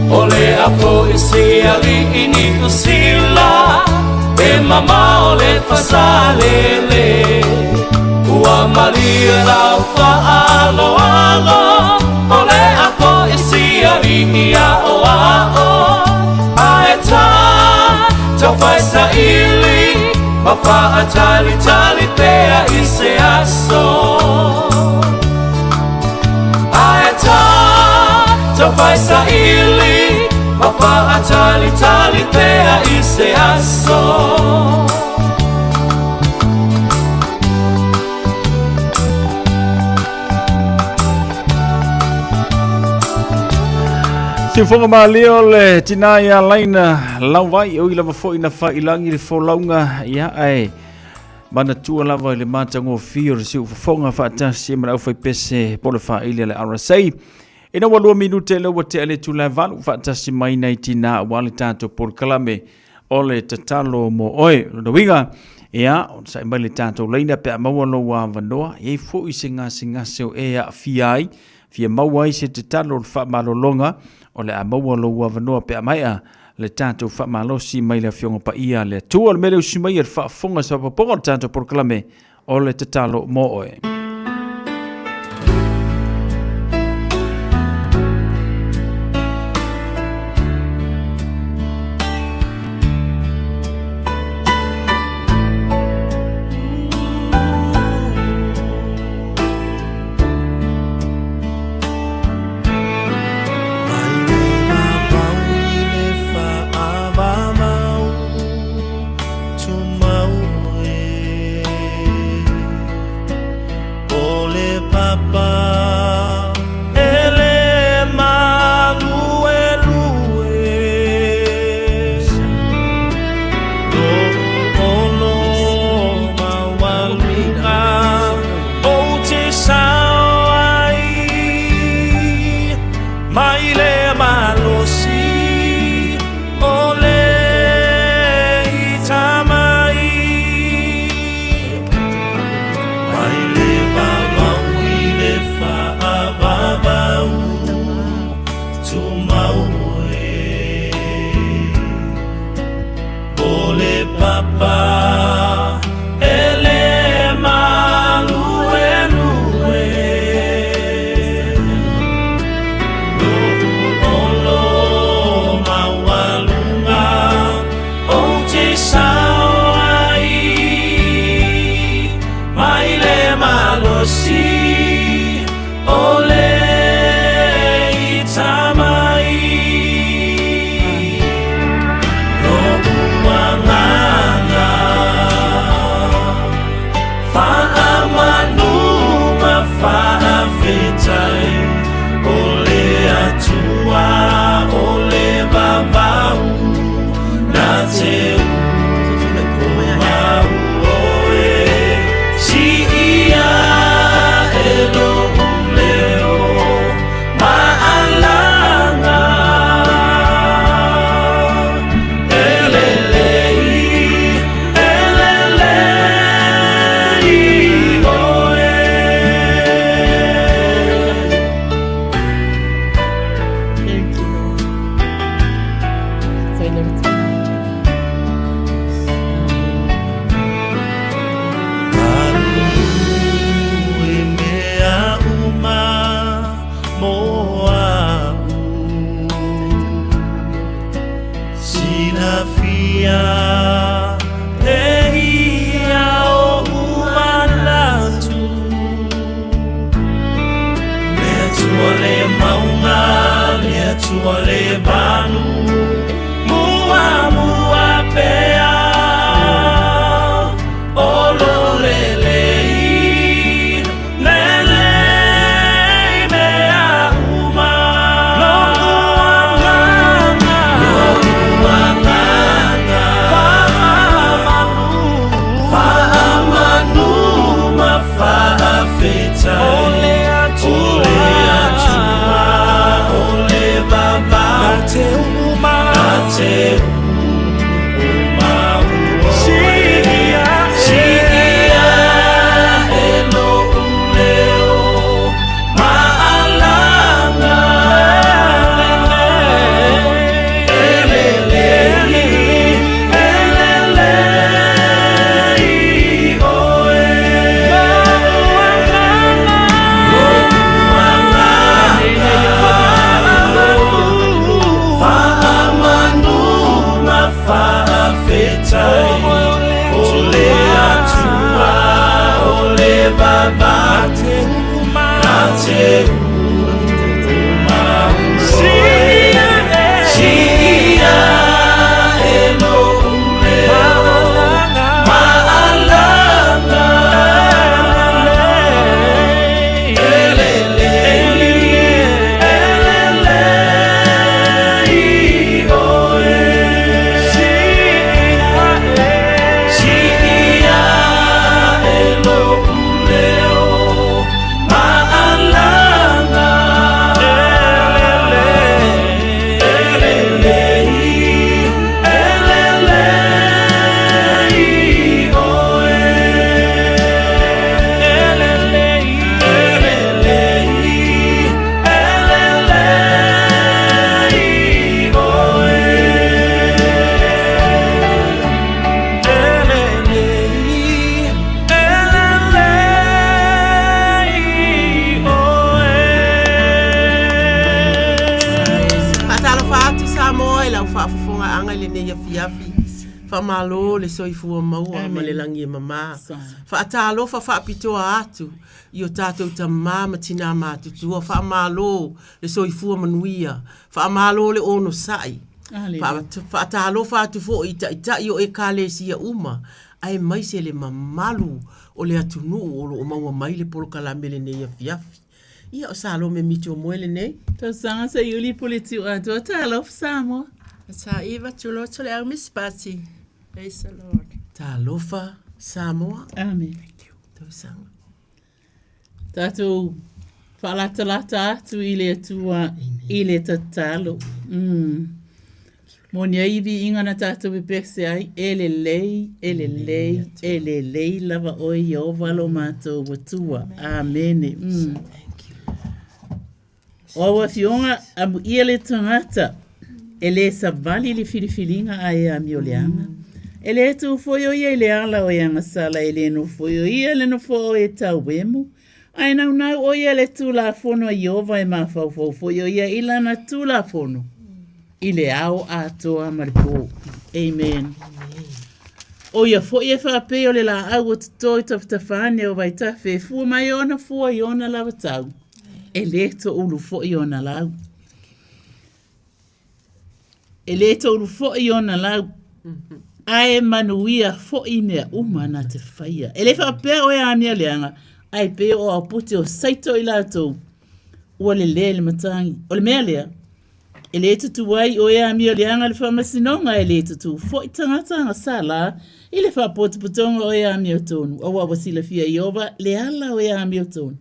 O le apo isi ali ini usila. E mama o le fasalele. Ua malie lau fa alo alo. O le apo isi ali ia o a o. Tau fai sa ili. Ma fa a tali tali pea I se aso. Aeta tau fai sa ili. Ma fa a tali tali pea I se aso. Si fonga maleo le tina ya laina lawai o ila fo ina fa ilangi le fo launga ya ai mana tua lava le mata ngo fio si fonga fa tasi mana fa pese pole fa ile le RSA ina walua minute le wate ale tu la van fa tasi mai nai tina wale tanto por kalame ole tatalo mo oi no winga ya sa mbali tanto laina pe mawalo wa vandoa ye fo isinga singa se e ya fiai fia mawai se tatalo fa malolonga o le amaua loua vanoa pe amaia le tātou whamalosi mai le fionga pa ia le tua le mele usimai e whaafonga sa paponga le tātou porkalame o le tatalo mo oe. Whamalo le soifua maua ma le langi e mama. Whaatalofa whaapitoa atu i o tātou ta mama tina mātutua. Whaamalo le soifua manuia. Whaamalo le ono sai. Whaatalofa atu fo i i o e kāle sia uma. Ai mai se le mamalu o le atunu o lo maua mai le polo kalamele ne ia fiafi. Ia o salo me miti o moele nei. Tau sanga sa iuli politi o atua talofa Samoa. Sa iwa tulo tole au mispati. Praise the Lord. Talofa Samoa. Amen. Thank you. Tau sanga. Tātou whalatalata atu i le atua i le tatalo. Moni aivi ingana tātou pepese ai, ele lei lava oi i o valo mātou watua. Amen. O awa fionga amu ia le tangata, ele sa vali le filifilinga ai a mioleanga. Ele tu foio ia le ala o yanga sala ele no foio ia le no fo e tau wemu. Ai nau o ia le tu la fono i ova e mafau foio ia ilana tu la fono. Ile ao a toa maripo. Amen. O ia fo ia whape o le la au o tutoi tawhane o waita fe fua mai ona fua i ona lawa tau. E leto ulu fo i ona lau. E leto ulu fo i ona lau. Ai manuia fo i mea umana te whaia. E le whape o ea amia leanga. Ai pe o a puti o saito i lautou. Ua le le matangi. O le mea lea. E le tutu wai o ea mio le anga le whamasinonga e le tutu. Fo i tangata sala, i le whapotu putonga o ea mio tonu. O wa wasila fia i ova, le ala o ea mio tonu.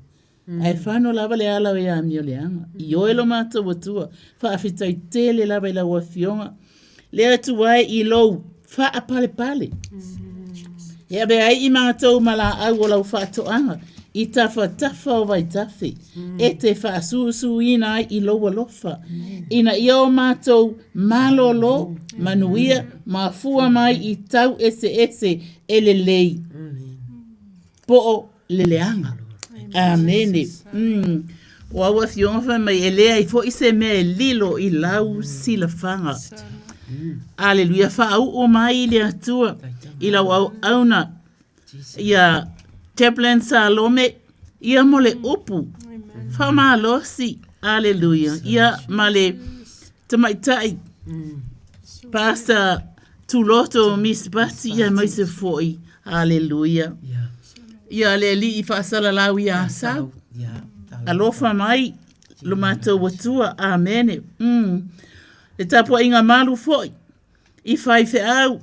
Ai whano lava le ala o ea mio le anga. I oelo mata watua, whaafita i tele lava i la wafionga. Le atu wai i lou, wha pale pale. Ea be ai i mga tau mala au o lau whaatoanga. I tafa o vai tafe. E te whaasusu ina ai i loa lofa. Ina i o mātou malolo, manuia, mafua mai i tau ese ele lei. Po o leleanga. Amene. O awa fionga mai elea i fo i se mea lilo i lau silafanga. Aleluia. Whaau o mai le atua. I lau au auna. Ia Chaplain Salome, ia mole upu. Whama losi. Aleluia. Ia male tamaitai. Pastor Tuloto Miss Bati, ia maise foi. Aleluia. Ia le li I whaasala lau ia sau. Alofa mai, lo matou watua. Amene. Le tapua inga malu foi. I whai fe au.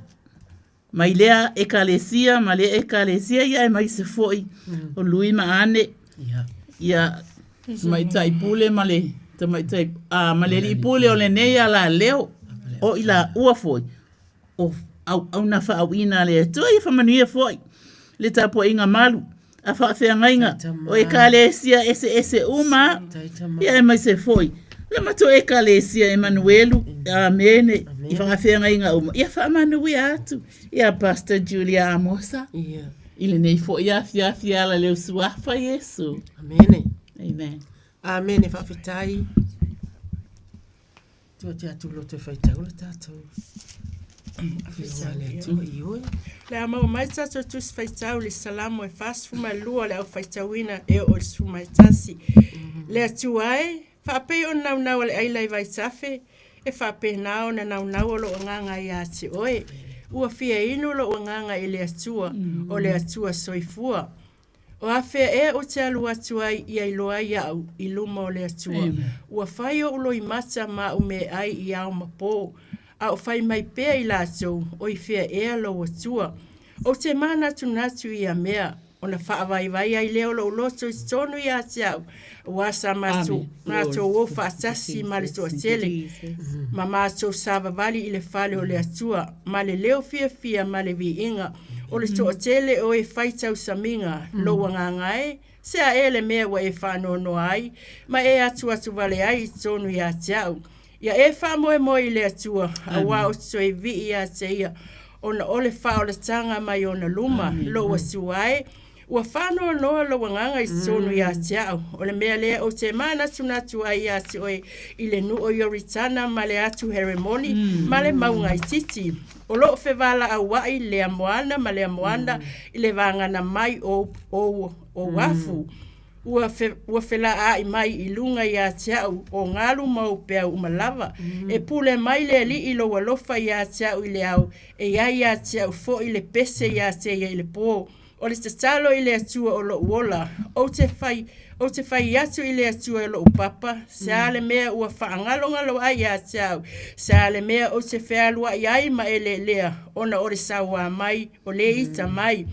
Mai lea ekalesia, ma lea ekalesia ia e mai se foi. O lui maane. Ia mai taipule ma le. Ma le ripule o le nei ala leo. O ila ua foi. O au na wha au ina le. Tua ia whamanuia foi. Le tapo inga malu. A whaafea ngainga. O ekalesia ese uma. Ia e mai se foi. Le mato ekalesia Emanuelu. Amene. I whaafea ngainga uma. Ia whamanuia atu. Ia Pastor Julia Amosa. Ile nei fo ia fia ala leo suafa Yesu. Amene. Amen. Amene whawhitai. Tua te atu lo te whaitau le tātou. Le amau mai tātou tus whaitau le salamo e whasfuma lua le au whaitauina e o le sfuma e tasi. Le atu ai, whapei o nau le ailai vai tafe, e whapei nao na nau lo nganga I ate oe. Ua fia inu lo nganga I le atua, o le atua soifua. O awhea o te alu atua I ailoa I au, I luma o le atua. Ua whai o ulo I mata ma ume ai I au mapo. A o whai mai pēa I lātou, o I whea lo atua. O te mana tunatu I a mea, o na whaawai ai leo lo loto I tonu I a te au. Wasa mātou o whaatasi ma le toa tele. Ma mātou sāwa wali I le whale o le atua. Ma le leo fia ma le vi inga. O le toa tele o e whaitau saminga. Lo wangangae. Sea e le mea wa e whanono ai. Ma e atu wale ai I tonu I a te au. Ia e whamoe I le atua. A wā o toi vi I a te ia. O na ole wha o le tanga mai o na luma. Lo atua ai. ua whanoa noa lo wanganga I tonu ia te au. O le mea lea o te mana tunatu ai ia te oe I le nu o yoritana ma le atu heremoni ma le maunga I titi. O loo whewala au wai le amoana ma le amoana I le vangana mai o wafu. Ua whela a I mai I lunga ia te au o ngalu mau pea umalawa. E pule mai le li I lo walofa ia te au I le au e ia te au fo I le pese ia te ia I le po. O le tatalo I le atua o lo uola. O te whai atu I le atua o lo upapa. Sa le mea ua whaangalongalo ai ia te au. Sa le mea o te whealua I ai ma ele lea. Ona o le sawa mai o le ita mai.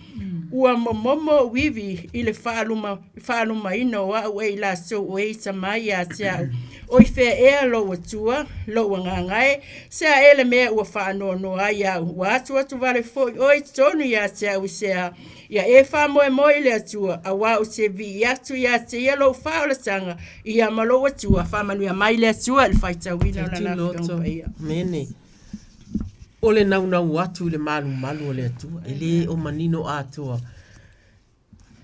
Ua momomo wivi I le whaaluma ino wa ue I la so ue ita mai ia te au. O I whea ea lo atua, lo wangangae. Sa ele mea ua whaanoa no ai au. Ua atu vale fo o I tonu ia te au sea. Ia e wha moe le atua, a wā o te vi atu ia te ia lo whaolatanga, ia malo atua, wha manu mai le atua, le whaita wina o la whikanga ia. Mene. O le nau atu le malu o le atua, e le o manino atua.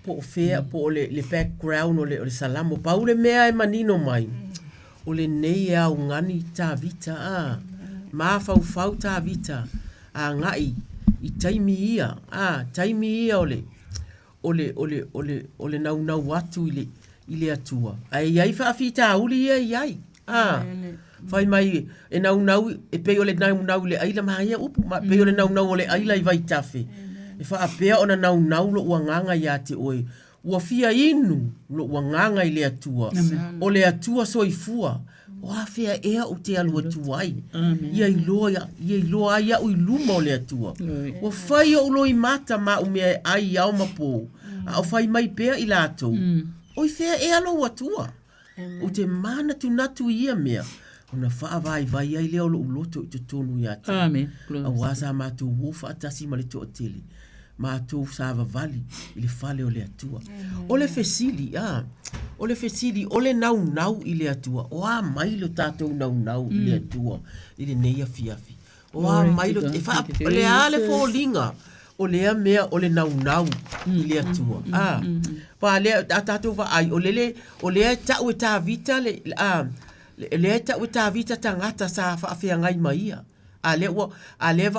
Po o whea, po o le background o le salamo, pa ule mea e manino mai. O le nei au ngani tā vita, maa fau tā vita, a ngai, I taimi ia, taimi ia ole nau atu I le atua. Ai iai whaafita uli ia iai. Whai mai e nau e pei ole nau le aila maia upu, ma pei ole nau ole aila I vai tafe. E whaapea ona nau lo uanganga ia te oe. Ua fia inu lo uanganga I le atua. O le atua soifua. Wa fea ea o te alu atua ai. Ia iloa ia o iluma o le atua. Wa whai o lo I mata ma o mea ai au mapo. A o whai mai pea I lato. O I fea ea lo atua. O te mana tunatu ia mea. Ona wha vai ai leo lo uloto I te tonu ia te. A wasa mātou wofa atasi ma le to atele. Mātou sāva vali I le whale o le atua. O le fesili, o le fesili, o le nau I le atua. O a mai lo tātou nau I le atua. I le neia fiafi. O a mai lo, o le a le fōlinga. O lea mea o le nau I le atua. Pa lea tātou wa ai, o lea tau e tā vita lea tau e tā vita tangata sa whaafea ngai maia. A lea wa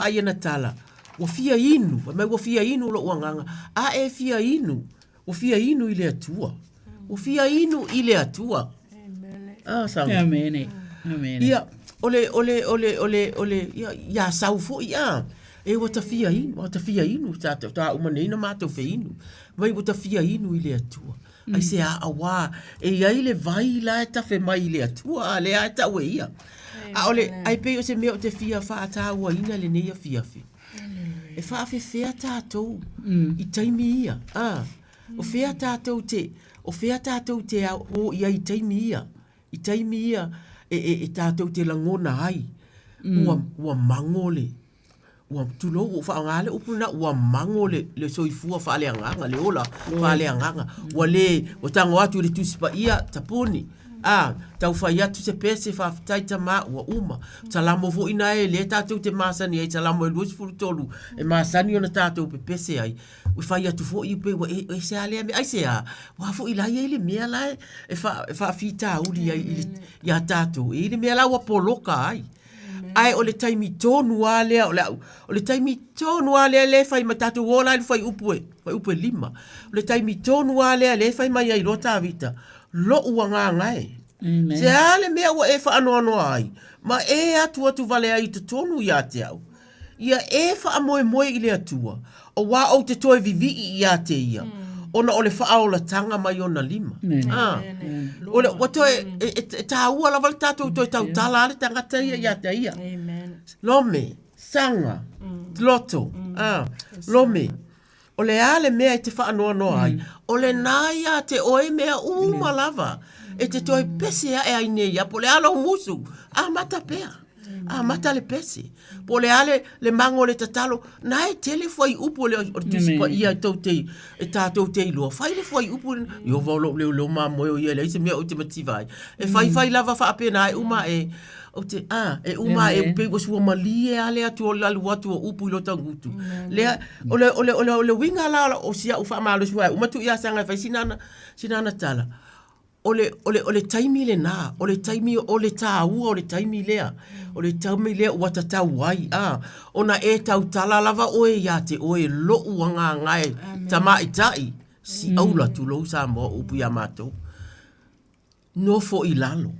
ai ana tala. Wa fia inu, mai wa fia inu lo uanganga. A e fia inu. Wa fia inu I le atua. Wa fia inu I le atua. Sanga. Amen. Ia, ole, ia saufo, ia. E wa ta fia inu, ta umaneina mātou fe inu. Mai wa ta fia inu I le atua. Ai se a awa, e ia le vai la e tafe mai I le atua, le a ta ue ia. A ole, ai pe o se mea o te fia wha ta ua ina le neia fiafi. E whaafe whea tātou I taimi ia. O whea tātou te o ia I taimi ia. I taimi ia e tātou te langona ai. Ua mangole. Ua tulo o whaangale upuna ua mangole le soifua whaale anganga, le ola whaale anganga. Ua le, o tango atu le tusipa ia taponi. Tau whai atu se pese whaafitai ta maa ua uma. Talamo vo ina e le tātou te māsani ai, talamo e luas furutolu. E māsani ona tātou pe pese ai. Ui whai atu fo i pe, e se a lea me, ai se a, wafo i lai e le mea lai, e whaafita uli ai I a tātou. E le mea lau a poloka ai. Ai o le taimi tonu a lea, o le taimi tonu a lea le whai ma tātou wola i whai upue lima. O le taimi tonu a lea le whai mai ai rota vita. Lo uanga ngai. Se ale mea ua e whaanoa ai. Ma e atu vale ai te tonu I a te au. Ia e whaamoe I le atua. O wā au te toe vivi I a te ia. Ona ole whaaola tanga mai ona lima. Ole watoe e tā ua lava le tātou toi tau tala ale tangata ia te ia. Lome, sanga, loto. Lome. O le ale mea te whaanoa ai. O le nāia te oe mea lava. E te toi pese e aine ia. Po le alo musu. Mata pea. Mata le pese. Po le ale le mango le tatalo. Na e tele fwai upu le o tusipa ia tautei. E tātou te iloa. Fai le fwai upu. Yo vau lo mamoe o ia le. Ise mea o te mativai. E fai lava whaapena e uma e. o te e uma e pe o sua malie ale atu o lalu atu o upu i lo tangutu le ole winga la o sia u fa malo sua uma tu ia sanga fa sinana tala ole taimi le na ole taimi ole ta u ole taimi le wata ta wai ona e tau tala lava o e ya te o e lo uanga ngai tama itai si aula tu lo sa mo upu ya mato no fo ilalo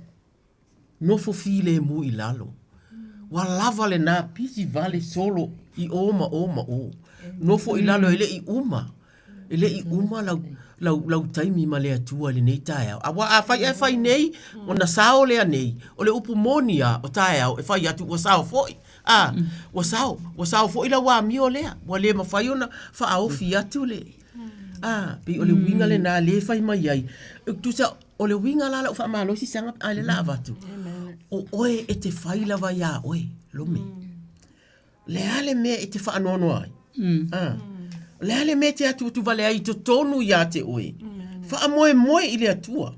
no fo file mu ilalo wa lava le na pisi vale solo i oma o no fo ilalo ele i uma lau taimi ma le atua le nei tae au a fai nei o na sao lea nei o le upu monia o tae au e fai atu wa sao foi wa sao foi la wa mi o lea wa le ma fai ona fa au fi atu le pe o le winga le na le fai mai ai tu sa o le winga la fa ma lo si sanga ale la vatu o oe e te fai la va ya oe lo me le ale me e te fa no ai le ale me te atu tu vale ai to tonu ya te oe fa moe ile atua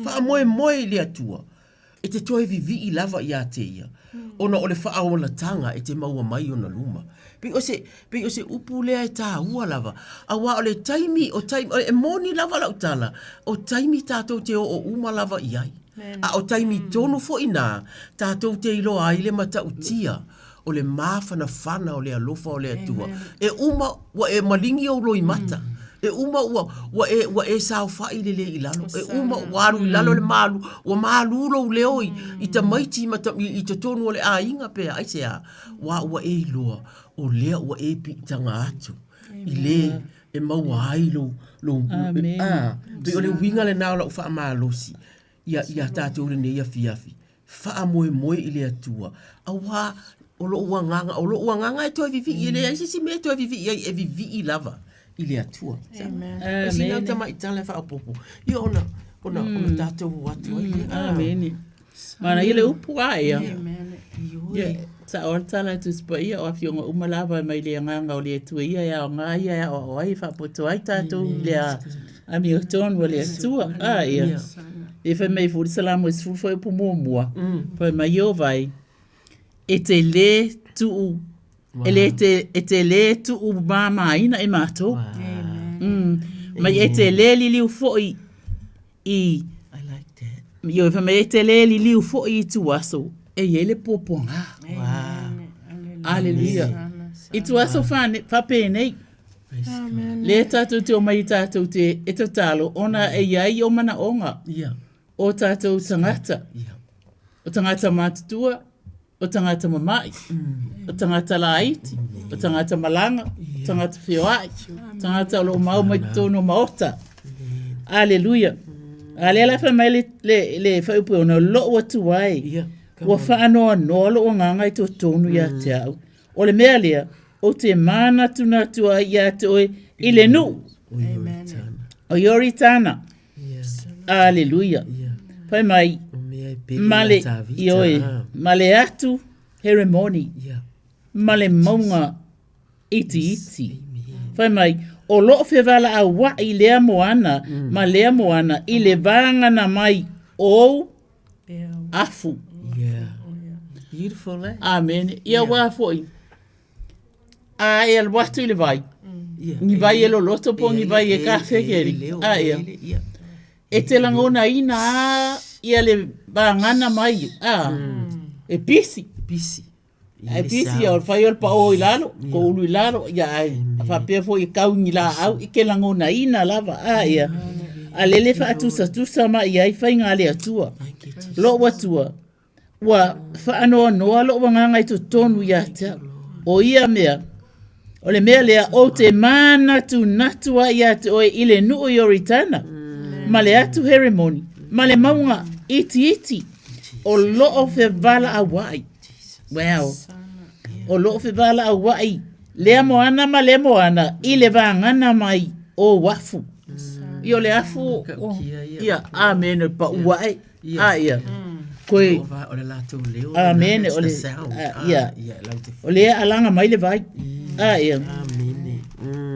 fa moe ile atua e te toe vivi i lava ya te ia ona o le fa o la tanga e te maua mai ona luma pe o se upu le ai ta ua lava awa o le taimi e moni lava la utala o taimi tatou te o uma lava i ai o taimi tonu fo ina tatou te ilo ai le mata utia o le mafana fana o le alofa o le atua e uma wa e malingi o loi mata e uma wa e sao fai le ilalo e uma waru ilalo le malu wa malu lo leo i ta maiti mata i te tonu o le ainga pe ai se wa e loa o lea wa e pi tanga atu i le e maua ai lo pe o le winga le nao la ufa amalosi ia tātou le nei afi fa moe i le atua awa o lo uanganga e toi vivi i le aisi si me toi vivi e vivi i lava i le atua. Amen. Si nau tama i tala wha apopo. I ona tātou watu. Amen. Mana i le upu aia. Amen. Sa ora tala tu spa ia o afionga umalava mai le nganga o le atua ia o ngā ia o ai wha poto ai tātou le a mi o tonu o le atua. Ia. E whai mai furi salamu e sifu whai upu mua. Whai mai o vai. E te le tuu e te le tuu mamaina e mātou. Mai e te le li liu fo'i i I like that. Yo fa mai e te le li liu fo'i i tu aso e ele poponga. Hallelujah. I tu aso fa penei. Le tātou te o mai tātou te e to talo ona e iai o mana onga. O tātou tangata. O tangata mātutua. O tangata mamai, o tangata laiti, o tangata malanga, o tangata whioai, o tangata o lo mau mai tono maota. Aleluia. Alela fa mai le fa upu ona lo watu ai. Wa fa no lo nganga i to tonu ya te au. O le mea lea, o te mana tuna tua ia te oe i le nu. O yori tana. Aleluia. Fa mai male ioe male atu ceremony male maunga iti fai mai o lo fe vala a wa i lea moana ma lea moana i le vanga na mai o afu beautiful amen ia wa foi a el watu i le vai ni vai e lo loto po ni vai e kafe keri ia e te langona ina ia le bangana mai e pisi e pisi o fai o pa o ilalo ko ulu ilalo ia fa pe fo i kau ni la au i ke langona ina lava ia a lele fa tusa ma ia i fai ngale atua lo watua wa fa no lo wanga i to tonu ia te o ia mea o le mea lea o te mana tu natua ia te o ile nu i oritana ma le atu ceremony ma le maunga iti o lo o fe vala a wai wow o lo o fe vala a wai le moana ma le moana i le vangana mai o wafu i o le afu ia amen pa wai ia koe o le latou leo amen o le ia o le alanga mai le vai ia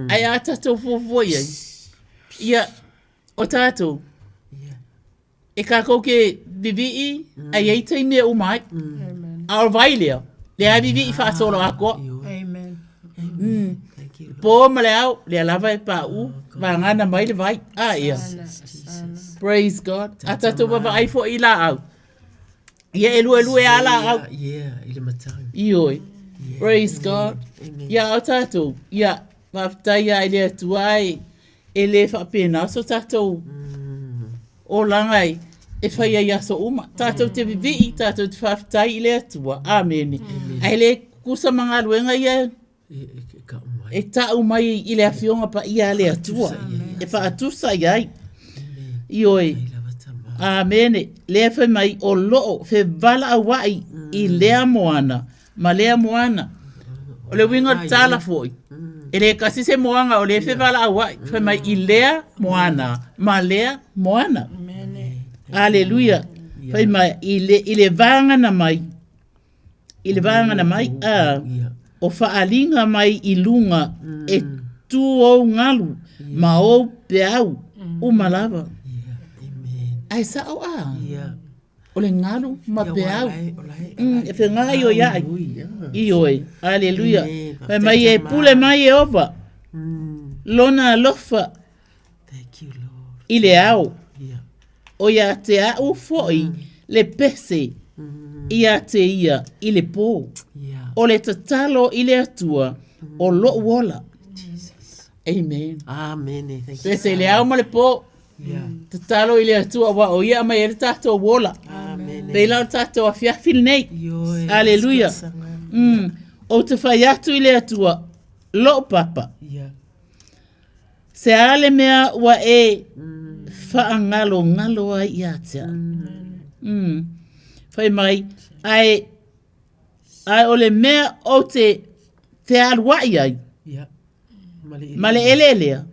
ai ata to fo ia o tato E ka kou ke vivi a iei taimi e umai. A o vai leo. Le a vivi fa solo ako. Amen. Po ma le au, le lava e pa u. Va ngana mai le vai. Ah, ia. Praise God. A tatou baba ai fo i la au. Ia elu e ala au. Yeah, ile matau. Ioi. Praise God. Ia o tatou. Ia. Maftai ai le tuai. E le fa pena so tatou. O langai. E whaia ia so uma. Tātou te vivi, tātou te whaftai i le atua. Amen. Ai le kusa mga luenga ia. E tau mai i le awhionga pa ia le atua. E whaatusa iai. Ioi. Amen. Le whai mai o loo. Whe vala awai i lea moana. Ma lea moana. O le winga tala foi. E le kasi se moanga o le whe vala awai. Whai mai i lea moana. Ma lea moana. Aleluia. Fai mai ile vanga na mai. Ile vanga na mai o faalinga mai i lunga e tu o ngalu ma o peau o malava. Ai sa o a. O le ngalu ma peau. E fe ngai o ia. Ioi. Aleluia. Fai mai e pule mai e ova. Lona lofa. Thank you, Lord. Ile au. O ia te au foi le pese ia te ia i le pō. O le tatalo i le atua o lo wola. Amen. Amen. Thank you. Pese le au ma le pō. Tatalo i le atua wa o ia mai e le tato wola. Amen. Peila o tato a fiafil nei. Aleluia. O te whai atu i le atua lo papa. Se ale mea wa e whaangalo ngalo ai i atea. Whai mai, ai o le mea o te aruai ai. Ma le elelea.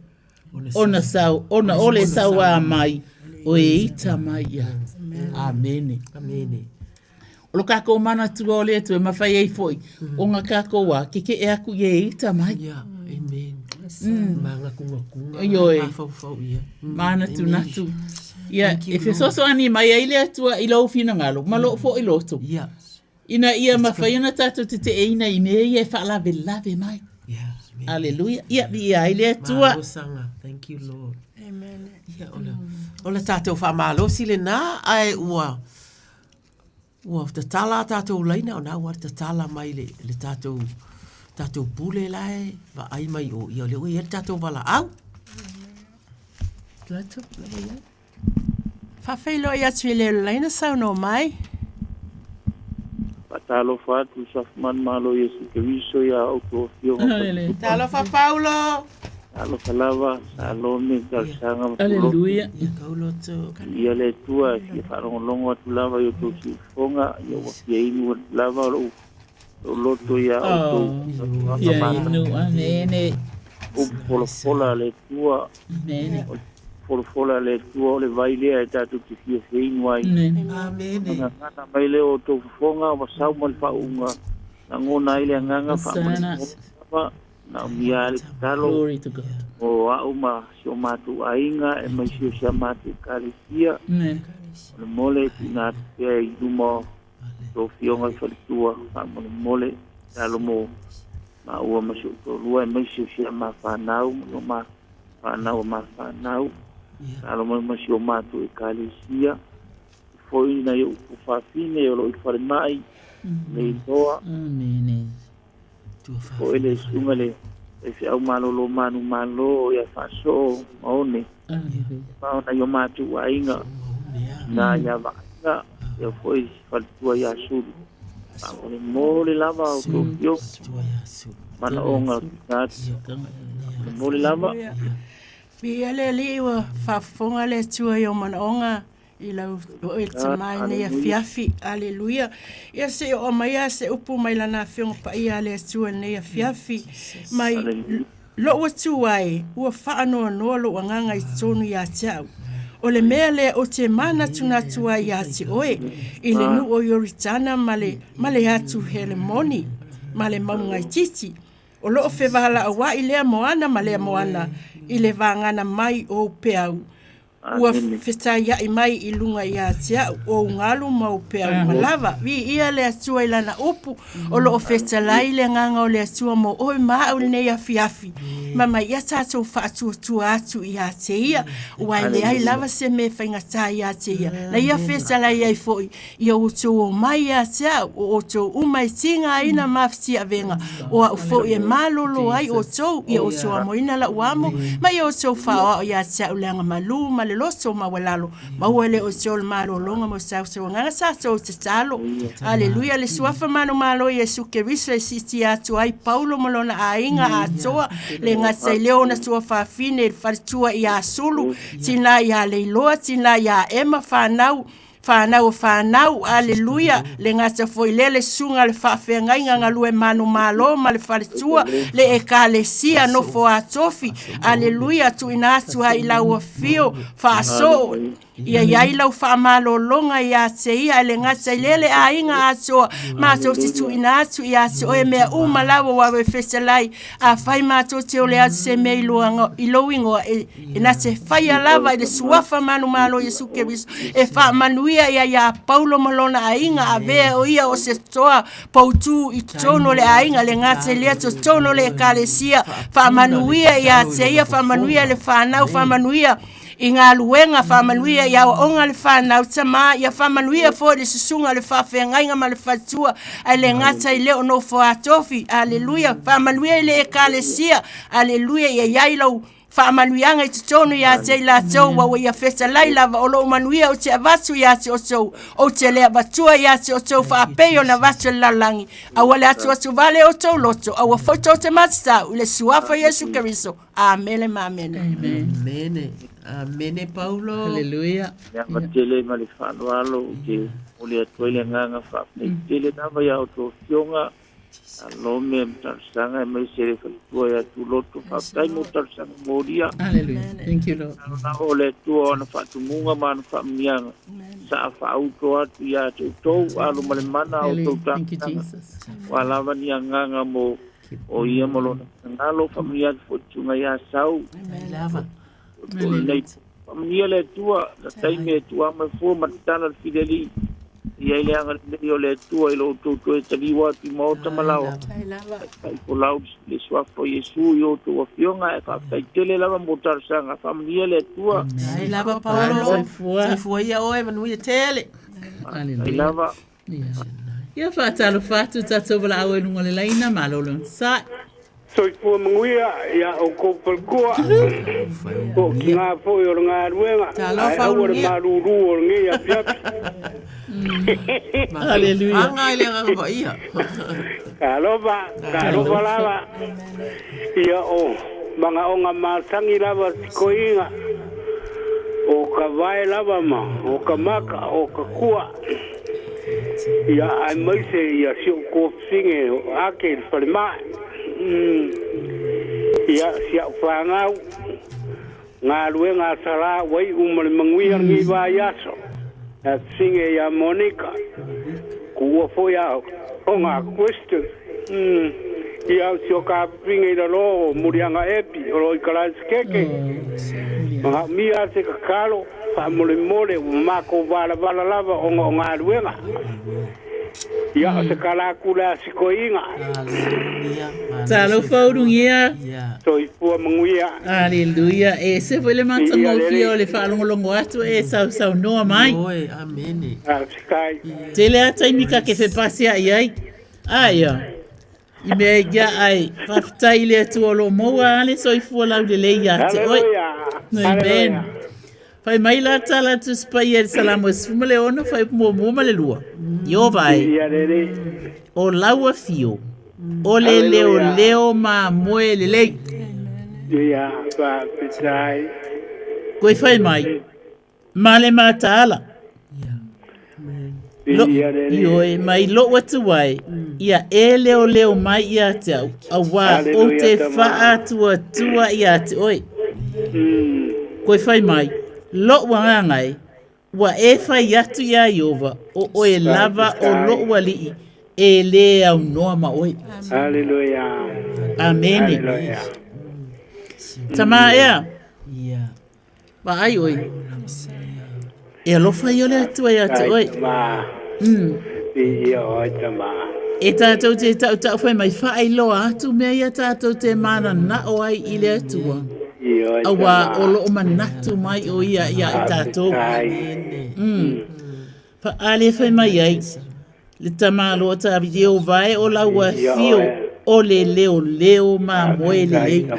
Ona sau, ona ole sau a mai, o e ita mai ia. Amene. Amene. O lo kako mana tua o le atu e mawhai ei foi. O ngā kako wa, ke e aku i e ita mai. Amen. Manga kunga. Ioi. Mana tu natu. Ia, e fe soso ani mai aile atua i lau fina ngalo. Ma lo fo i loto. Ina ia mawhaiana tātou te eina i mea ia e whaalave lave mai. Aleluia. Ia, ia aile atua. Malosanga. Thank you, Lord. Amen. Ia, ola tātou whaamalo sile nā ai ua. Ua, te tala tātou leina o nā ua te tala mai le tātou pule lai, wa ai mai o ia leo e tātou wala au. Tātou, lewa ia. Whawhailo i atu i leo leina sau no mai. Patalo fatu sa man malo Yesu Kristo ya auto fio. Talo fa Paulo. Talo falava, talo me kalsanga. Aleluia. Ia le tua si farongo tu lava yo tu si fonga yo wa inu lava lo loto ya auto. Ya inu amene. Fola le tua. Amene. Fola le tua le vaile e tatu ki fio inu ai. Amene. Ngana maile o to fonga wa sau mal fa unga. Ngona ile nganga fa. Na miale talo. Glory to God. O auma sio matu ainga e mai sio matu kalisia. Le mole tina te idumo to fionga fatua ma mole talo mo ma ua masio to lua e mai sio ma fanau no ma fanau talo mo masio matu kalisia foi na yo fa fine o lo fare mai le toa amene o ele sungale e se au malo malo ya faso maone ma na yo matu ainga na ya va ya foi faltua ya sud maone mole lava o yo mana onga tat mole lava Bi ale liwa fa fonga le tua yo mana onga ila o il tamai ne fiafi aleluia ia se o mai se upu mai lana fiong pa ia le tua ne fiafi mai lo o tuai o fa no lo nganga i tonu ya tau o le mele o te mana tuna tua ya ti oe ile nu o yoritana male atu hele moni male maunga i titi o lo fevala wa ile moana male moana ile vangana mai o peau ua fetai ai mai I lunga ia tia o ngalu mau pea malava vi ia le atua I lana upu o lo fetalai le nganga o le atua mo oi ma o le nei afiafi mama ia tatou faatuatua atu ia te ia ua le ai lava se me faigata ia te ia na ia fetalai ai fo'i ia outou o mai ia tia o outou uma I tinga ina mafisia venga o au fo'i e malolo ai outou ia outou amoina la uamo ma ia outou fa'aoa'o ia tia o le anga malu ma le loso ma walalo ma ua le outou le malolonga mo sausauagaga satou te talo aleluia le suafa malo Iesu Keriso e siti atu ai Paulo mo lona aiga atoa le gata I leo ona tuafafine le faletua I a sulu tina ia leiloa tina ia ema whanau, aleluia, le ngata foi le sunga le whawhengainga ngalue manu malo, ma le whaletua, le ekalesia no fo atofi, aleluia, tu ina atu hai lau a fio, whaso, ia iau whamalo longa ia te ia, le ngata lele a inga atoa, mātou ti tu ina atu ia te oe mea umalawa wawe fesalai, a whai mātou te ole atu se mea iloingo, e na te whai alawa, le suafa manu malo Iesu Keriso, e wha manuia ia Paulo malona ainga a vea o ia o se toa pautu I tono le ainga le ngate lea to tono le kalesia wha manuia ia te ia wha manuia le whanau wha manuia I ngā luenga whamanuia ia o onga le whanau tama ia whamanuia fo le susunga le whawhengainga ma le whatua ai le ngata I leo no fo atofi aleluia whamanuia le ekalesia aleluia ia iailau whaamanuianga I tutonu ia te la tau wa ia festa laila o lo manuia o te avatu ia te o tau o te lea batua ia te o tau whaapeo na vatu lalangi a wale atu vale o tau loto a wa foto te matata ule suafa Iesu Keriso amene ma amene amene Paulo haleluia ya matele ma le whanualo ke ule atuele nganga whaapele nama ia o tō fionga alo me tarsanga e mai sere fatua ya tu loto fatai mo tarsanga moria hallelujah thank you Lord na ole tu ona fatumunga man famianga sa fa auto atu ya tu to alo male mana auto ta thank you Jesus wala vani nganga mo o ia mo lo ngalo famia fotunga ya sau lava famia le tua la taime tua ma fo matana fideli ia ile anga le ole tua ilo to taliwa ti mota malao ai ko lau le swa fo Yesu yo to fionga e ka tele lava motar sanga famia le tua ai lava Paulo se foi ia oe manu ia tele ai lava ia fatalo fatu tato bla au lunga le laina malolo sa so fu munguia ia o ko pelkua ko kinga fo yo nga ruenga ai o maruru o ngia pia haleluya anga ile ngaba ia kaloba lava ia o manga onga masangi lava koinga o kavai lava ma o kamaka o kakua ia ai mai se ia sio ko singe ake falma ia sia fangau ngalue ngasala wai umar mangwia ngi ba yaso at singe ya Monica kuwa foya onga question ia sio ka pinge da lo murianga epi o ikalas keke ma mia se kakalo fa mole mako bala lava onga luenga ia se kala kula sikoinga talo faurungia so ipu manguia haleluya e se foi le manta mo fio le falongolongo atu e sau no mai oi amene skai tele ata imika ke fe pasia ai aya ime ya ai faftai le tu lo moa ale so ifu la de le ya te oi amen fai mai la tala tu spaier salamos fumele ono fai mo le lua yo vai o laua fio o le leo ma moele le ya pa pitai koi fai mai male matala yo mai lo watu wai ia leo mai ia te awa o te faa tua ia te oi koi fai mai lo wangai wa e fai atu ia Iova o e lava o lo wali e le au noa ma oi haleluya amen tama ia Ma ai oi. E alofa i ole atua ia te oi. Ia oi tama. E tātou te tau whai mai whaai loa atu mea ia tātou te mana na o ai i le atua. Awa o loo manatu mai o ia i tātou. Pa ale whai mai ai. Le tamalo ta video vai o la wa fio o le leo ma moe le leo.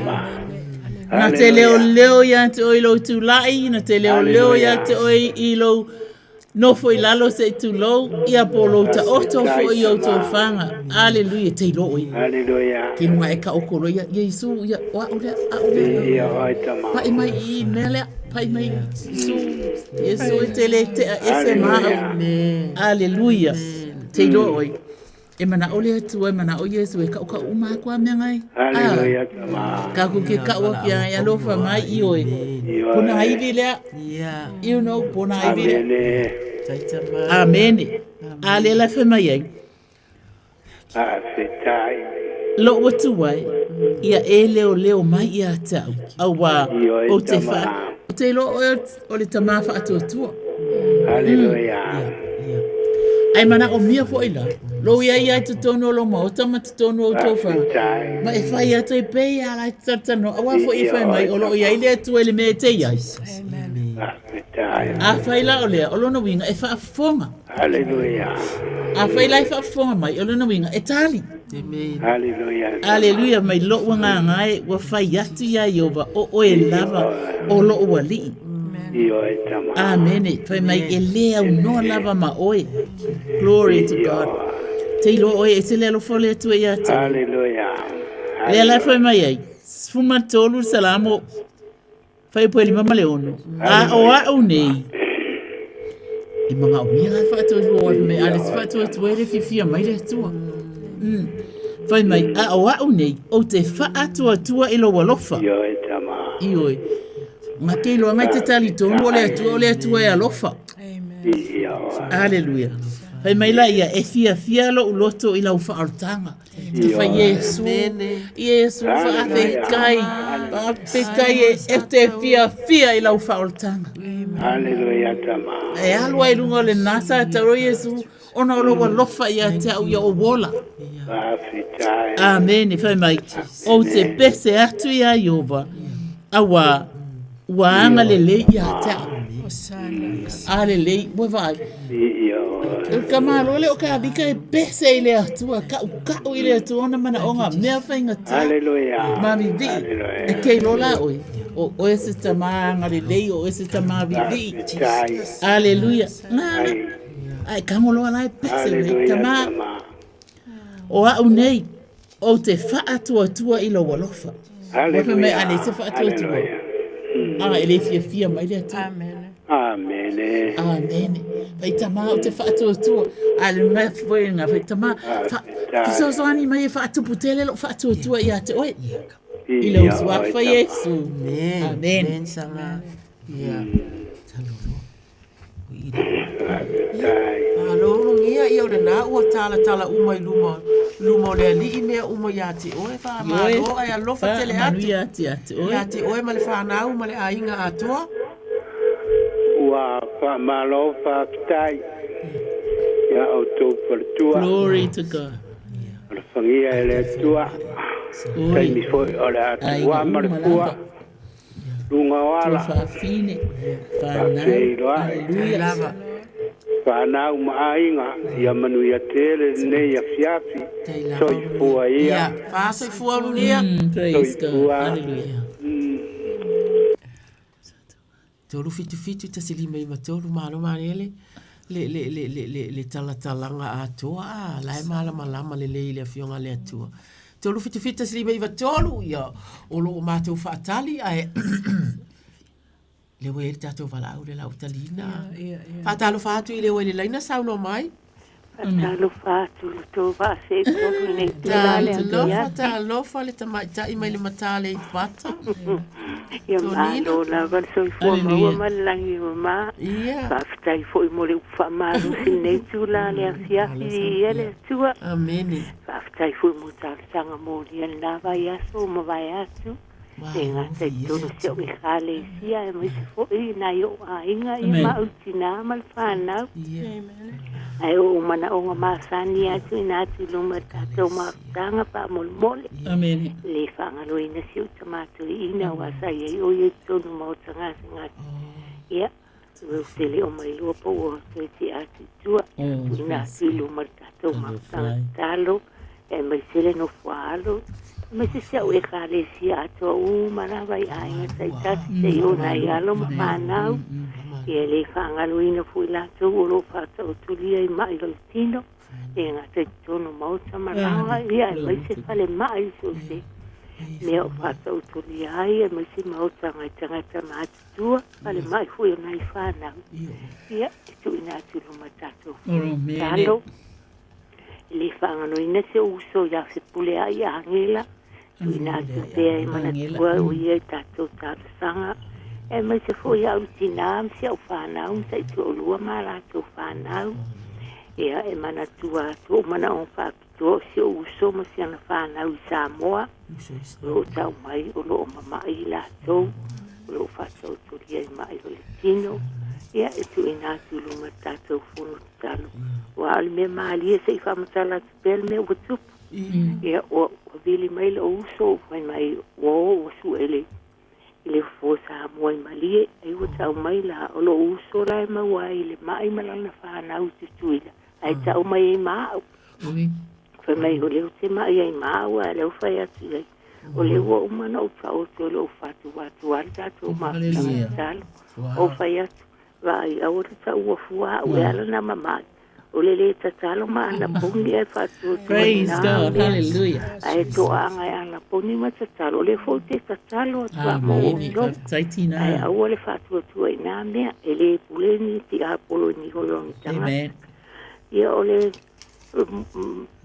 Na te leo ia te oilo tu lai, na te leo ia te oi ilo no foi lalo se tu lo ia polo ta oto fo i o to fanga. Aleluia te lo oi. Aleluia. Ki mua e ka okolo ia Yesu ia wa ule a ule. Ia oi tama. Pa mai I mele pa mai Yesu te le te ese ma. Aleluia. Te lo oi. E mana ole atu e mana o Yesu e ka o ka uma kwa mea ngai. Aleluia tama. Ka ku ke ka o kia e alofa mai I oi. Puna haivi lea. You know, puna haivi lea. Amen. Ale la fe mai ai. Fetai. Lo watu wai. Ia e leo mai ia tau. Awa o te fa. O te lo o le tamafa atu atua. Aleluia. Ai mana o mia fo ila. Lo ia te tono lo ma o tama te tono o tofa. Ma e fai atu e pei ala tatano. Awa fo I fai mai o lo ia ile atu ele me te iai. A fai la o lea o lona winga e fa fonga. Aleluia. A fai la e fa fonga mai o lona winga e tali. Aleluia. Aleluia mai lo wanga ngai wa fai atu ia Yehova o e lava o lo o wali. Amen. Fai mai e lea o no lava ma oe. Glory to God. Te ilo oe e te lea lo fole atu e atu. Aleluia. Lea la fai mai ai. Fuma tolu salamo. Fai po lima maleono. A o a o nei. I mga o mia lai whātua tua o me ale whātua tua e le fifia mai le tua. Fai mai a o a o nei o te whātua tua ilo walofa. I oi. Ngā te ilo ngai te tali tonu o le atua e alofa. Aleluia. Fai mai la ia e fia lo uloto I lau whaaltanga. Te fai Yesu whaapekai. Whaapekai e te fia I lau whaaltanga. Aleluia tama. E alua I lunga le nasa taro Yesu. Ona olo wa lofa ia te au ia o wola. Amen. Fai mai. O te pese atu ia Yehova. Awa. Waanga le le ia te au. Ale le. Boe vai. Ka malole o ka bika e pese I le atua. Ka I le atua ona mana onga. Mea whainga ta. Aleluia. Mami vi. E kei lola oi. O ese tamanga le lei. O ese tamavi vi. Aleluia. Ngana. Ai kangolo ala e pese. Tama. O au nei. O te whaatua I lo walofa. Wape me ane se whaatua. Ele fia mai le atua. Amen. Amen. Pai tama o te whaatua. Ale mai foi nga pai tama. Fiso soani mai e whaatuputele lo whaatua I ate oe. I le uswafa Yesu. Amen. Sanga. Alo ngia I o le na ua tala umai luma o le ali mea uma ia te oe wha malo ai alofa tele atu. Ia te oe ma le whanau ma le ainga atoa. Ua wha malo wha kitai. Ia au tau paratua. Glory to God. Ala whangia e le atua. Tai mi foi o le atu. Ua marikua. Lunga wala. Whaafine. Hallelujah. Whanau maainga. Ia manu ia tele nei a fiafi. Soi fua ia. Whaasoi fua lunia. Praise God. Hallelujah. Tolu fitu ta silima I matolu malo manele. Le talatalanga atoa. Lai malama le le fionga le atua. Tolu fitu ta silima I matolu. Ia. Olo mātou whaatali. Ai. Le wei tatou walau le lau talina. Whaatalo whaatu I le wei le laina sauno mai. Talo fatu le tō whaase tōku nei tūlale. Talofa le tamaitai mai le matale I whata. Ia mālo la warsoi fua maua malangi o mā. Whaafitai fo I mole uwha mālo sinei tūlale a siafi I ele tua. Amen. Whaafitai fo I mo tāle tanga mōri an nā vai aso ma vai atu. e ngā te tonu se o i khale sia e mai se fo i na yo a inga i ma utina ma le whanau ai o mana o ngā māsani atu i nā tu luma tātou mātanga pa mol mole le whangalo ina si o tamatu i ina wa sai e o i tonu mautanga ngā ia o tele o mai lua po o te te atu tua i nā tu luma tātou mātanga talo e mai sele no whaalo ma se se o e kare si ato o marawa i ainga sai tasi se o na i alo ma whanau i e le whangalo ina fui lato o lo whata o tulia i mai lo tino e ngā te tono mauta marawa i ai mai se whale mai so se me o whata o tulia ai e mai se mauta ngai tangata maati tua whale mai fui o nai whanau ia e tu ina atu lo matato talo le whangano ina se uso ya se pule ai a angela ina tu pea i mana tua o ia i tātou tātou sanga e mai se fo ia utinam se au whanau sa i tu o lua ma rātou whanau ia e mana tua tu o mana o whakito se uso ma se ana whanau i Samoa o tau mai o lo o mama i lātou o lo whatau turia i mai o le tino ia e tu ina tu luma tātou whono talo wa ali me maali e se i whamatala tu pel me o tupu ia o vili mai lo uso mai o su ele le fo Samoa i malie e o tau mai la o lo uso la e mawai le mai malana whanau tu tuila ai tau mai e mau whai mai o leo te mai e mau a leo whai atu ai o leo o umana o tau te lo whatu watu al tātou mātanga talo o whai atu vai a ora tau o fua o ala na mamai o le tatalo ma ana poni e fatu praise God hallelujah ai to anga ana poni ma tatalo le fo te tatalo tua mo no taitina ai a ole fatu tua ina me ele puleni ti a poloni holong tanga ia ole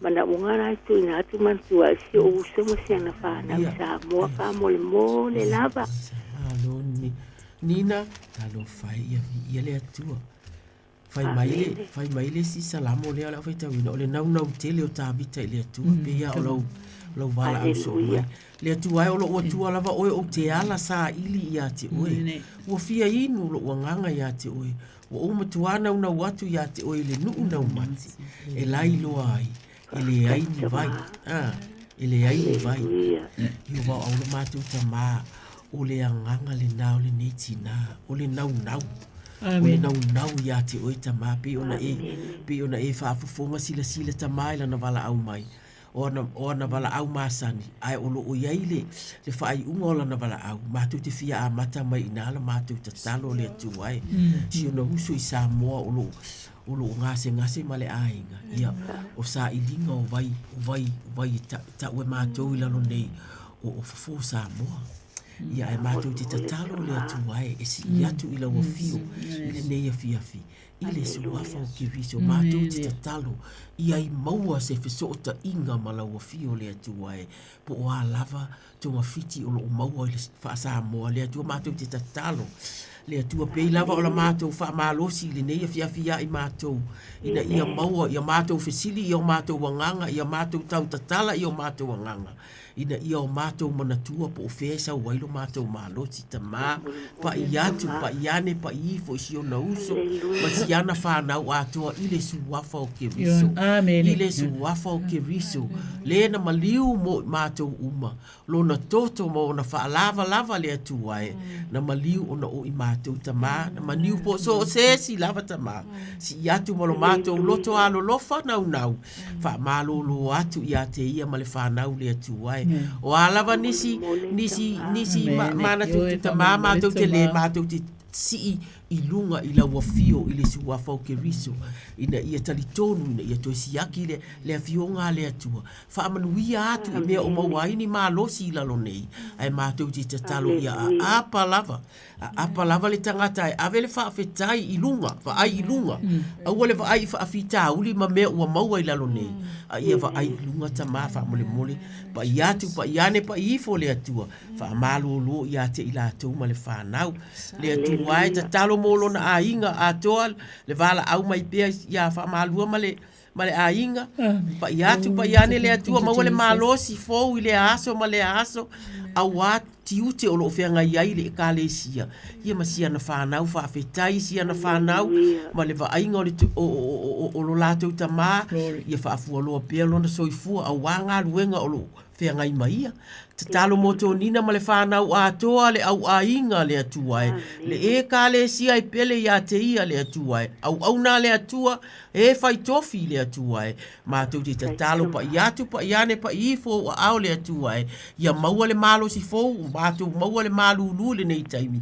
mana ungana tu ina tu man tu a si o se mo se na fa na sa mo fa mo le lava aloni nina talo fai ia le atua fai mai le si salamo le ala fai tawina o le nau tele o tāvita i le atua pe ia o lau wala au so mai le atua e o lo ua tua lava oe o te ala sa ili ia te oe ua fia inu lo ua nganga ia te oe ua uma tuana una watu ia te oe le nuu nau mati e lai loa ai e le ai ni vai e le ai ni vai i wa au lo matu tamā o le anganga le nao le netina o le nau o le nau ia te oe tamā pe ona e whaafufonga sila tamā ila na wala au mai o na wala au masani ai o lo o iai le whaai unga o na wala au mātou te fia a mata mai inala mātou ta talo le atu ai si ona huso i Samoa o lo ngase ma le ainga ia o sa ilinga o vai ta ue mātou ila lo nei o fafo Samoa ia e mātou te tatalo le atu ai e si atu ila ua fio i le nei a fiafi i le suafa o ke viso mātou te tatalo ia i maua se feso o ta inga ma la ua fio le atu ai po o a lava tonga fiti o lo maua i le whaasa moa le atu mātou te tatalo le atua pei lava o la mātou wha mālosi le nei a fiafia i mātou ina ia maua ia mātou fesili ia mātou wanganga ia mātou tau tatala ia mātou wanganga ina ia o mātou manatua po o whesa o wailo mātou mālosi ta mā pa i atu, pa i ane, pa i ifo i sio na uso ma si ana whanau atoa i le suwafa o ke riso i le suwafa o ke riso le na maliu mo mātou uma lo na toto mo na wha le atu wae na maliu o na o i mātou ta mā na maniu po so o se si lava ta mā si i atu mo lo mātou loto alo lofa nau wha mālolo atu i ate ia ma le whanau le atu wae o alava nisi mana tu ta mama tu te le ma tu si i lunga i la wafio i le suafa o ke riso ina ia talitonu ina ia to siaki le afionga le atua fa amanuia atu i mea o mawaini ma losi i la lonei ai ma tu te talo ia apa lava le tangata ai ave le fa fetai i lunga fa ai i lunga au le fa ai fa afita uli ma mea ua maua i la lonei ia va ai lunga ta ma fa mole pa iatu pa iane pa ifo le atua fa malolo ia te ila tu ma le fa nau le atu ai ta talo molo na ainga atoa le vala au mai pe ia fa malua ma le ma le ainga pa iatu pa iane le atua ma wale malosi fou i le aso ma le aso awa tiute o lo fenga iai le kalesia ia masia na whanau whawhetai sia na whanau ma le ainga o lo lato tama ia whaafua loa pia lona soifua awa ngā luenga o lo fenga i maia te talo moto nina ma le whanau atoa le au ainga le atua le e kalesia i pele ia te ia le atua au na le atua e fai tofi le atua ma tau te talo pa iatu pa iane pa ifo o au le atua ia maua le malo si fou ma tau maua le malulu le nei taimi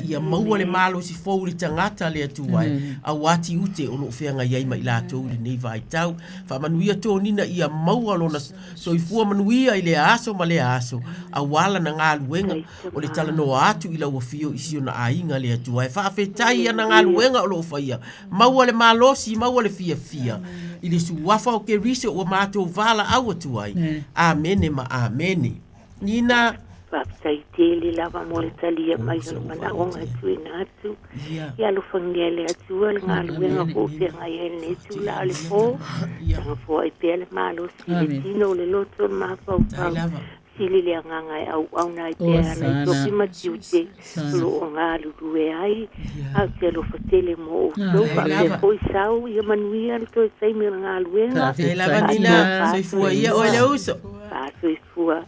ia maua le malo si fou le tangata le atua au ati ute o lo fenga iai ma ila tau le nei vai tau fa manuia to nina ia maua lona soifua manuia i le aso ma le aso a wala na ngā luenga o le tala no atu i lau fio isi o na ainga le atua. E whaafetai ana ngā luenga o lo whaia. Maua le malosi, maua le fia fia. I le suwafa o ke rise o mātou vala au atuai. Amene ma amene. Nina... Whaafetai tele lava mo le talia mai o mana o ngā tuina atu. Ia lo whangia le atua le ngā luenga ko pia ngai e ne tu la le fo. Tanga fo ai pia le malosi le tino le loto ma fau fau. Sili le nganga au nai pea nai toki matiute lo o ngā lurue ai au te lo fatele mo o tau pa me koi sau ia manuia le toi taimi o ngā luenga te lava nina soifua ia o le uso soifua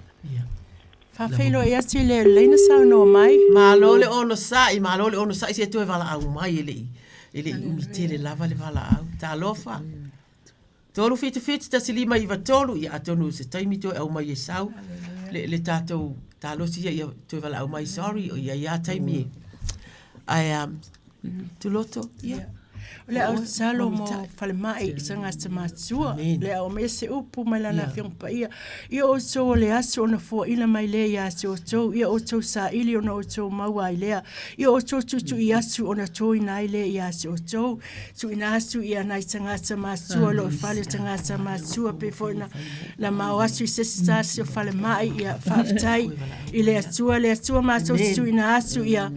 Whawhelo e atu le leina sau no mai malo le ono sai se tue vala au mai ele umite le lava le vala au ta lofa tolu fitu ta silima iwa tolu ia atonu se taimi toi au mai e sau le tātou tālosi ia tue wala au mai sorry o ia taimi ai tu loto le au salo mo fale mai sanga tamatua le au mese upu mai lana fiong pa ia o so le aso na fo ina mai le ia so to ia o to sa ili ona o to maua i lea ia o to tu ia su ona to ina i le ia so to tu ina su ia nai sanga tamatua lo fale sanga tamatua pe fo na mawasu se sa so fale mai ia faftai i le atua ma so tu ina su ia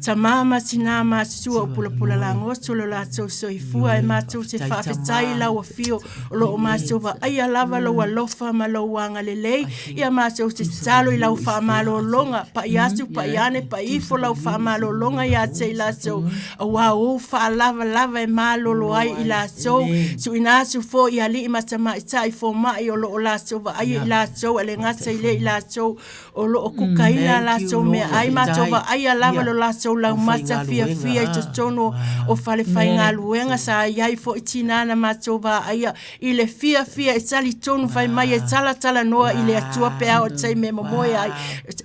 Tamama sinama sua o pula la ngoso lo la so ifua e matou se whaafetai la o fio lo o matou va aia lava lo alofa ma lo wanga lelei ia matou se salo i lau whaamalo longa pa iasu pa iane pa ifo lau whaamalo longa ia te la so a wau lava e malo lo ai i la so su inasu fo i ali i matama i tai fo mai o lo o la so va aia i la so ele ngata i le i la so o lo o kukaina la so me ai matou va aia lava lo la so lau mata fia i tono o fale fai ngā luenga sa iai fo i tinana matou va aia i le fia e sali tonu fai mai e tala noa i le atua pea o tei me momoe ai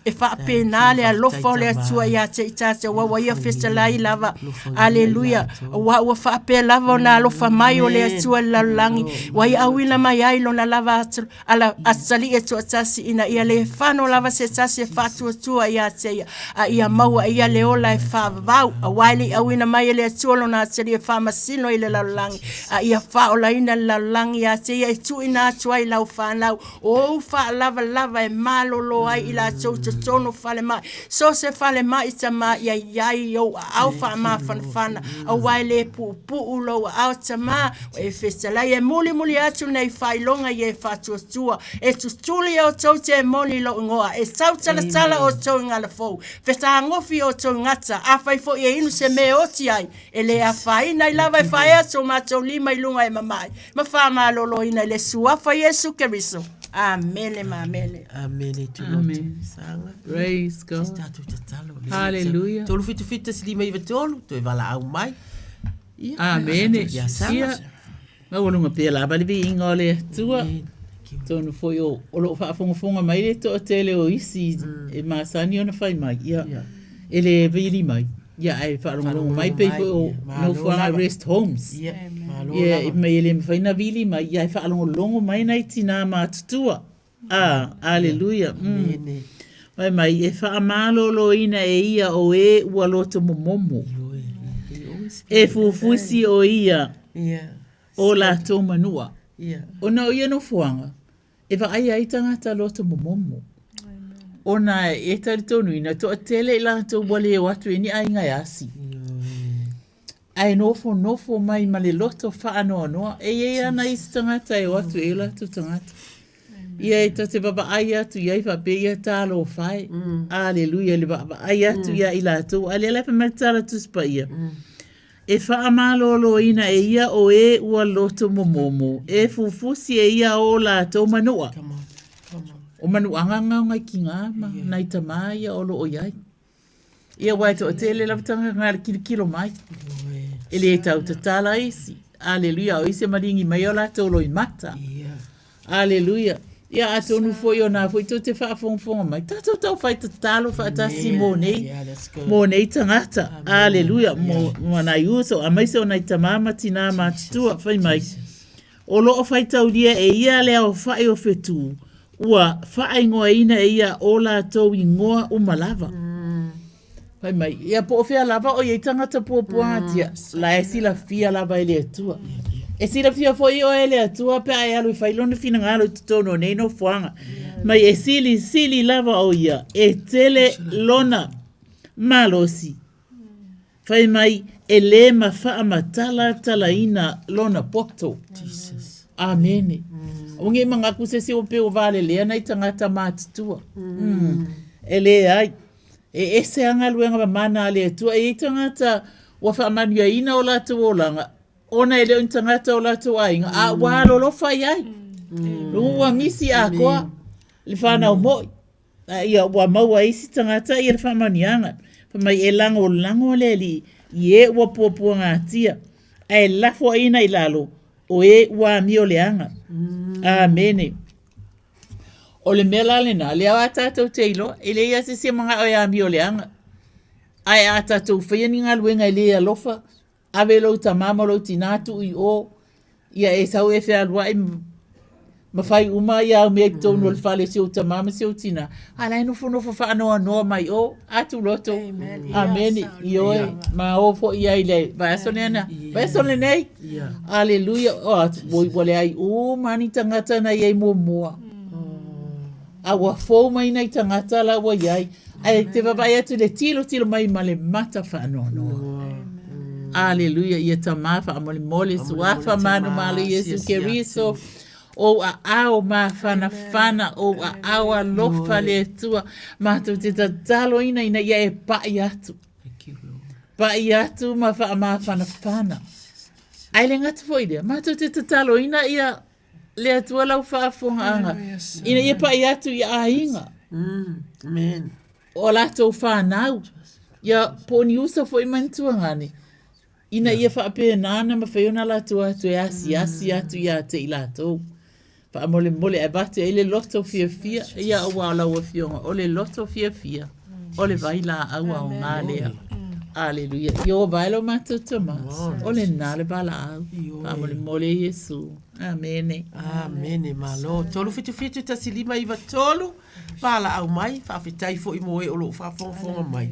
e wha pēnā le alofa o le atua ia te i tāte wawa ia fesalai lava aleluia wa wha pē lava o na alofa mai o le atua lalangi wa i awina mai ai lo na lava ala asali e tua tasi ina ia le whano lava se tasi e whatua tua ia te ia maua ia le ola e whaavau a waili awina mai le atuolo na ateri e whamasino i le laulangi a ia whaolaina laulangi a te ia e tuina atuai lau whanau o wha lava e malolo ai i la tau tono whale mai so se whale mai i tama ia iai o au wha ma whanawhana a waili e pu ulo au tama e festalai e muli atu nei whailonga i e whatuatua e tutuli o tau te moni lo ngoa e tau tala o tau ngala fau festa ngofi o tau ngata a fai fo e inu se me oti ai e le a fai nai lava e fai aso matou lima i lunga e mamai ma wha malolo ina le suafa Yesu Keriso amene ma amene tu loto sanga praise God hallelujah tolu fitu silima i vetolu to e vala au mai amene ia ma wonunga pe la bali vi inga le tua tonu foi o lo fa fonga mai le to tele o isi e masani ona fai mai ia ele vili mai ia ai wharongo mai pe o no whanga rest homes ia mai ele mwhaina vili mai ia ai wharongo mai nei tina mātutua aleluia mai e whaamalo ina e ia o e ua loto momomo e fufusi o ia o la tō manua ona o ia no whanga e wa ai tangata loto momomo ona e tari tonu ina to tele la to wale watu ni ai ngai asi ai nofo mai ma le loto whaanoa. E ana isi tangata e watu e la tu tangata. Ia e te baba ai atu iai whape ia tālo whai. Aleluia le baba ai atu ia i lātou. Ale lepa matara tuspa ia. E whaamalolo ina e ia o e ua loto momomo. E fufusi e ia o lātou manua. O manu anganga ngai ki ngā nai tamai o lo o iai. Ia wai to te le lavitanga ngā kilo mai. Ele e tau te tala isi. Aleluia. O ise maringi mai o lātou lo i mata. Aleluia. Ia atonu foi o nā foi to te whaafonga mai. Tātou tau whai te talo whaatasi mō nei. Mō nei tangata. Aleluia. Mō nai uso. A maise o nai tamama tina mātutua. Whai mai. O lo o whai tau lia e ia lea o whai o whetu. Ua whai ngoa ina e ia o lātou i ngoa umalava. Pai mai, ia po fea lava o iei tangata puapuatia. La e sila fia lava ele atua. E sila fia foi o ele atua pe ai alu i whailona fina ngalo i tutono nei no fuanga. Mai e sili lava o ia. E tele lona malosi. Pai mai, e le ma faa matala talaina lona poto. Jesus. Amene. Onge mga kusesi o pe o vale lea na i tangata mātutua. Ele ai. E ese anga luenga mana ale tua e tangata wa fa manu ina o latu o langa ona ele tangata o latu ainga a wa lo fa yai wa misi a ko le fa na mo ia wa mau isi tangata ia fa manianga fa mai e lango leli ye wa popo ngatia e la fo ina ilalo o e wa mi o leanga amene. O le mela le na, le au atatou teilo, e le ia se se mga o ia mi o leanga. Ai atatou whaia ni ngā luenga e le ia lofa, ave lo ta mama lo tinatu i o, ia e sau e whea lua e mawhai uma ia au mea tonu le whale se o ta mama se o tina. Ala e nofo whaanoa noa mai o, atu loto. Amen. I oe, ma o fo ia i le, vai asone ana, vai asone nei. Aleluia. O atu, wale ai, o mani tangata na iei mua. A wa fo mai nei tangata la wa iai. Ai te wabai atu le tilo mai ma le mata whaanoa. Aleluia. Ia ta mawha mole suafa manu malu Yesu Keriso. O a ao ma whana o a ao a lofa le tua. Mātou te tatalo ina ia e pai atu. Pai atu ma whana. Ai le ngatu fo idea. Mātou te tatalo ina ia le atua lau whaafonga anga. Ina ia pai atu i a inga. Amen. O lātou whanau. Ia pōni usa fo i mantua ngani. Ina ia whaape nāna ma whaiona lātou atu e asi atu ia te i lātou. Wha mole e bate e le loto fia. Ia awa lau a fionga. O le loto fia. O le vaila aua o ngā lea. Aleluia. Io bailo mātou Tomas. O le nā le bala au. Wha mole Yesu. Amene. Amene, malo. Tolu fitu ta silima iwa tolu. Pala au mai, whawhitai fo i moe o lo whafonga mai.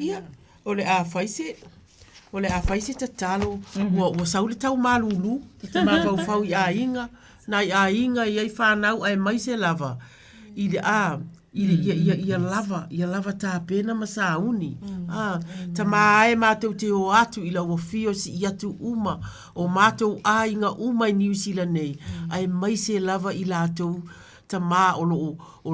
Ia, o le a whaise ta talo. Ua saule tau malulu. Te mawhau i a inga. Nai a inga i ai whanau ai mai se lava. I le a... Ia lava tā pena ma sa uni. Ta maae mātou te o atu ila ua fio si i atu uma o mātou a inga uma i New Zealand nei. Ai mai se lava i lātou ta mā o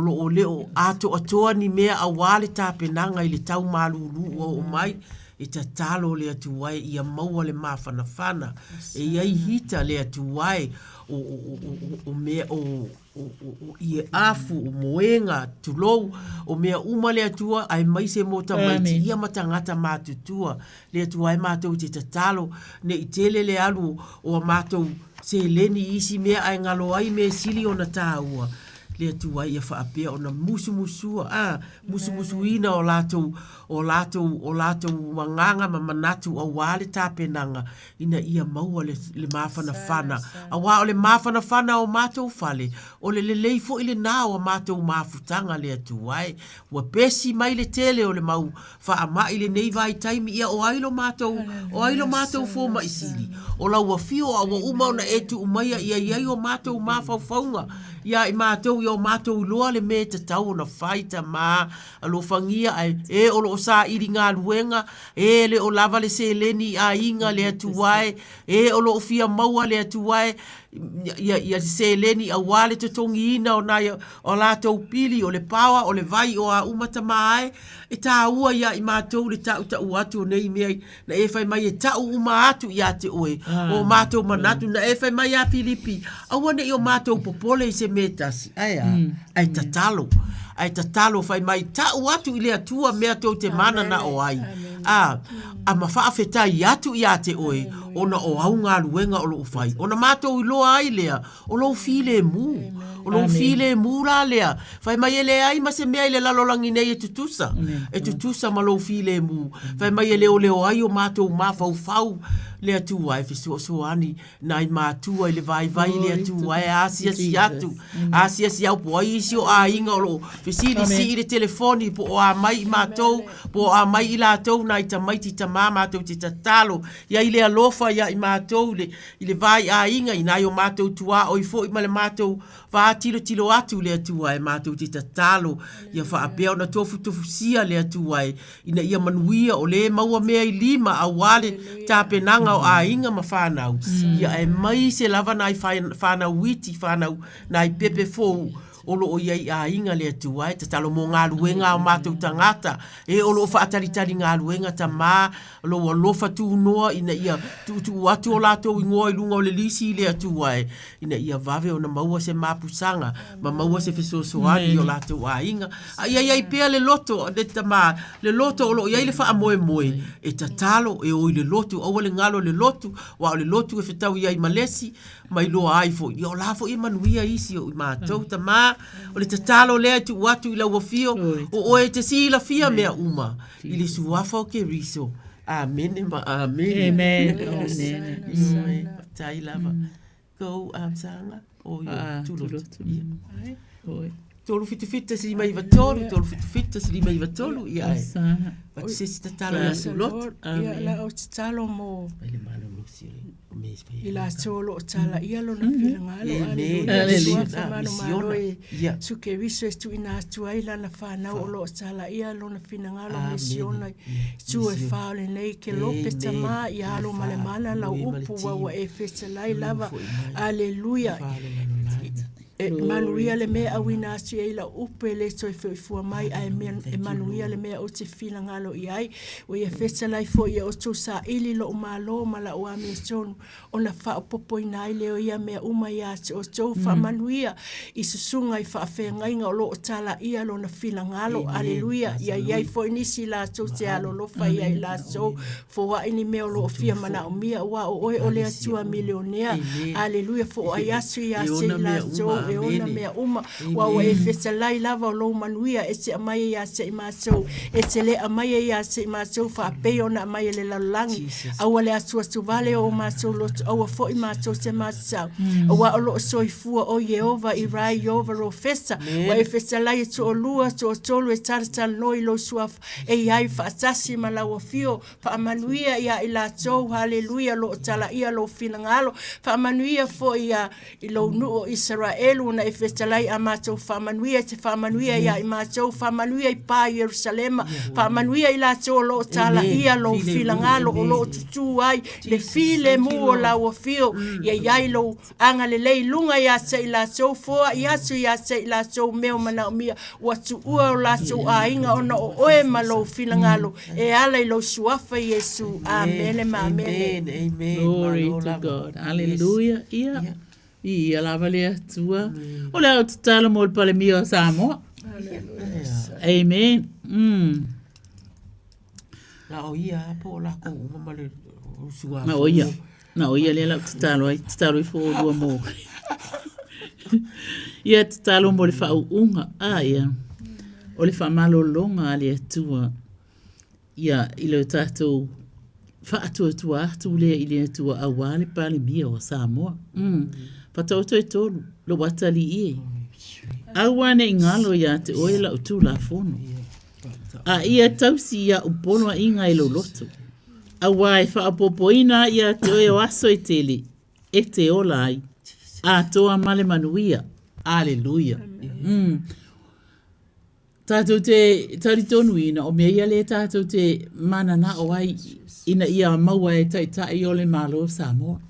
lo leo ato atoa ni mea a wale tā penanga i le tau malulu o mai. E ta talo le atu wai ia maua le mawhanawhana. E iai hita le atu wai o mea o i afu o moenga tulou o mea uma le atua ai mai se mota mai ti ia matangata mātutua le atua ai mātou te tatalo ne i tele le alu o mātou se leni isi mea ai ngalo ai me sili o na tāua le atua ia whaapea o na musumusua musu ina o lātou wanganga ma manatu o wale tāpenanga ina ia maua le mawhanawhana a wā o le mawhanawhana o mātou whale o le leifo i le nā o mātou mawhutanga le atuai ua pesi mai le tele o le mau whaama i le nei vai taimi ia o ailo mātou fō maisili o lau wa fio a wa uma ona etu umaia ia iai o mātou mawhauwhaunga ia i o mātou loa le me te tau na whaita mā alo whangia ai o lo sa iri ngā luenga, e le o lava le se leni a inga le atuai, e o lo fia maua le atuai, ia se leni a wale te tongi ina o nai o la tau pili o le pawa o le vai o a umata mai e ta ua ia i mātou le tau tau atu o nei mea na e fai mai e tau uma atu i ate oe o mātou manatu na e fai mai a Filipi a wane i o mātou popole i se metasi ai tatalo fai mai tau atu i le atua mea tau te mana na o ai a mawha awhetai atu i ate oe ona o au ngā luenga o lo ufai. Ona mātou i loa ai lea, o lo file mu. O lo file mu la lea. Fai mai ele ai ma se mea ile lalolangi nei e tutusa. E tutusa ma lo file mu. Fai mai ele o leo ai o mātou mawhau fau. Lea tua e fiso soani na i mātua i le vai lea tua e asia si atu. Asia si au po ai isi o a inga o lo. Fisiri si i le telefoni po o a mai i mātou, po o a mai i lātou na i tamaiti tamā mātou te tatalo. Ia i le alofa ia i mātou i le vai a inga i nai o mātou tua o i fo i ma le mātou wha tilo atu lea tua e mātou te tatalo. Ia wha apea o na tofu sia lea tua e ina ia manuia o le maua mea i lima a wale tāpenanga o a inga ma whanau. Ia e mai se lava nai whanau witi whanau nai pepe fōu. Olo o iai a inga lea tua e tatalo mo ngā luenga o mātou tangata. E olo o whaataritari ngā luenga ta mā, olo o lofa tu noa ina ia tu atu o lātou i ngoa i lunga o le lisi lea tua e. Ina ia vave o na maua se mapusanga, ma maua se fesosoani o lātou a inga. A iai pea le loto, le tamā, le loto olo iai le wha moe moe. E tatalo e o i le loto, au le ngalo le loto, wa o le loto e whetau iai malesi, mai loa aifo. Ia o lafo i manuia isi o i mātou tamā, o le tatalo lea tu watu i lau wafio o e te si la fia mea uma i le suafa o ke riso amen tai lava go sanga o yo tolu fitufita si mai vatolu tolu fitufita si mai vatolu ia but se tatalo la sulot ia la o tatalo mo ele malo lo sire i la solo tala ia lo na filangalo su ke viso estu ina tua ila na fana o lo tala ia lo na finangalo misiona su e fale nei ke lope tama ia lo male mana la upu wa e fesalai lava aleluia Manuia le mea awina asu e la upe le so e fua mai a Manuia le mea o te fila ngalo i ai o ia fesa lai fo ia o tu sa ili lo umalo ma la ua mea sonu o na wha popo i nai leo ia mea uma ia o tu wha Manuia i susunga i wha whea ngainga o lo o tala ia lo na fila ngalo aleluia ia iai fo inisi la so te alo lo wha ia i la so fo wa ini mea o lo o fia mana o mia wa o oe o lea tua milionea aleluia fo ai asu i ase i la so e ona mea uma wa e fesalai lava o lo manuia e se amai ia se imasou e se le amai ia se imasou fa pe ona amai le lalangi au le asu vale o masou lo au fo imasou se masau wa o lo soifua o Jehova i rai over o fesa wa e fesalai to lua to tolu e tarta noi lo suaf e ai fa tasi mala o fio fa manuia ia ila so haleluia lo tala ia lo finangalo fa manuia fo ia i lo nu Israel una e festalai a mātou whamanuia te whamanuia ia i mātou whamanuia i pā Jerusalema whamanuia i lātou lo tala ia lo filangalo o lo tutu ai le file mu o la o fio ia iai lo anga le lei lunga ia se i lātou foa ia su ia se i lātou meo mana o mia watu ua o lātou a inga ona o oe ma lo filangalo e ala i lo suafa Yesu amen amen glory to God hallelujah ia Ia lava le atua. O le au tatalo mo le pale mio a Samoa. Amen. Na o ia po la ko uma le usua. Na o ia. Na o ia le la tatalo ai tatalo I fo lua mo. Ia tatalo mo le fa unga. Ia. O le fa malo longa le atua. Ia I le tatou fa atua atu le I le atua awale pale mio a Samoa. Patauto e tolu, lo watali ie. Awane ingalo ya te oe la utu la fono. A ia tausi ia upono a inga I lo loto. Awa e wha apopoina ia te oe waso e tele. E te ola ai. A toa male manuia. Aleluia. Tātou te taritonu ina, o mea ia le tātou te mana na o ai ina ia maua e tai o le malo Samoa.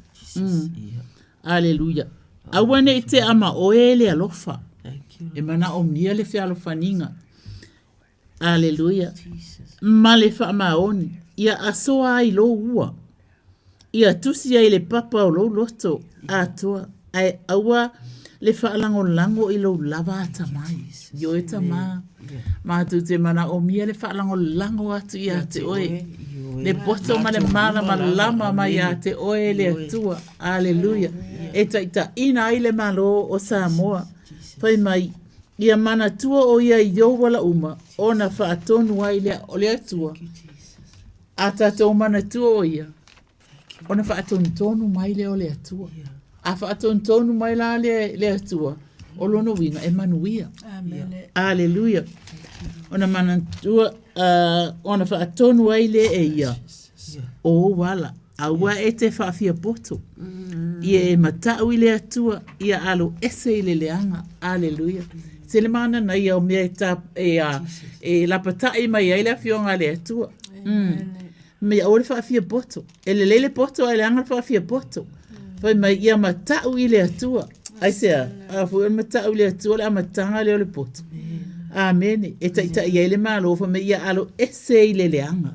Aleluia. Awane te ama o e le alofa. E mana o mia le fia alofa ninga. Aleluia. Ma le wha maoni. Ia asoa ai lo ua. Ia tusi ai le papa o lo loto. Atoa. Ai aua le wha lango i lo lava ata mai. Yo e ta maa. Ma tu te mana o mia le wha lango atu ia te oe. Le poto ma le mala ma lama ma ia te oe le atua. Aleluia. E ta ina ai le malo o Samoa. Fai mai. Ia mana tua o ia i o wala uma. Ona wha atonu ai le o le atua. A tatou mana tua o ia. Ona wha atonu tonu mai le o le atua. A wha atonu tonu mai la le atua. O lono winga e manuia. Aleluia. Ona mana tua, ona wha atonu ai le e ia. O wala. Aua e te whaafia poto. Ia e matau i le atua. Ia alo ese i le leanga. Aleluia. Se le mana na ia o mea e lapatai mai ai le fionga le atua. Mea o le whaafia poto. E le lele poto ai le anga whaafia poto. Fai mai ia matau i le atua. Ai sea, a fu e matau i le atua le amatanga le o le poto. Amen. E ta ia le malo fa me ia alo ese i le leanga.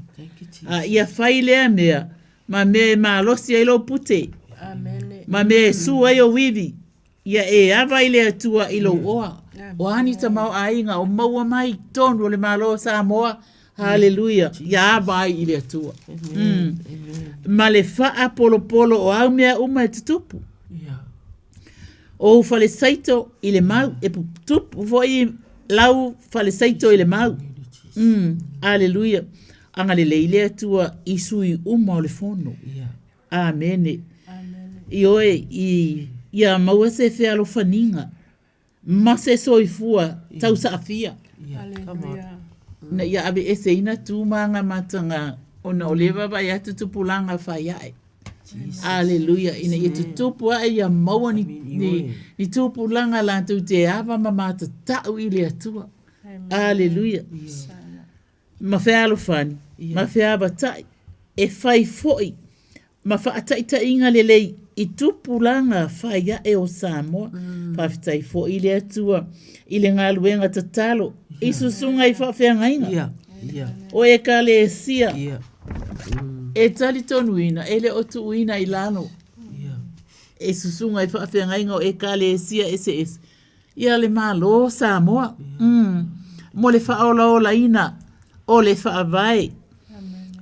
Ia fai lea mea. Ma me malosi ai lo pute. Ma me su ai o wivi. Ia e ava i le atua i lo oa. O ani ta mau ainga o maua mai tonu o le malo Samoa. Hallelujah. Ia ava ai i le atua. Ma le faa polo o au mea uma e tutupu. O fale saito i le mau. E tupu foi lau fale saito i le mau. Hallelujah. Anga le leile atua i sui uma o le fono. Amen. I oe ia maua se fea lo faninga. Ma se soifua tau saafia. Na ia abe ese ina tu manga matanga. Ona o lewa ba ia tutupulanga whaiae. Aleluia. Ina ia tutupu a ia maua ni tupulanga la tu te ava mamata tau i le atua. Aleluia. Ma fea alo fani. Ma fea batai. E fai foi. Ma whaataita inga lelei. I tupulanga whaia e o Samoa. Whawhitai foi i le atua. I le ngā luenga tatalo. I susunga i whawhea ngainga. O e ka le sia. E tali tonu ina. E le otu uina i lano. E susunga i whawhea ngainga o e ka le sia ese. Ia le malo Samoa. Mo le whaola ina. O le whaavai.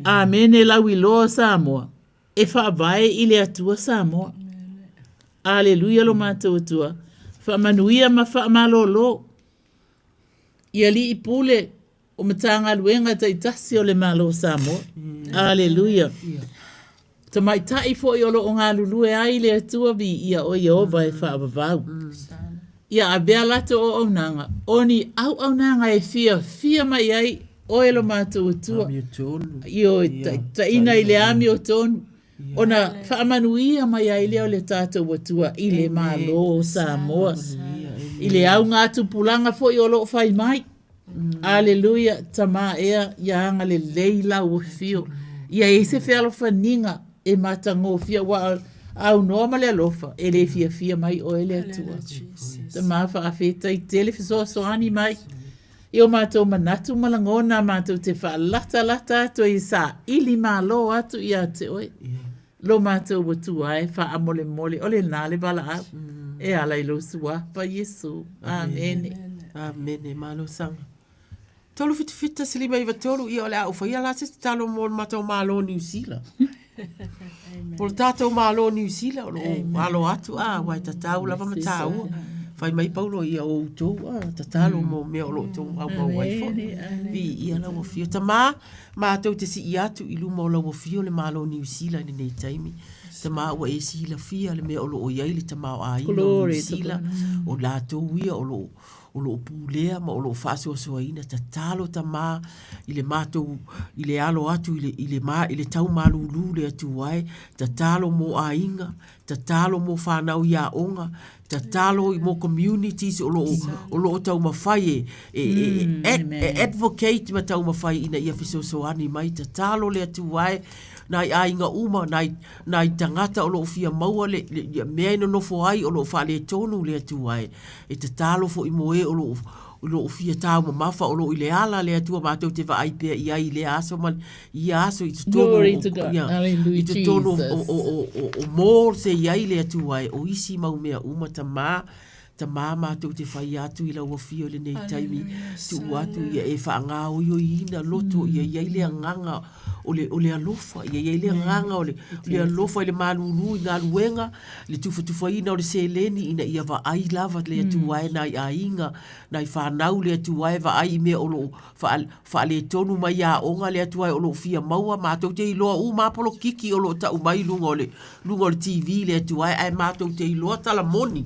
Amen e lau i loa Samoa. E whaavai i le atua Samoa. Aleluia lo mātou atua. Whaamanuia ma whaamalolo. Ia li i pule o matanga luenga ta itasi o le malo Samoa. Aleluia. Ta mai tai fo i olo o ngā lulue ai le atua vi ia o Jehova e whaavavau. Ia a bea lato o aunanga. Oni au nanga e fia mai ai o elo mātou atua. Io ta ina i le ami o tonu. Ona whaamanuia mai ai leo le tātou atua i le malo Samoa. I le au ngā tupulanga fo i olo whai mai. Aleluia, tama ea ianga le leila o fio. Ia e se whialo whaninga e matango fia wa au noa le alofa. E le fia mai o ele atua. Tama whaafeta i tele fisoani mai. I o mātou manatu malangona mātou te whaalata atu i sa ili malo atu i a te oe. Lo mātou watu ai whaamole o le nāle bala au. E ala i lo sua pa Yesu. Amen. Amen. Malo sanga. Tolu fita silima iwa tolu i ole au whaia la te talo mo mātou malo New Zealand. Por tātou malo New Zealand o malo atu wai tatau lava matau. Fai mai paulo ia o tō, tatalo mo mea o lo tō au mau waifo. Vi ia lau o fio. Ta mātou te si i atu i luma o lau o fio le malo New Zealand nei taimi. Ta ua e si la fia le mea o lo o iai le ta o aina o New Zealand. O lātou ia o lo pūlea ma o lo whāsoa ina ta talo ta i le mātou, i le alo atu, i le tau malulu le atu wai, ta talo mo ainga, ta talo mo whanau ia onga, ta talo i mo communities o lo tau mawhai advocate ma tau mawhai ina ia fisosoani mai ta talo le atu wai nai ainga uma nai tangata o lo fia maua le mea ino nofo ai o lo whale tonu le atu wai ta talo fo i moe o lo fia tau mamafa o lo ile ala le atua mātou te wa aipea i ai le aso man i aso i tutonu i tutonu o mōr se i ai le atua o isi mau mea uma ta mātou te whai atu i lau wafio le nei taimi tu atu ia e whaanga o i ina loto ia i ai le anganga o le alofa ia i ai le anganga o le alofa i le malulu i ngā luenga le tufa ina o le seleni ina ia wa ai lava le atu wae na i ainga na i whanau le atu wae wa ai mea o lo wha le tonu mai a onga le atu wae o lo fia maua mātou te iloa u mapolo kiki o lo ta umai lunga o le TV le atu wae ai mātou te iloa tala moni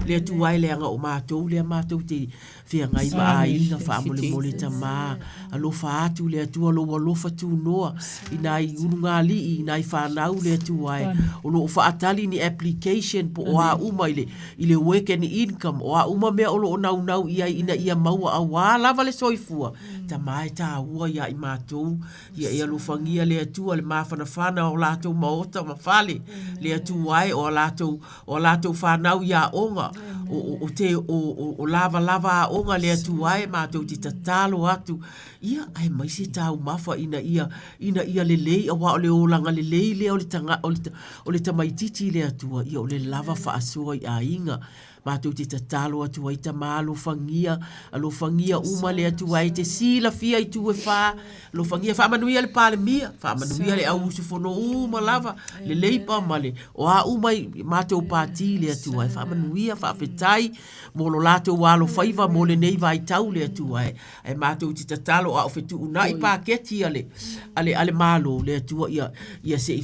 le atu wai le anga o mātou te whia ngai ma a inga wha mole ta mā alofa atu le atu alofa tu noa i nai urunga li i nai whanau le atu wai o lo wha atali ni application po o a uma i le work and income o a uma mea o lo nau ia ina ia maua a wā lava le soifua ta mai ta ua ia i mātou ia alofangia le atu le mawhanawhana o lātou maota mawhale le atu wai o lātou whanau ia onga o lava a onga le atu ai mātou te tatalo atu ia ai mai se tau mafa ina ia lelei a wa o le olanga lelei le o le tamaititi le atua ia o le lava whaasua i a inga mātou te tatalo atu ai ta mā alofangia uma le atu ai te sila fia i tu e wha alofangia whamanuia le pāle mia whamanuia le au usufono uma lava le leipa male o a uma mātou pāti le atu ai whamanuia whaafetai mo lo lātou walo whaiva mo le nei vai tau le atu ai mātou te tatalo a ofetu una i pāketi ale malo le atu ia se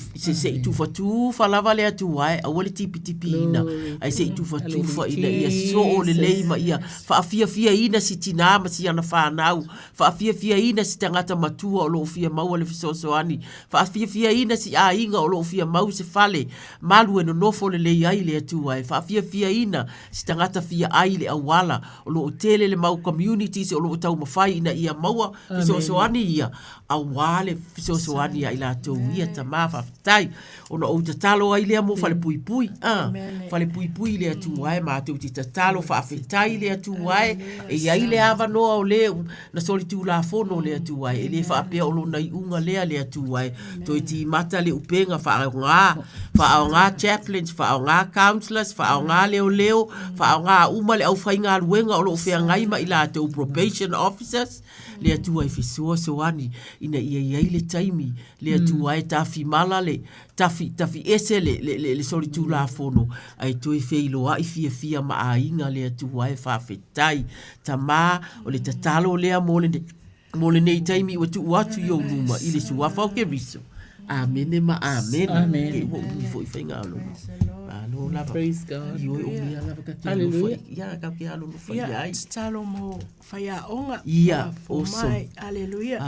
i tufa lava le atu ai a wale tipi ina ai se i tufa ina ia so o le leima ia whaafia ina si tina ma si ana whanau whaafia ina si tangata matua o lo fia mau le fisosoani whaafia ina si a inga o lo fia mau se fale malu e no nofo le lei ai le atu ai whaafia ina si tangata fia ai le awala o lo tele le mau communities o lo tau mawhai ina ia maua fisosoani ia awale fisosoani ia ila tau ia ta mawhaftai o no o tatalo ai lea mo fale pui fale pui le atu ai mātou te tatalo whaafetai le atu ai e iai le awa noa o le na soli tu la fono le atu ai e le whaapea o lo nai unga lea le atu ai to i ti mata le upenga whaao ngā chaplains, whaao ngā counselors, whaao ngā leo, whaao ngā uma le au whainga luenga o lo whea ngaima i la tau probation officers le atu ai fisua soani ina iai le taimi le atu ai tafi mala le tafi ese le soli tu la fono ai toi feiloa i fia ma a inga le atu ai whawhetai ta mā o le tatalo lea mole nei taimi ua tu watu i o numa i le suafa o ke riso amene ma amene ke ho uni fo i whainga alo alo lava praise God i oi o mia lava ka te alo fai ia ka ke alo no fai ai talo mo fai a onga ia oso aleluia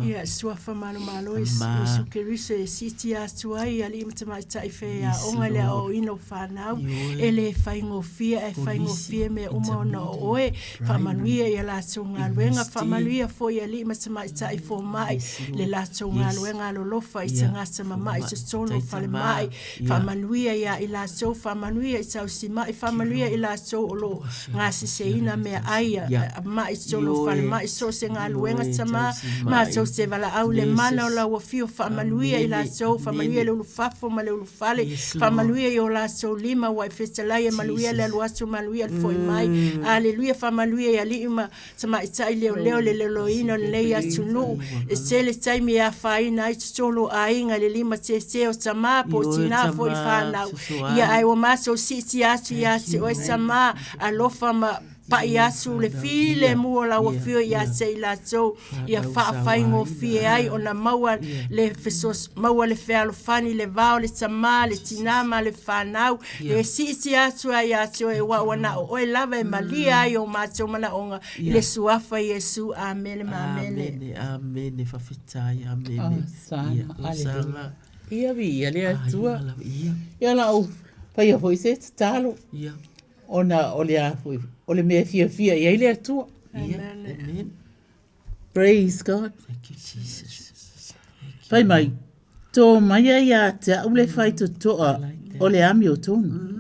ia suafa malo isu ke riso e siti a tuai ali mtama tai fe a onga le o ino whanau ele whaingo fia me uma ona oe whamanuia ia la tunga luenga whamanuia fo ia li mtama tai fo mai le la tunga luenga lolofa i ngasa mama i se sono fale mai whamanuia ia i la so whamanuia i sau si mai whamanuia i la so o lo ngasi se ina mea aia mai sono fale mai so se ngā luenga tama ma so se vala au le mana o la wafio whamanuia i la so whamanuia le ulu fafo ma le ulu fale whamanuia i o la so lima wai festalai e manuia le aluaso manuia le foi mai aleluia whamanuia i aliima tama i tai leo le leloina le lei atunu e sele taimi a whaina i solo a inga le lima te o tama po tina foi whanau ia ai o maso siti ati o e tama alofa ma pa iasu le file mua la wafio ia se ila so ia whaingo fie ai o na maua le fesos maua le fealo fani le vao le tama le tinama le whanau le siti atu ai atu e wana o e lava e malia ai o macho mana onga le suafa Yesu amen amen whawhitai amen Osana ia vi ia le atua ia la o pai a foi se talo ona ole afu ole me fia ia ile atua. Amen. Praise God. Thank you, Jesus. Pai mai, tō mai ia te aule whai to toa o le ami o tonu.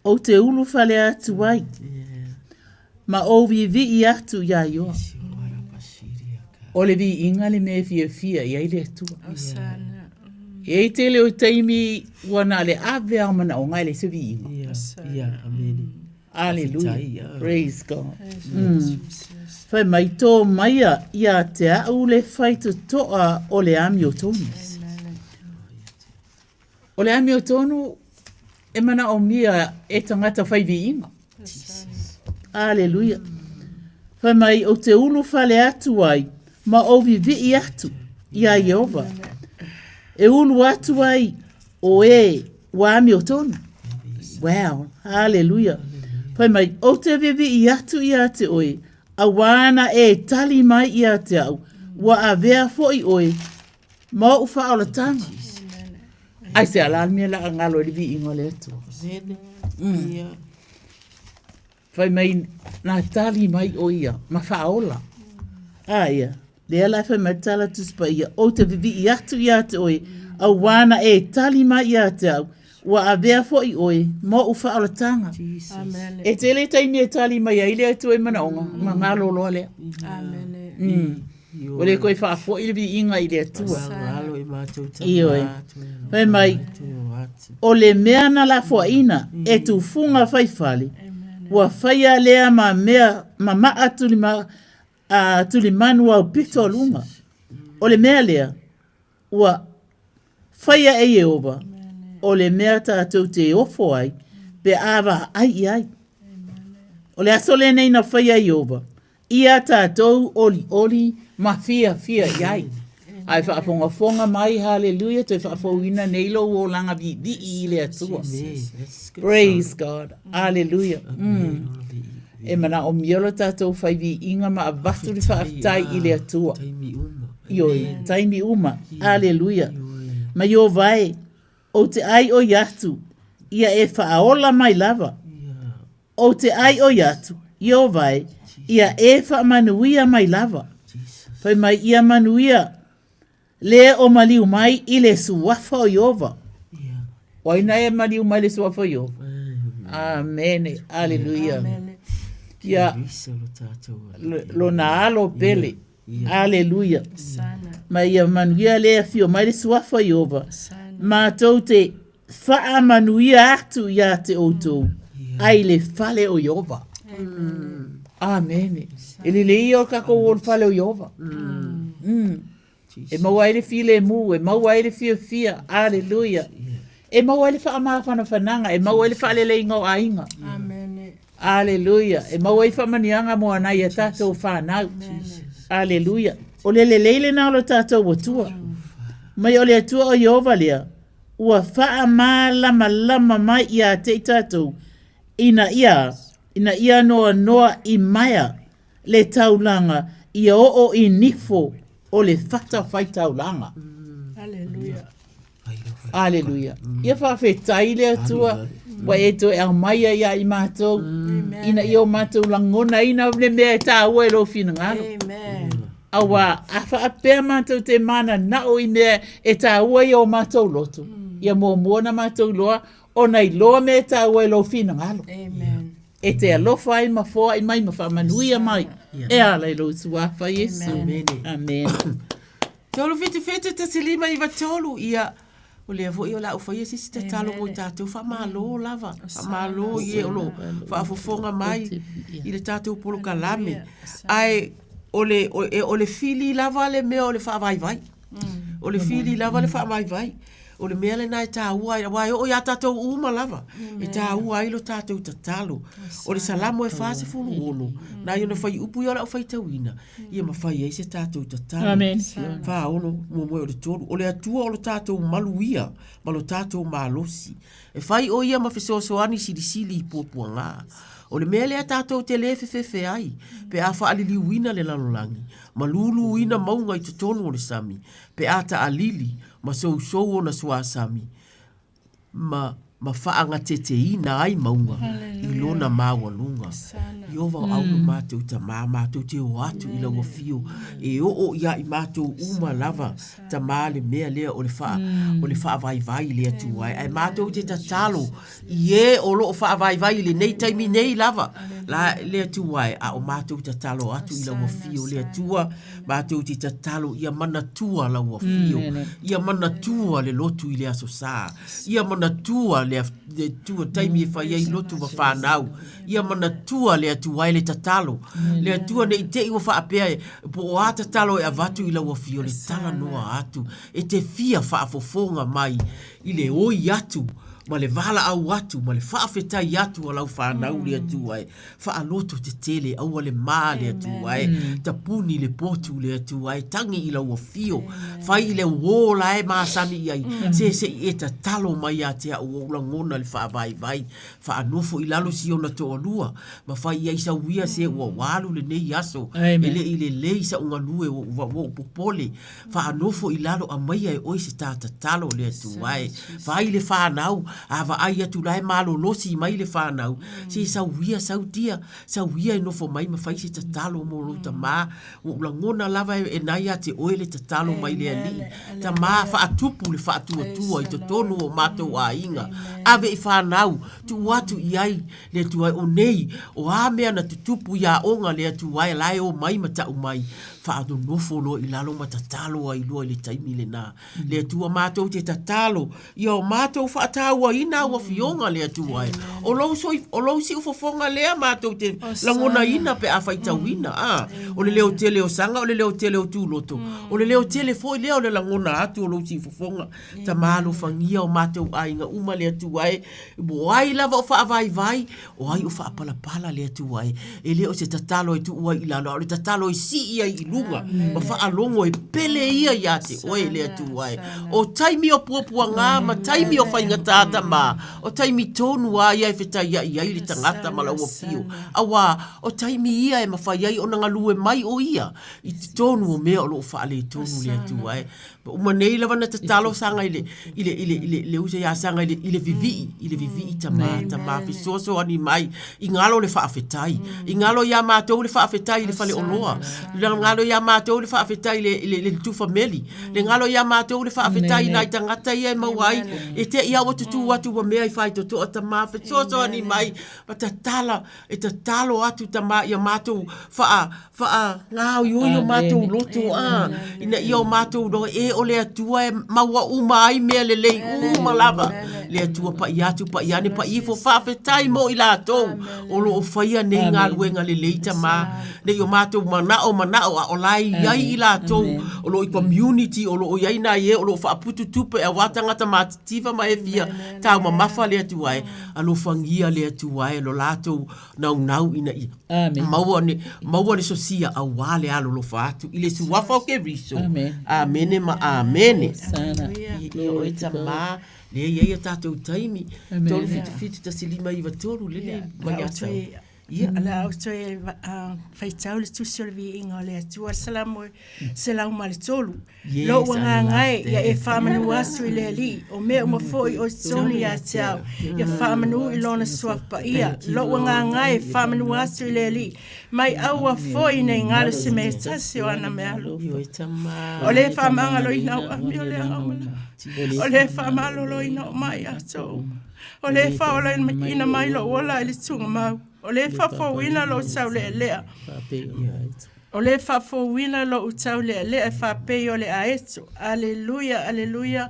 O te ulu whale atu wai. Ma o vi i atu ia ioa. O le vi inga le me fia ia ile atua. E te leo taimi wana le ave au mana o ngai le se vi inga. Amen. Hallelujah. Praise God. Whai mai tō maia ia te au le whai to toa o le ami o tonu. O le ami o tonu e mana o mia e tangata whai vi inga. Hallelujah. Whai mai o te ulu whale atu ai, ma o vi i atu ia Jehova. E ulu atu ai o e wa ami o tonu. Wow. Hallelujah. Pai mai, o te vivi i atu ia te oe, a wana e tali mai ia te au, wa a vea foi oe, ma u wha o tanga. Ai se ala mea la ngalo e vi ingo le atu. Pai mai, na tali mai o ia, ma wha ola. Ia, le ala whai mai tala tuspa ia, o te vivi i atu ia te oe, a wana e tali mai ia te au, wa a vea foi oe, mo u wha o tanga. Amen. E te le taimi e tali mai a ile atu e manaonga, ma ngalo loa lea. Amen. O le koe wha fo ile vi inga ile atua. Ngalo i mātou tamā. Ioe. Pai mai, o le mea na la fo ina, e tu funga whai whale, wa whaia lea ma mea, ma maa tuli manu au pito lunga. O le mea lea, wa whaia e Jehova, o le mea tātou te ofo ai, pe awa ai. O le asole nei na whaia Jehova, ia tātou oli, ma fia iai. Ai whaafonga mai, hallelujah, toi whaafouina nei lo o langa vi i le atua. Praise God, hallelujah. E mana o miolo tātou whai vi inga ma a batu li whaafitai i le atua. Ioi, taimi uma, hallelujah. Ma yo vai, o te ai o yatu, ia e whaaola mai lava. O te ai o yatu, yo vai, ia e whaamanuia mai lava. Pai mai ia manuia, le o maliu mai i le suafa o Jehova. Waina e maliu mai le suafa o Jehova. Amen, hallelujah. Ia, lo na alo pele, hallelujah. Ma ia manuia le fio mai le suafa o Jehova. Ma tau te wha manuia atu ia te outou. Ai le fale o Jehova. Amen. Ele le o kako o fale o Jehova. E maua ele file mu, e maua ele fia. Hallelujah. E maua ele wha maa whananga, e maua ele wha lele ingo a inga. Amen. Hallelujah. E maua ele wha manianga mo anai a tātou whanau. Hallelujah. O le leile na lo tātou o tua. Mai o le atua o Jehova lea. Ua wha maa lama mai ia te tātou. Ina ia noa i maia le taulanga ia o i nifo o le fata whai taulanga. Hallelujah. Ia whawhetai le atua wa e to e au maia ia i mātou. Ina i o mātou langona ina le mea e tā ua e lo fina ngaro. Awa a whaapea mātou te mana na o i mea e tā ua i o mātou loto. Ia mua na mātou loa o nei loa me tā ua e lo fina ngaro. E te alofa ai mafoa i mai mawhamanuia mai. E ala i lo suafa Yesu. Amen. Te olo fiti te silima i vatolu ia. O le avo i o la ufa Yesu te talo mo tātou wha malo lava. Wha malo i e olo wha afofonga mai i le tātou polo kalame. Ai o le fili lava le mea o le wha vai. O le fili lava le wha vai. O le mea le nai tā ua i wai o ia tātou uma lava. E tā ua i lo tātou tatalo. O le salamo e whase fulu ono. Na i ona whai upu i ola o whai tauina. Ia ma whai e se tātou tatalo. Amen. Wha ono mua moe o le tolu. O le atua o le tātou maluia. Ma lo tātou malosi. E whai o ia ma whesoasoani sili i puapua ngā. O le mea lea tātou te le fefe ai. Pe a wha alili uina le lalolangi. Ma lulu uina maunga i tutonu o le sami. Pe a ta alili. Ma sou o na sua sami. Ma ma whaanga te ina ai maunga i lona mawalunga. Io va au mātou ta mātou te o atu i laua fio e o ia i mātou uma lava ta māle mea lea o le wha vai lea tu ai. Ai mātou te tatalo i e o lo wha vai le nei taimi nei lava la lea tu ai a o mātou tatalo atu i laua fio lea tua mātou te tatalo ia mana tua laua fio ia mana tua le lotu i lea so sa ia mana tua le tua taimi e whai ai lotu wa whanau ia mana tua lea tu ai le tatalo lea tua ne i te iwa whaapea po o a tatalo e avatu i laua fio le tala noa atu e te fia whaafofonga mai i le oi atu ma le vala au atu, ma le whaafetai atu a lau whanau lea tu ai, whaaloto te tele au le mā lea tu ai, ta puni le potu lea tu ai, tangi i lau a fio, whai i le wola e māsani i ai, se i ta talo mai a te au ngona le whaavai, whaanofo i lalo si ona to alua, ma whai i sa uia se ua walu le nei aso, i le lei sa unga lue wa popole, whaanofo i lalo a mai ai oi se tata talo lea tu ai, whai le whanau, ava ai atu lai malo losi mai le whanau. Se sauia e nofo mai ma whai se tatalo mo lo ta mā. Ula ngona lava e nai a te oele tatalo mai le ali. Ta mā whaatupu le whaatuatua i to tonu o mātou a inga. Ave i whanau, tu watu i ai le tu ai o nei. O a mea na tutupu i a onga le tu ai lai o mai ma tau mai. Whaado nofo lo i lalo ma tatalo ai lua i le taimi le nā. Le tua mātou te tatalo. I o mātou whaatau ina wa fionga lea tu ai. O lau si ufofonga lea mātou te langona ina pe a whaitau ina. O le leo tele o sanga, o le leo tele o tūloto. O le leo tele foi lea o le langona atu o lau si ufofonga. Ta mālo whangia o mātou a inga uma lea tu ai. Bo ai lava o whaavai, o ai o whaapalapala lea tu ai. E leo se tatalo e tu ai ilalo. O le tatalo e si ia i lunga. Ma whaalongo e pele ia ia te oe lea tu ai. O taimi o puapua ngā, ma taimi o whaingata ma o taimi tonu a ia e whetai ia i le tangata ma lau a fio. Awa, o taimi ia e mawhai ai o nanga lue mai o ia. I te tonu o mea o loo whaale tonu lea tu ai. Uma nei lava na te talo sanga ile usa ia sanga ile vivi ta ma fisoso ani mai. I ngalo le whaafetai. I ngalo ia mātou le whaafetai le whale oloa. Le ngalo ia mātou le whaafetai le tufa meli. Le ngalo ia mātou le whaafetai nai tangata ia e mawai. E te ia o tutu watu wa mea i whai toto o ta ma fisoso ani mai. Ma ta tala, e ta talo atu ta ma ia mātou ngau yo mātou loto ina ia o mātou do e o le atua e maua uma ai mea le lei uma lava. Le atua pa i atu pa i ane pa i fo whawhetai mo i lātou. O lo o whaia ne ngā luenga le leita mā. Ne i o mātou manao a o lai iai i lātou. O lo i community, o lo o iai nā ie, o lo o whaaputu tupe a watangata mātitiva ma e fia. Tau ma mafa le atua e. A lo whangia le atua e lo lātou nau ina i. Maua ne sosia a wale alo lo whaatu. I le suwafa o ke riso. Amene ma amene. Sana. I o eta mā. Le ia tātou taimi. Tolu fitu ta silima iwa tolu lele. Ia ala o toe whaitau le tusi o le vi inga o le atua salau ma le tolu. Lo wanga ngai ia e whamanu asu i le li. O mea uma foi o tonu ia teau. Ia whamanu i lona suapa ia. Lo wanga ngai e whamanu asu i le li. Mai aua foi nei ngalo se me tasi o ana mea lo. O le whamanga lo inau a mi o le angaumana. O le whamalo lo inau mai ato. O le whaola ina mai lo ola i le tunga mau. O le whafowina lo tau lea. O le whafowina lo tau lea whapei o le aeto. Aleluia, aleluia.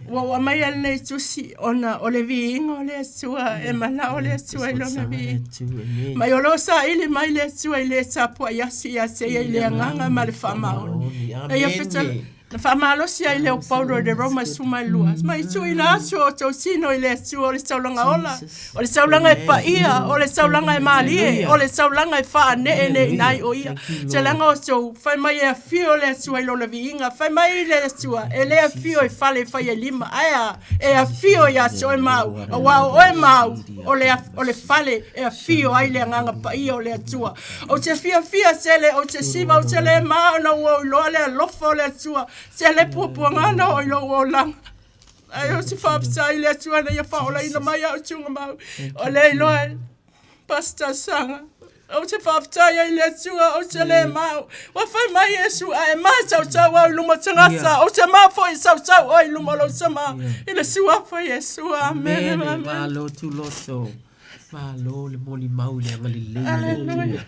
Wa mai al nei tusi ona o le viinga o le atua. E mana o le atua i lona vi. Mai o lo sa ili mai le atua i le tapua yasi yase i le anganga ma le whamao. E ia whetala. Na whamalo si ai leo Paulo de Roma suma i luas. Ma i tu i la asu o tau sino i le asu o le saulanga ola. O le saulanga e paia, o le saulanga e malie, o le saulanga e wha ne nai o ia. Te langa o tau, whai mai e a fio le asu i lona viinga, whai mai le asu e le a fio i whale whai e lima. Aia, e a fio i asu e mau, a wao o e mau, o le whale e a fio ai le anganga paia o le atua. O te fia sele, o te siva, o te le maa na ua loa le alofa o le atua. Se le pupuangana o ilo o langa. Ai o si whaptai le atua na ia whaola ina mai au tunga mau. O le loa pasta sanga. O se whaptai ai le atua o se le mau. Wa whai mai Yesu ai mai tau tau au luma tangasa. O se maa fo i sau tau ai luma lo sa maa. Ina siwa whai Yesu. Amen. Amen. Malo tu loto. Malo le moli mau le angali le. Hallelujah.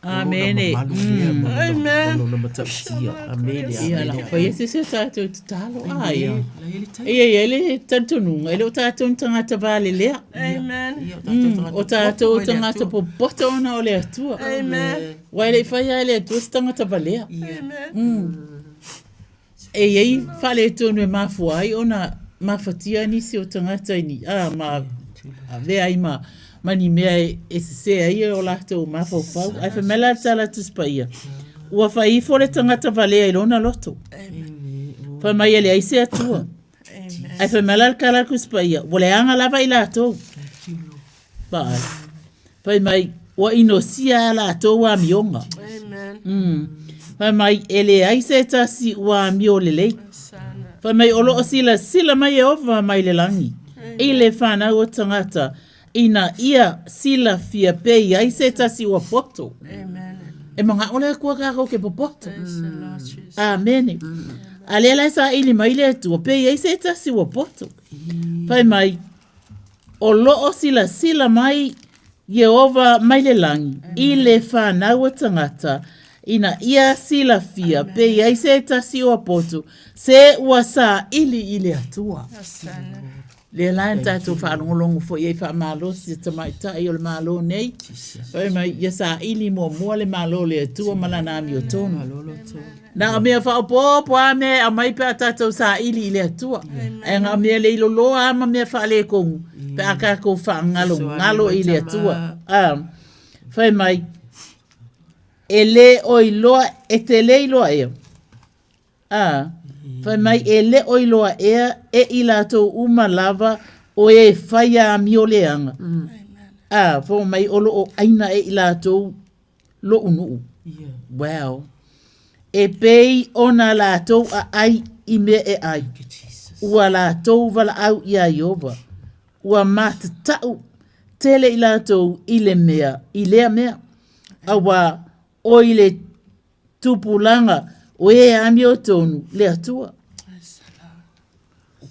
Amen. Amen. Amen. Ia la fa ese se tato talo ai. Ia ele tanto nu, ele o tato tangata vale le. Amen. O tato tangata po bota ona o le atua. Amen. Wa ele fa ia le tu tangata vale. Amen. E ei fale tonu e mafuai ona mafatia ni se o tangata ni. Ma ve ai mani mea e se ai o lato mafofau. Ai fa mela tala tu spaia. Ua fa i fore tangata vale ai lona loto. Fa mai ele ai se atua. Ai fa mela kala ku spaia. Wole anga lava i lato. Bai. Fa mai wa inosia lato wa mionga. Amen. Fa mai ele ai se tasi wa mio lele. Fa mai olo o sila mai e ova mai le langi. Ile fana o tangata. Ina ia sila fia pei ai se tasi wa poto. Amen. E mga ole kua kako ke popoto. Amen. Alela sa ili mai le tu pei ai se tasi wa poto. Pai mai o loo sila mai Yehova mai le langi. Ile whana wa tangata. Ina ia sila fia pei ai se tasi wa poto. Se ua sa ili atua. Le lain tatou whaanongolongo fo iei wha malo si tamai tai o le malo nei. Pai mai ia sa ili mua le malo le atua malana ami o tonu. Na a mea whaopopo a me a mai pia tatou sa ili le atua. E nga mea le ilo loa ama mea wha le kongu. Pe a kako wha ngalo i le atua. Pai mai e le o iloa e te le iloa ea. Fai mai e le oiloa ea e ilato uma lava o e faya a mioleanga. Fai mai olo o aina e ilato lo unu. Wow. E pei ona lato a ai i me e ai. Ua lato vala au i a Iova. Ua mata tau tele ilato i le mea. I lea mea. Awa o i le tupulanga o e ami o tonu le atua.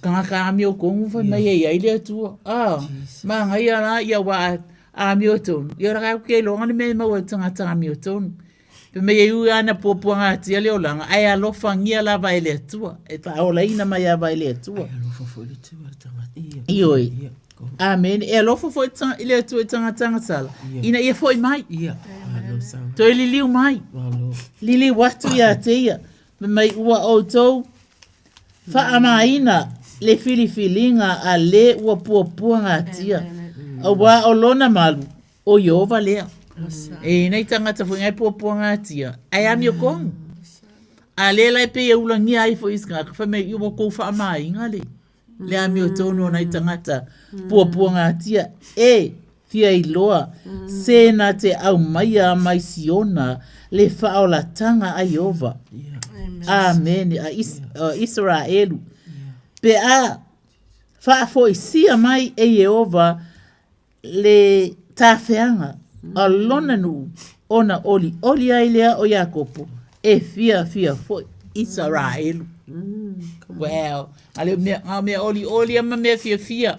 Kanga ami o kongu fai mai e ai le atua. Ma ngai ana ia wa ami o tonu. Ia raka ke longa ni me maua tangata ami o tonu. Pe me iu ana popua ngati ale o langa. Ai alofa ngia lava ele atua. E ta ola ina mai ava ele atua. Ioi. Amen. E alofa foi ele atua tangata sala. Ina ia foi mai. Toi liliu mai. Lili watu ia teia. Me mai ua o tou. Fa amaina le filifilinga a le ua puapua ngatia. A wa o lona malu. O Yehova lea. E nei tangata fo ngai puapua ngatia. Ai ami o kongu. A le lai pe e ulangi ai fo iskaka. Fa me iwa kou fa amainga le. Le ami o tono nei tangata puapua ngatia. E fia iloa. Sena te au maia mai siona. Le fa o la tanga a Yehova. Amen. Israelu. Pe a fa fo isia mai e Yehova le tafeanga a lona nu ona oli ai lea o Jakopo e fia fo Israelu. Wow. Ale me oli ama me fia.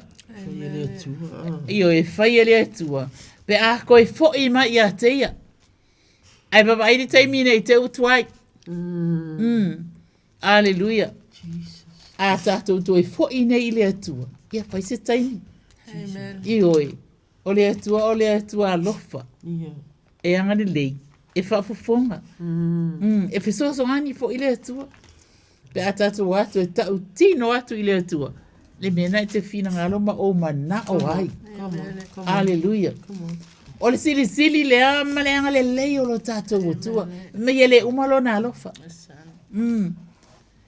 Io e fai ele atua. Pe a koe fo i mai ia teia. Ai baba ai te mine i te utuai. Alleluia. A tātou toi fo i nei le atua. Ia fai se taimi. Ioi. O le atua alofa. E angani lei. E whafofonga. E fisoso ngani fo i le atua. Pe a tātou atu e tau tino atu i le atua. Le mena i te fina ngaloma o mana o ai. Alleluia. O le sili le ama le anga le lei o lo tātou atua. Me ye le umalo na alofa.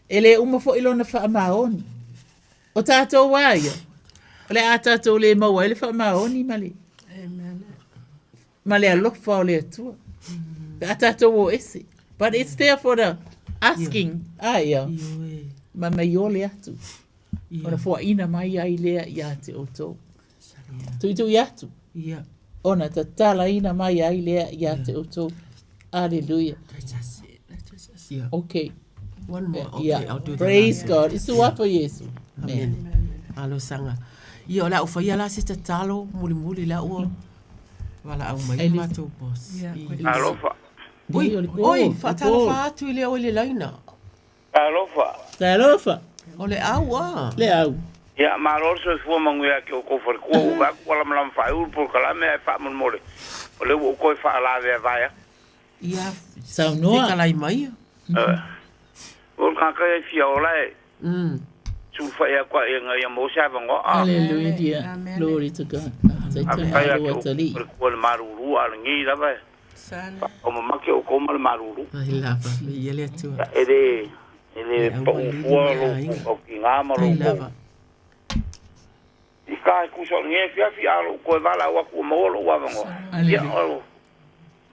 Ele uma fo ilona fa maoni. O tātou waia. O le a tātou le maua ele fa maoni male. Male alofa o le atua. A tātou o ese. But it's there for the asking. Aya. Ma me yo le atu. Ona fua ina mai ai lea ia te oto. Tui atu. Ia. Ona tatala ina mai ai lea ia te oto. Hallelujah. Yeah. Okay. One more. Okay, Yeah. I'll do that. Praise God. Isu wapa Yesu. Amen. Alo sanga. Ia o la ufa ia la se tatalo muli la ua. Wala au mai matou boss. Alofa. Oi, fatala fa atu ile o ile laina. Alofa. O le au a. Le au. Ya malorso fu manguia ke o ko for ko ga wala mlam fa ul por kala me fa mon mole. O le o ko fa la ve vai. Ia. Samoa. Fica lá em Maia. O ka ka e fia ola e. Tu fa ya kwa e nga mo sa bango. Hallelujah. Dear. Glory to God. Say to God what to lead. Ko le maruru al ngi la vai. Sana. O mo make o ko mal maruru. Ai lava. Ia le tu. Ele po o ki nga ma lo. Ika ku so nge fia lo ko vala wa ku mo lo wa bango. Ya o.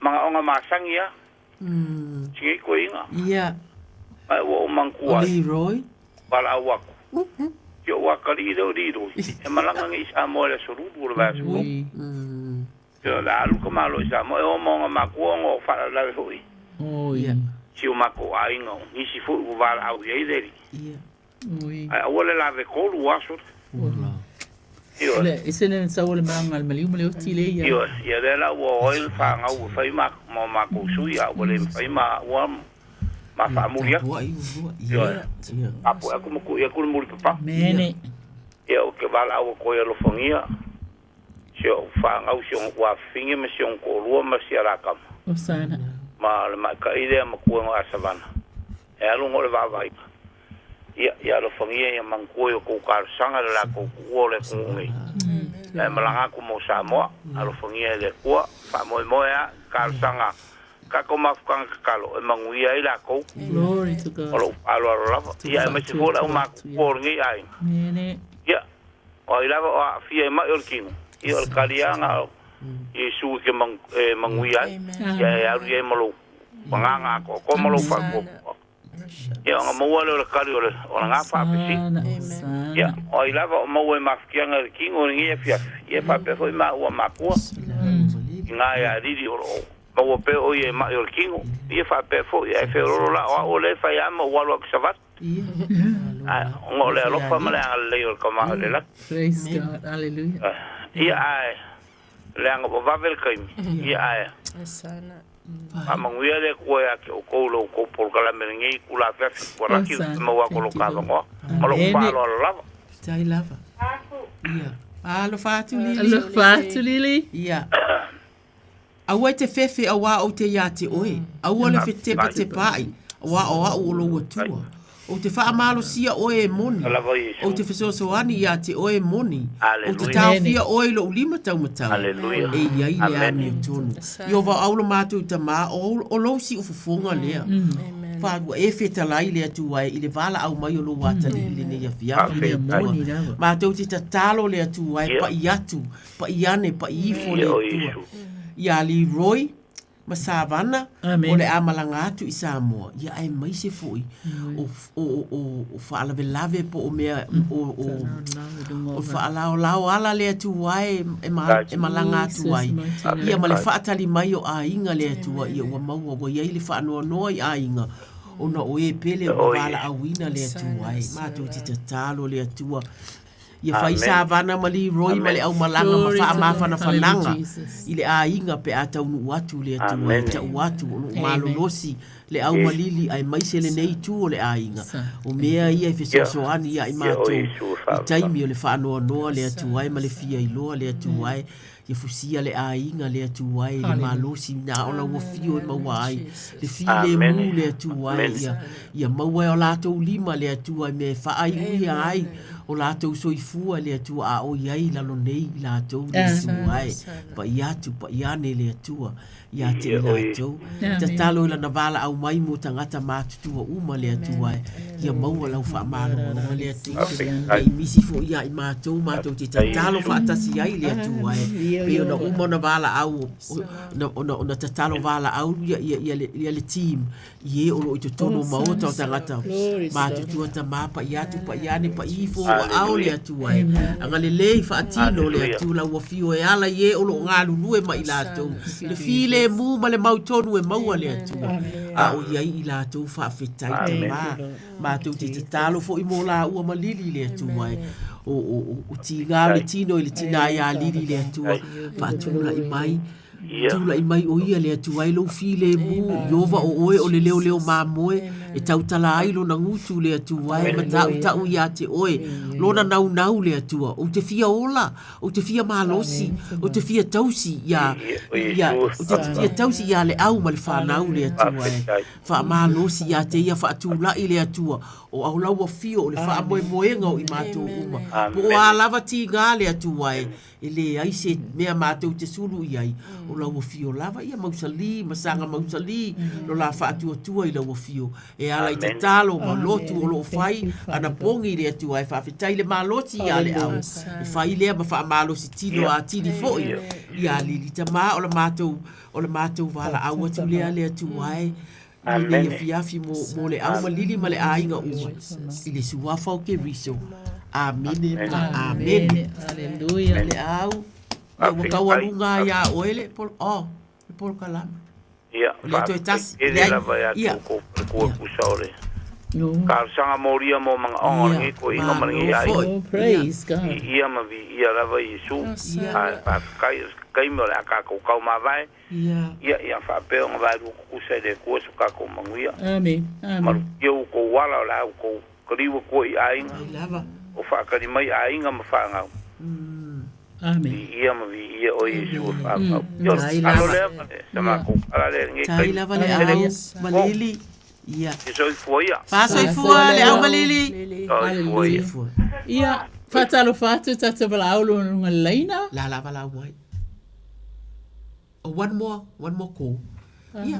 Mga onga masangia. Sige ko inga. Ia. Ai wo mangkua. Leroy. Bala wa. Yo wa kali do dido. E malanga ngi sa mo le suru bu ba su. Yo la lu ko malo sa mo o mo ma ku ngo fa la hui. Oh ia. Si o ma ko ai ngo. Ni si fu u va au ye deri. Ia. Ui. Ai o le la ve ko lu wa su. Le isene sa wala mangal maliu maliu tile ia. Yo, ya de la wo oil fa nga u fa ma mo ma ko su ya o le fa ma wa ma fa mu ya. Yo. Apo aku mo ku ya ku mo papa. Mene. Yo ke vala o ko ya lo fongia. Sio fa nga u sio wa finge me sio ko lu ma sia la kam. Osana. Ma ka ide ma ku nga savana. E alu ngole va vai. Ya lo fongia ya manko ko ka sanga la ko ko le ko ngi. E malanga ko mo Samoa, alo fongia le ko fa mo ya ka sanga. Ka ko ma fkan ka lo e manguia ila ko. Glory to God. Alo la. Ya me se fola ma ko ngi ai. Mene. Ya. O ila o fie ma yorkino. Io kalianga Yesu ke manguia. Ya ya malo. Panganga ko malo fa ko. Ya nga mo wala kali o nga fa pisi. Ya o ila mo we mafkianga king o ngi fia. Ye fa pe foi ma o ma ko. Nga ya didi o mo pe o ye ma yo king. Ye fa pe foi e fe ro la o le fa ya mo wala ko savat. Ngo le lo fa ma le yo ko ma le la. Praise God. Hallelujah. Ya ai. Le nga bo va vel kai. Ya ai. Sana. Amanguia le ko ya ke ko lo ko por kala mengi kula fe por aquí mo wa ko lo ka ngo mo lo pa lo lava tai lava ia alo fatu lili ia awa te fefe awa o te ya te oi awa le fe te pai wa o lo tua o te wha amalo sia oe moni. O te whesosoani ia te oe moni. O te tau fia oe lo ulima tau matau. E iai lea me tonu. Io wa aulo mātou ta mā, o lo si ufufunga lea. Whātua e whetalai lea tuai, i le wala au mai o lo watani i le nea fiafi lea moni. Mātou te tatalo lea tuai, pa i atu, pa i ane, pa i ifo lea tua. Ia li roi, ma savana o le amalanga atu i Samoa ia ai mai se foi o fala velave po o mea o fala o ala le atu ai e malanga atu ai ia ma le fatali mai o ainga le atu ai o mau o ia le fa no i ainga ona o e pele o vala awina le atu ai ma tu ti tatalo le atu ia fai savana mali roi male au malanga ma fa ma fa na fananga ile a inga pe ata unu watu le atu ta watu malo losi le au malili ai mai se le nei tu le a inga o mea ia fe so ani ia i mato i taimi le fa no le atu ai male fia i lo le atu ai ia fusia le a inga le atu ai le malo si na ona wo fio ma wai le fia le mu le atu ai ia mau o lato lima le atu ai me fa ai ai o lātou soifua le atua a o iai lalo nei i lātou le atua ai. Pa i atu, pa i ane le atua i ate i lātou. Ta talo i lana wala au mai mo tangata mātutua uma le atua ai. Ia maua lau wha mālo le atua. Ka i misi fo ia i mātou te tatalo wha atasi ai le atua ai. Peo na uma na wala au, na tatalo wala au ia le team. Ie olo i tono maota o tangata. Mātutua ta mapa i atu pa i ane pa i fo au le atua ai. Anga le lei wha atino le atua la ua fio e ala ie olo ngā lulue ma i lātou. Le file mu ma le mautonu e maua le atua. A o iai i lātou wha awhetai ta mā. Mātou te talo fo i mō la ua ma lili le atua ai. O ti ngā le tino i le tina ia lili le atua. Wha atula i mai. Tula i mai o ia le atua ai lo file mu. Iova o oe o le leo leo mā moe. E tautala ai lo na ngutu le atua ai. Ma tau ia te oe. Lona nau nau le atua. O te fia ola. O te fia malosi. O te fia tausi ia. O te fia tausi ia le au ma le whanau le atua ai. Wha malosi ia te ia wha atula i le atua. O au laua fio o le wha moe moenga o i mātou uma. Po o a lava ti ngā le atua ai. E le ai se mea mātou te sulu i ai. O laua fio lava ia mausali. Masanga mausali. Lo la wha atua i laua fio. E ala i te talo ma lotu o lo fai. Ana pongi le atua ai. Wha fitai le maloti ia le au. E fai lea ma wha malosi tino a tini foi. Ia li ta mā o le mātou wala au atu lea le atua ai. Ile ia fiafi mo le au ma lili ma le ainga ua. Ile suafa o ke riso. Amene ma amene. Aleluia. Le au. Ia wakaualunga ia oele. Le polo kalama. Ia. Le to etasi. Ia. Kua kusaore. Ka sanga moria mo mga onga ngi ko inga mangi ai. Oh, praise God. Ia ma vi ia lava Yesu. Kai mo la ka ko kau ma vai. Ia fa pe on vai ku se de ko su ka ko manguia. Amen. Amen. Yo ko wala la ko kriwa ko i ai. Lava. O fa ka ni mai ai nga ma fa nga. Amen. Ia ma vi ia o Yesu fa. Yo alo le sama ko ala le ngi kai lava le au malili. Ia. Soi fuia. Fa soi fua le au malili. Aleluia. Ia. Fatalo fatu tata bala au lo nga leina. La la bala wai. One more call. Yeah.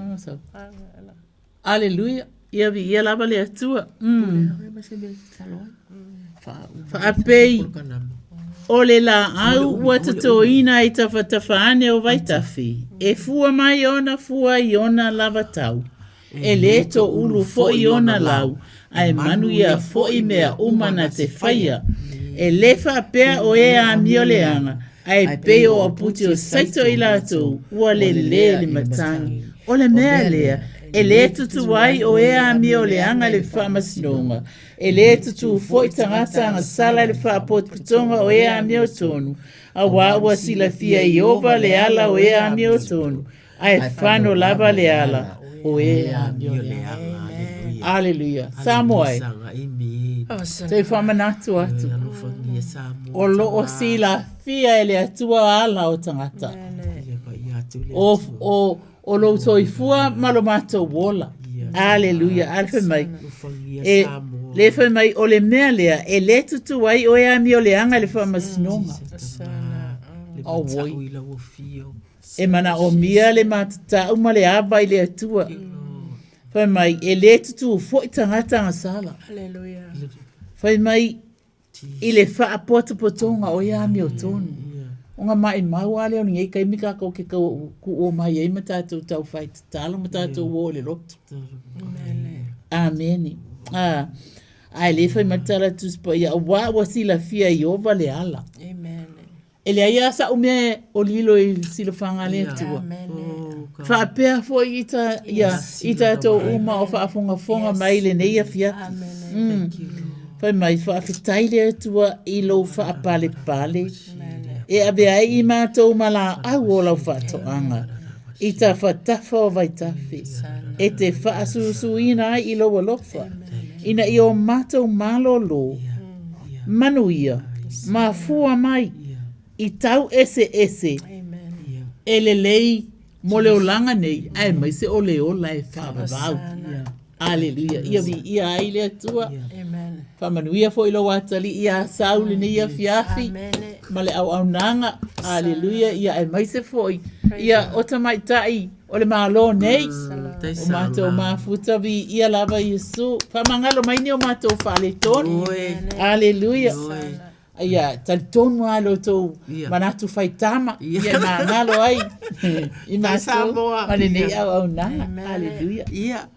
Aleluia. Ia lava le atua. Fa apei. O le la au ua tatoina i tawhatawane o vaitafi. E fua mai ona fua i ona lava tau. E le to ulu fo i ona lau. Ai manu ia fo i mea umana te whaia. E le fa apea o e a mioleanga. Ai pe o aputi o saito i lātou, ua le matangi. O le mea lea, e le tutu wai o e a mi o le anga le whamasinonga. E le tutu foi tangata anga sala le whapotutonga o e a mi o tonu. A ua sila fia i ova le ala o e a mi o tonu. Ai whano lava le ala o e a mi o le anga. Aleluia. Samoa. Te whamanatu atu. O loo sila fia ele atua ala o tangata. O lo soifua malo mato wola. Aleluia. Alfe mai. Le fe mai o le mea lea. E le tutu wai o ea mi o le anga le whamasinonga. O woi. E mana o mia le matata uma le aba i le atua. Fai mai, e le tutu foi tangata nga sala. Aleluia. Fai mai, i le wha potonga o ia mi o tonu. O ngā mai mau ale o ni ei kai mika kau ke kau ku o mai ei matatou tau whai talo matatou o le loto. Amen. Ai le fai matala tuspa ia wa wasila fia i ova le ala. Amen. Ele aia sa ume o lilo i sila whanga le tua. Wha apea fo ita to uma o wha fonga mai le neia fia. Whai mai wha awhitai le tua i lo wha pale. E abe ai i mātou mala au o lau wha toanga. I ta whatafa o vaitafi. E te wha asusuina ai i lo lofa. Ina i o mātou malo lo. Manuia. Ma fua mai. I tau ese. E le lei mo leo langa nei. Ai mai se o leo lai wha vau. Aleluia. Ia ai le atua. Amen. Whamanuia fo ilo watali ia sauli ni ia fiafi. Male au nanga. Aleluia. Ia e maise fo ia otamaitai. Ole malo nei. O mato mafuta vi ia lava Yesu. Whamangalo maini o mato whale tonu. Aleluia. Ia, talitonu alo tō manatu whaitama. Ia ngalo ai. I mato. Mane nei au nanga. Aleluia. Ia.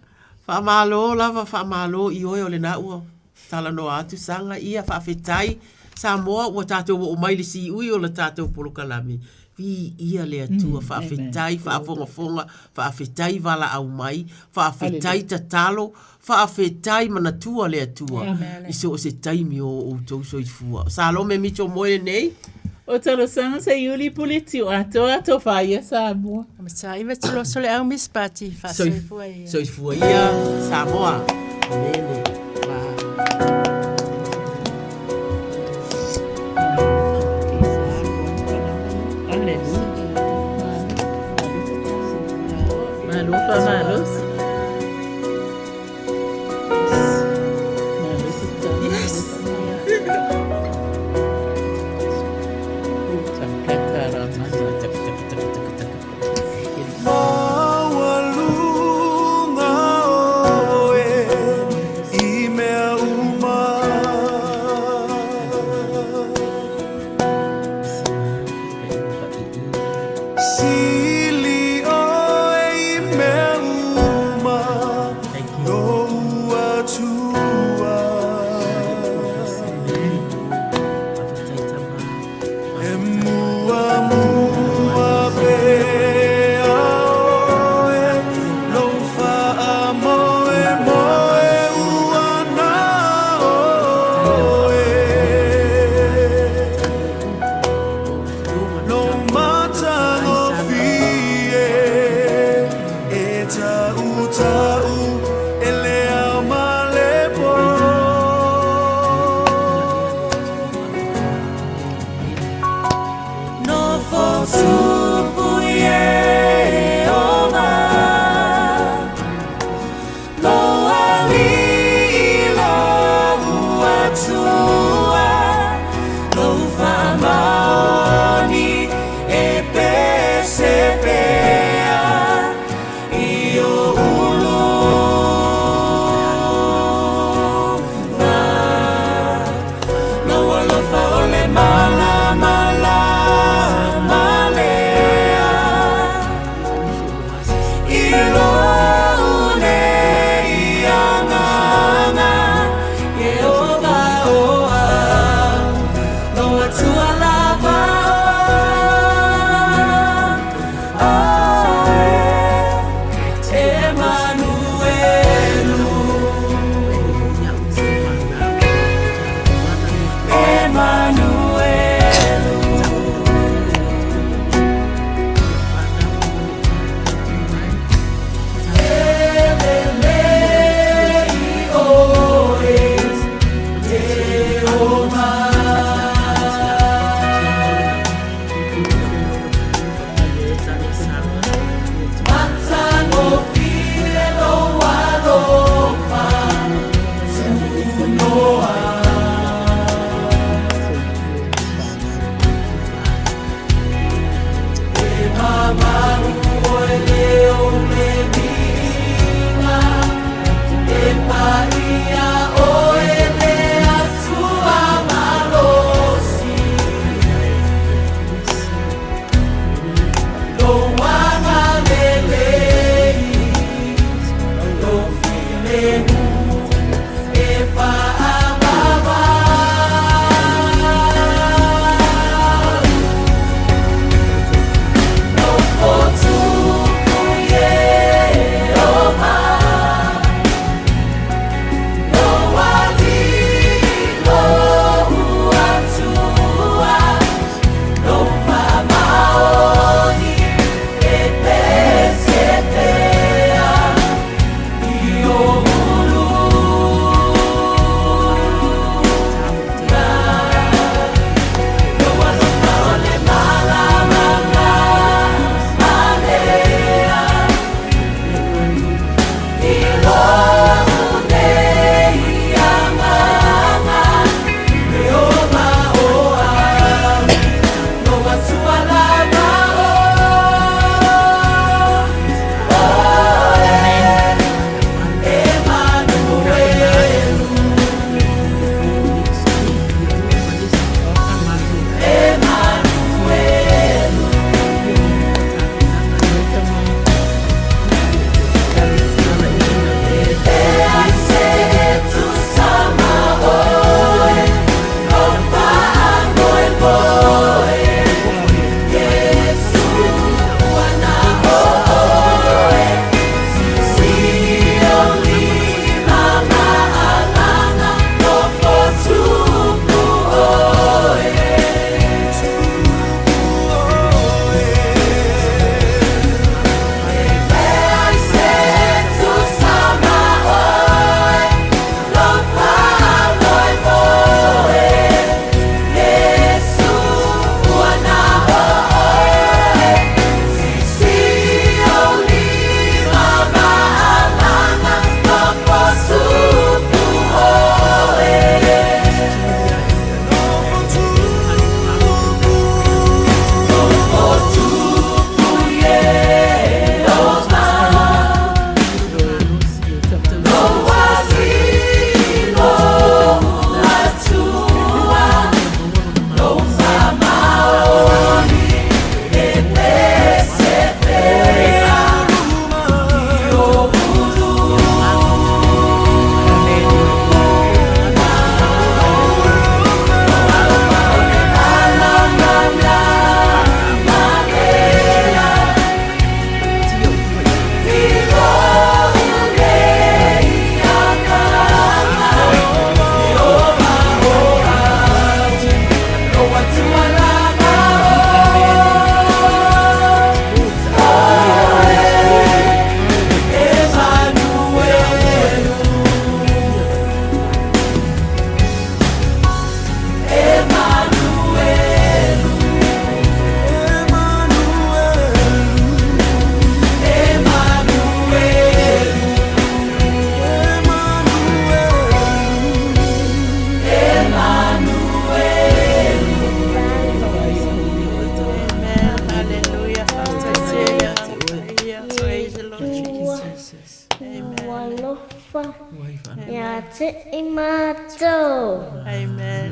Whamalo lava whamalo i oi ole na ua. Tala no atu sanga ia whawhetai. Samoa ua tātou o maili si ui o la tātou polokalami. Vi ia lea tua whawhetai, whafonga, whawhetai wala au mai, whawhetai tatalo, whawhetai manatua lea tua. Iso o se taimi o tau soifua. Salome mito moe nei. O talo sanga sa iuli puliti o ato whaia Samoa. Sa iwa tilo sole au mispati whasoifua ia. Soifua ia Samoa. Mene. Malos. Yes.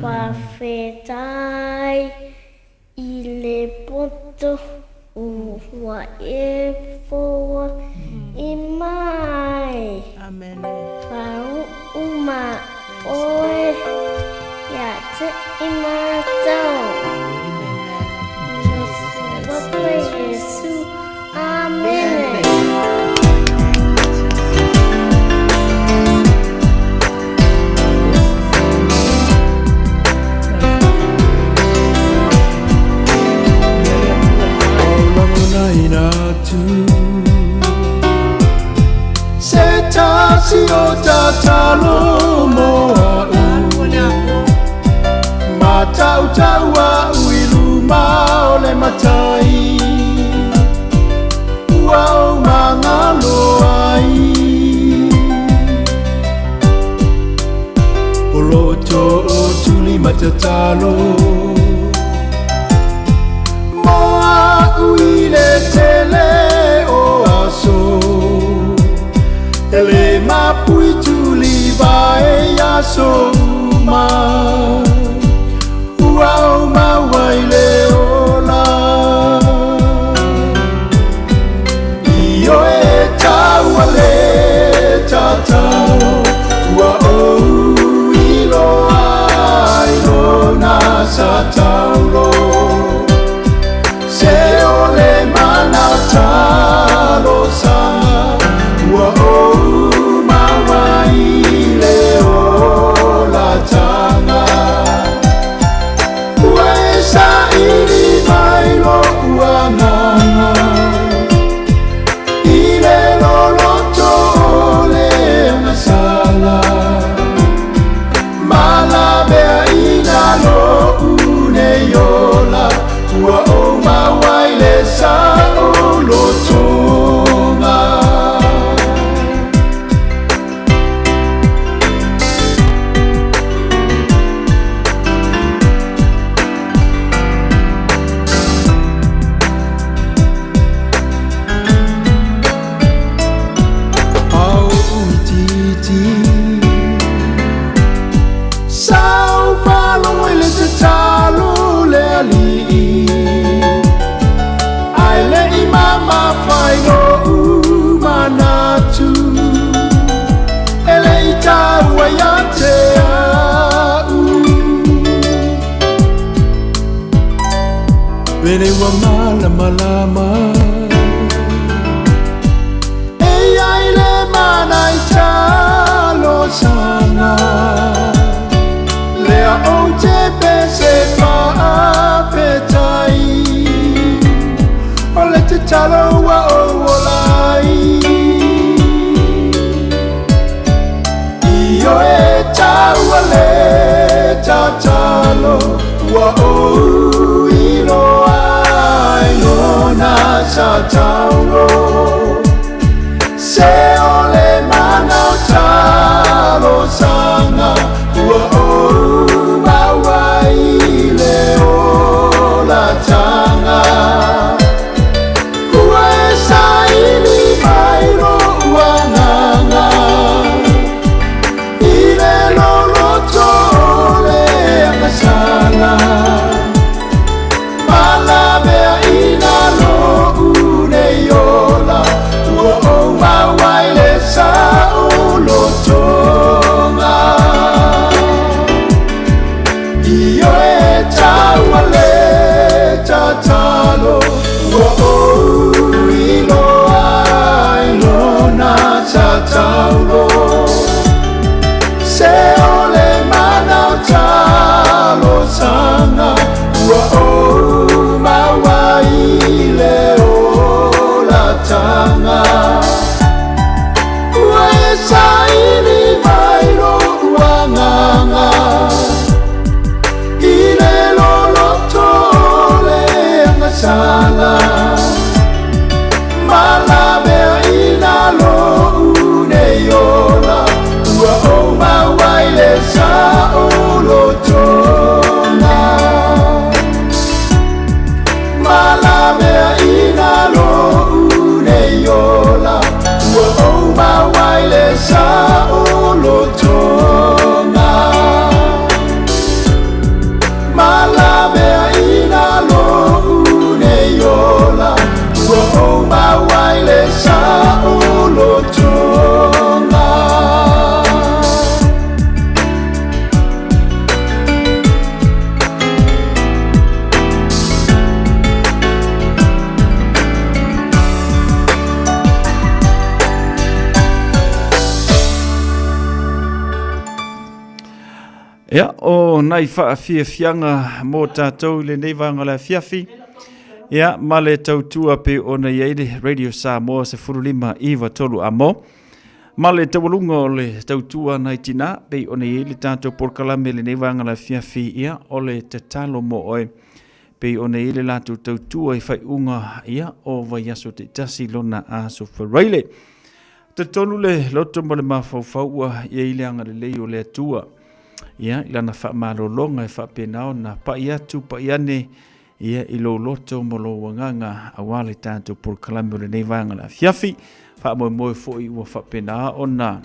whawhetai I le poto ua e foa I mai. Amen. Whau uma oe ia te I mātau. Wapa Yesu. Amen. Se tasi o tatalo moa ma tau tau a uilu ma o le matai ua o mangalo ai o loto o tuli matatalo moa uile tele o aso ele mapui tuli vai aso ma ua o mawaile ola io e tau ale tatau ua o ilo ai lo na sa taulo se ole mana talo sanga ua o mawaile ola tanga ua e sa ili mai lo ua nganga I le loloto ole masala mala bea ina lo une yola ua o mawaile sa o lotonga au uititi sao falo ele te talo le ali ai le I mama fai no manatu ele I tau ai ate au vele wa malama lama ei ai le mana I talo sana lea o te pese whaapetai o le te talo wa o olai io e tau ale tatalo wa o ilo ai lona sa taulo se ole mana talo sanga ua o mawaile ola tanga ua e sa ili mai lo ua nganga I le loloto ole akasala mala bea ina lo une yola ua o mawaile sa o lotonga io e tau ale tatalo ua o ilo ai lona tataulo se ole mana talo sana ua o mawaile ola tanga ua e sa ili mai lo ua nganga I le loloto le angasala mala bea ina lo une yola ua o mawaile sa o lotonga mala bea ina lo une yola ua o mawaile sa o lotonga Ia, o nai whaafianga mō tātou le nei vanga la fiafi. Ia, male tautua pe o na iaide Radio Samoa se furulima iwa tolu amo. Male tawalunga o le tautua nai tina pe o na iaide tātou porkalame le nei vanga la fiafi. Ia, o le te talo mo oe pe o na iaide lātou tautua i whai unga ia o vai aso te tasi lona aso whareile. Te tonu le loto mo le mawhauwhaua ia i leanga le lei o le atua. Ia, ilana whaamalolonga e whaapenao na pai atu, pai ane, ia ilo loto mo lo wanganga awale tātou por kalame o le nei vanga la fiafi, whaamoe moe foi ua whaapena o na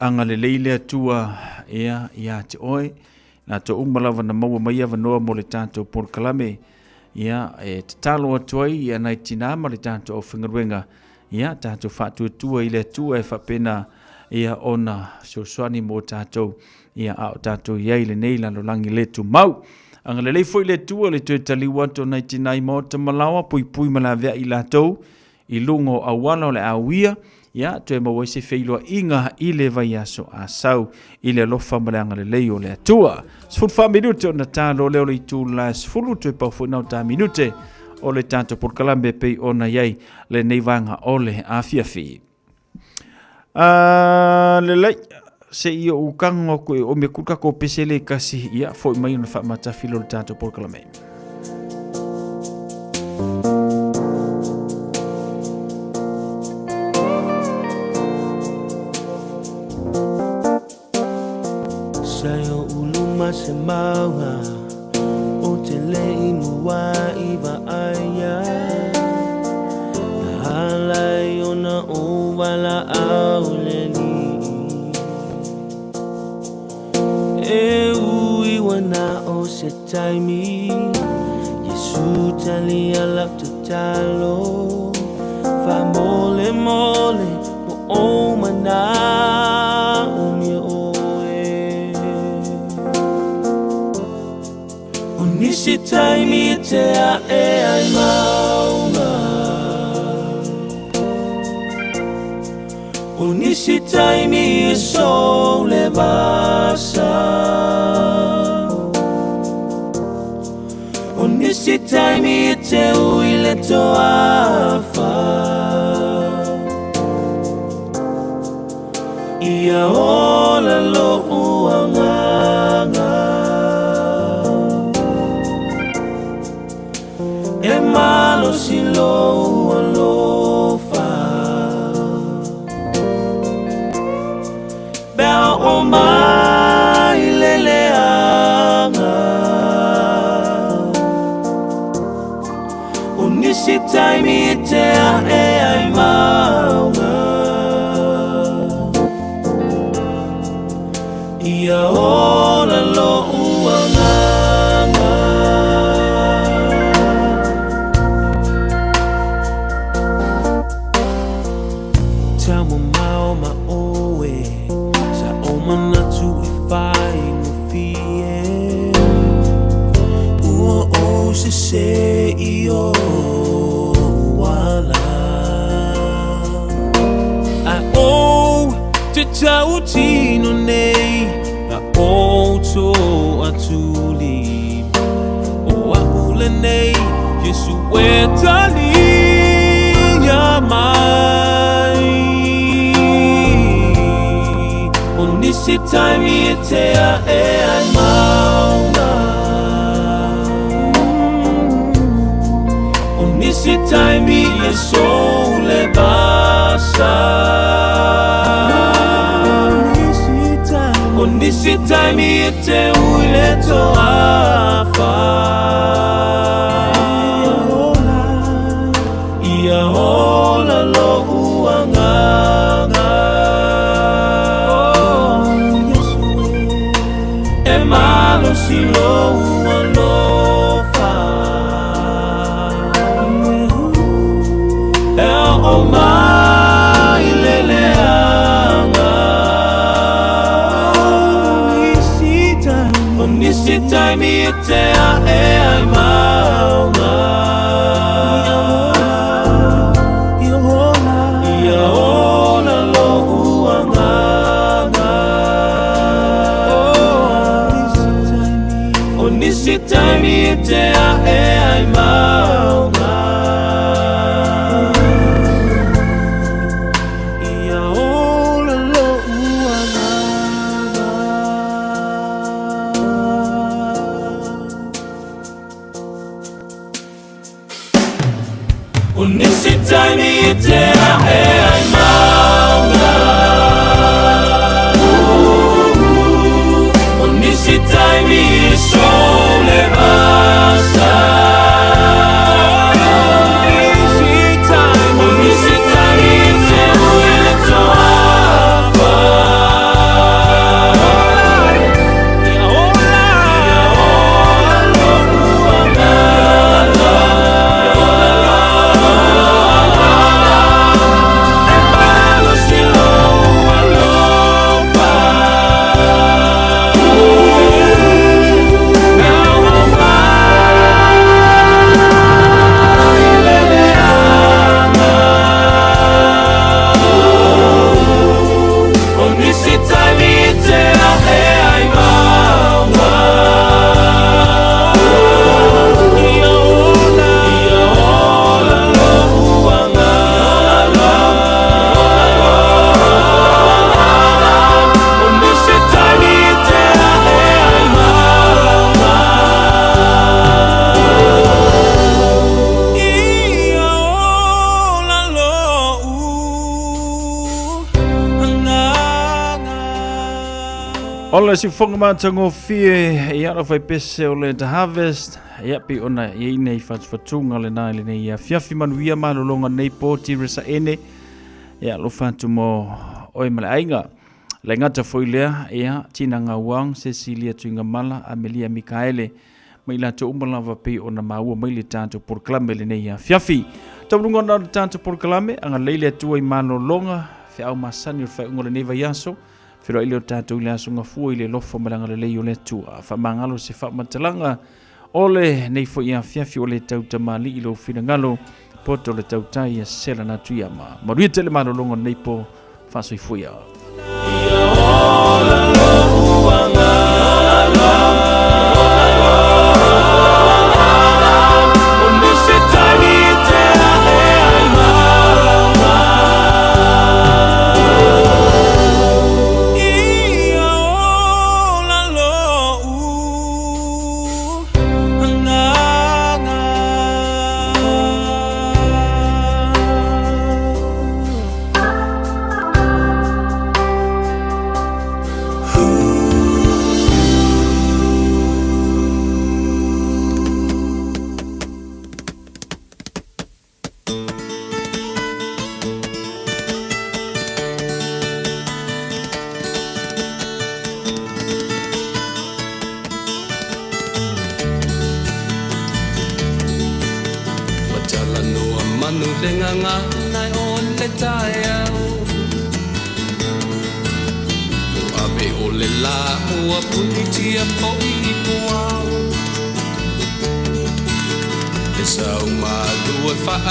anga le leile atua ia te oe, na to umalawa na maua mai awanoa mo le tātou por kalame, ia te talo atuai, ia nai tinama le tātou o whingaruenga, ia tātou whaatuatua i le atua e whaapena ia ona soswani mo tātou ia au tātou iai le nei lalo langi le tu mau. Anga le lei foi le tua le tue taliwa to 99 mo te malawa pui pui malavea i latou i lungo awala o le awia ia tue mawa se feilua inga i le vai aso a sau i le lofa malanga le lei o le atua. Sfulfa minute o na tālo leo le tu la sfulu tue paufu nau tā minute o le tātou por kalambe pei ona iai le nei vanga o le afiafi. Le lei se ia o kango ko o me kuka ko pesele kasi ia foi mai na fa mata filo le tātou por kalame. Sayo uluma se maunga o te lei mua iwa aia na halai ona o wala au le ni e ui wana o se taimi Yesu tali ala tu talo fa mole mole mo o mana o mi oe o nisi taimi te a e ai maunga o nisi taimi e so le vasa o nisi taimi e te ui le toafa ia ola lo uanganga e malo si lo alofa bea o mai leleanga o nisi taimi te a e ai maunga ia ora lo uanganga tamo mau ma oe sa o manatu e fai no fie ua o se io wala a o te tau tino nei na o to atuli o a ule nei Yesu e tali ya mai o nisi taimi e te a e ai maunga o nisi taimi e so le basa o nisi taimi e te ui le toafa ia hola lo uanganga e malo si lo ualofa e o mai leleanga o nisi taimi e te a e ai maunga ia hola lo uanganga O nisi taimi e te a e ai maunga Ia ola lo uanga O nisi taimi e te a e ai maunga O nisi taimi e sole basa O nisi taimi e te uile toafa Ia ola lo uanga Ola si whonga mātango fie i ara whai pese o le The Harvest ia pi ona i nei whatunga le nai le nei ia fiafi manuia malolonga nei pōti resa ene ia lo whatu mo oi male ainga le ngata whoilea ia tina ngā wang Cecilia Tuinga Mala Amelia Mikaele mai la to umalawa pi ona maua mai le tātou porklame le nei ia fiafi taurunga na tātou porklame anga leile atua i malolonga fe au masani o whai unga le nei vaiaso Pero ile o tātou le asunga fua ile lofo maranga le leo le tua. Whamangalo se whamatalanga ole nei fo ia fiafi o le tautamali ile o whingalo poto le tautai a sela na tuiama. Maruia tele marolongo nei po whasoi fuia.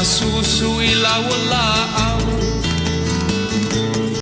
Susu i la wala au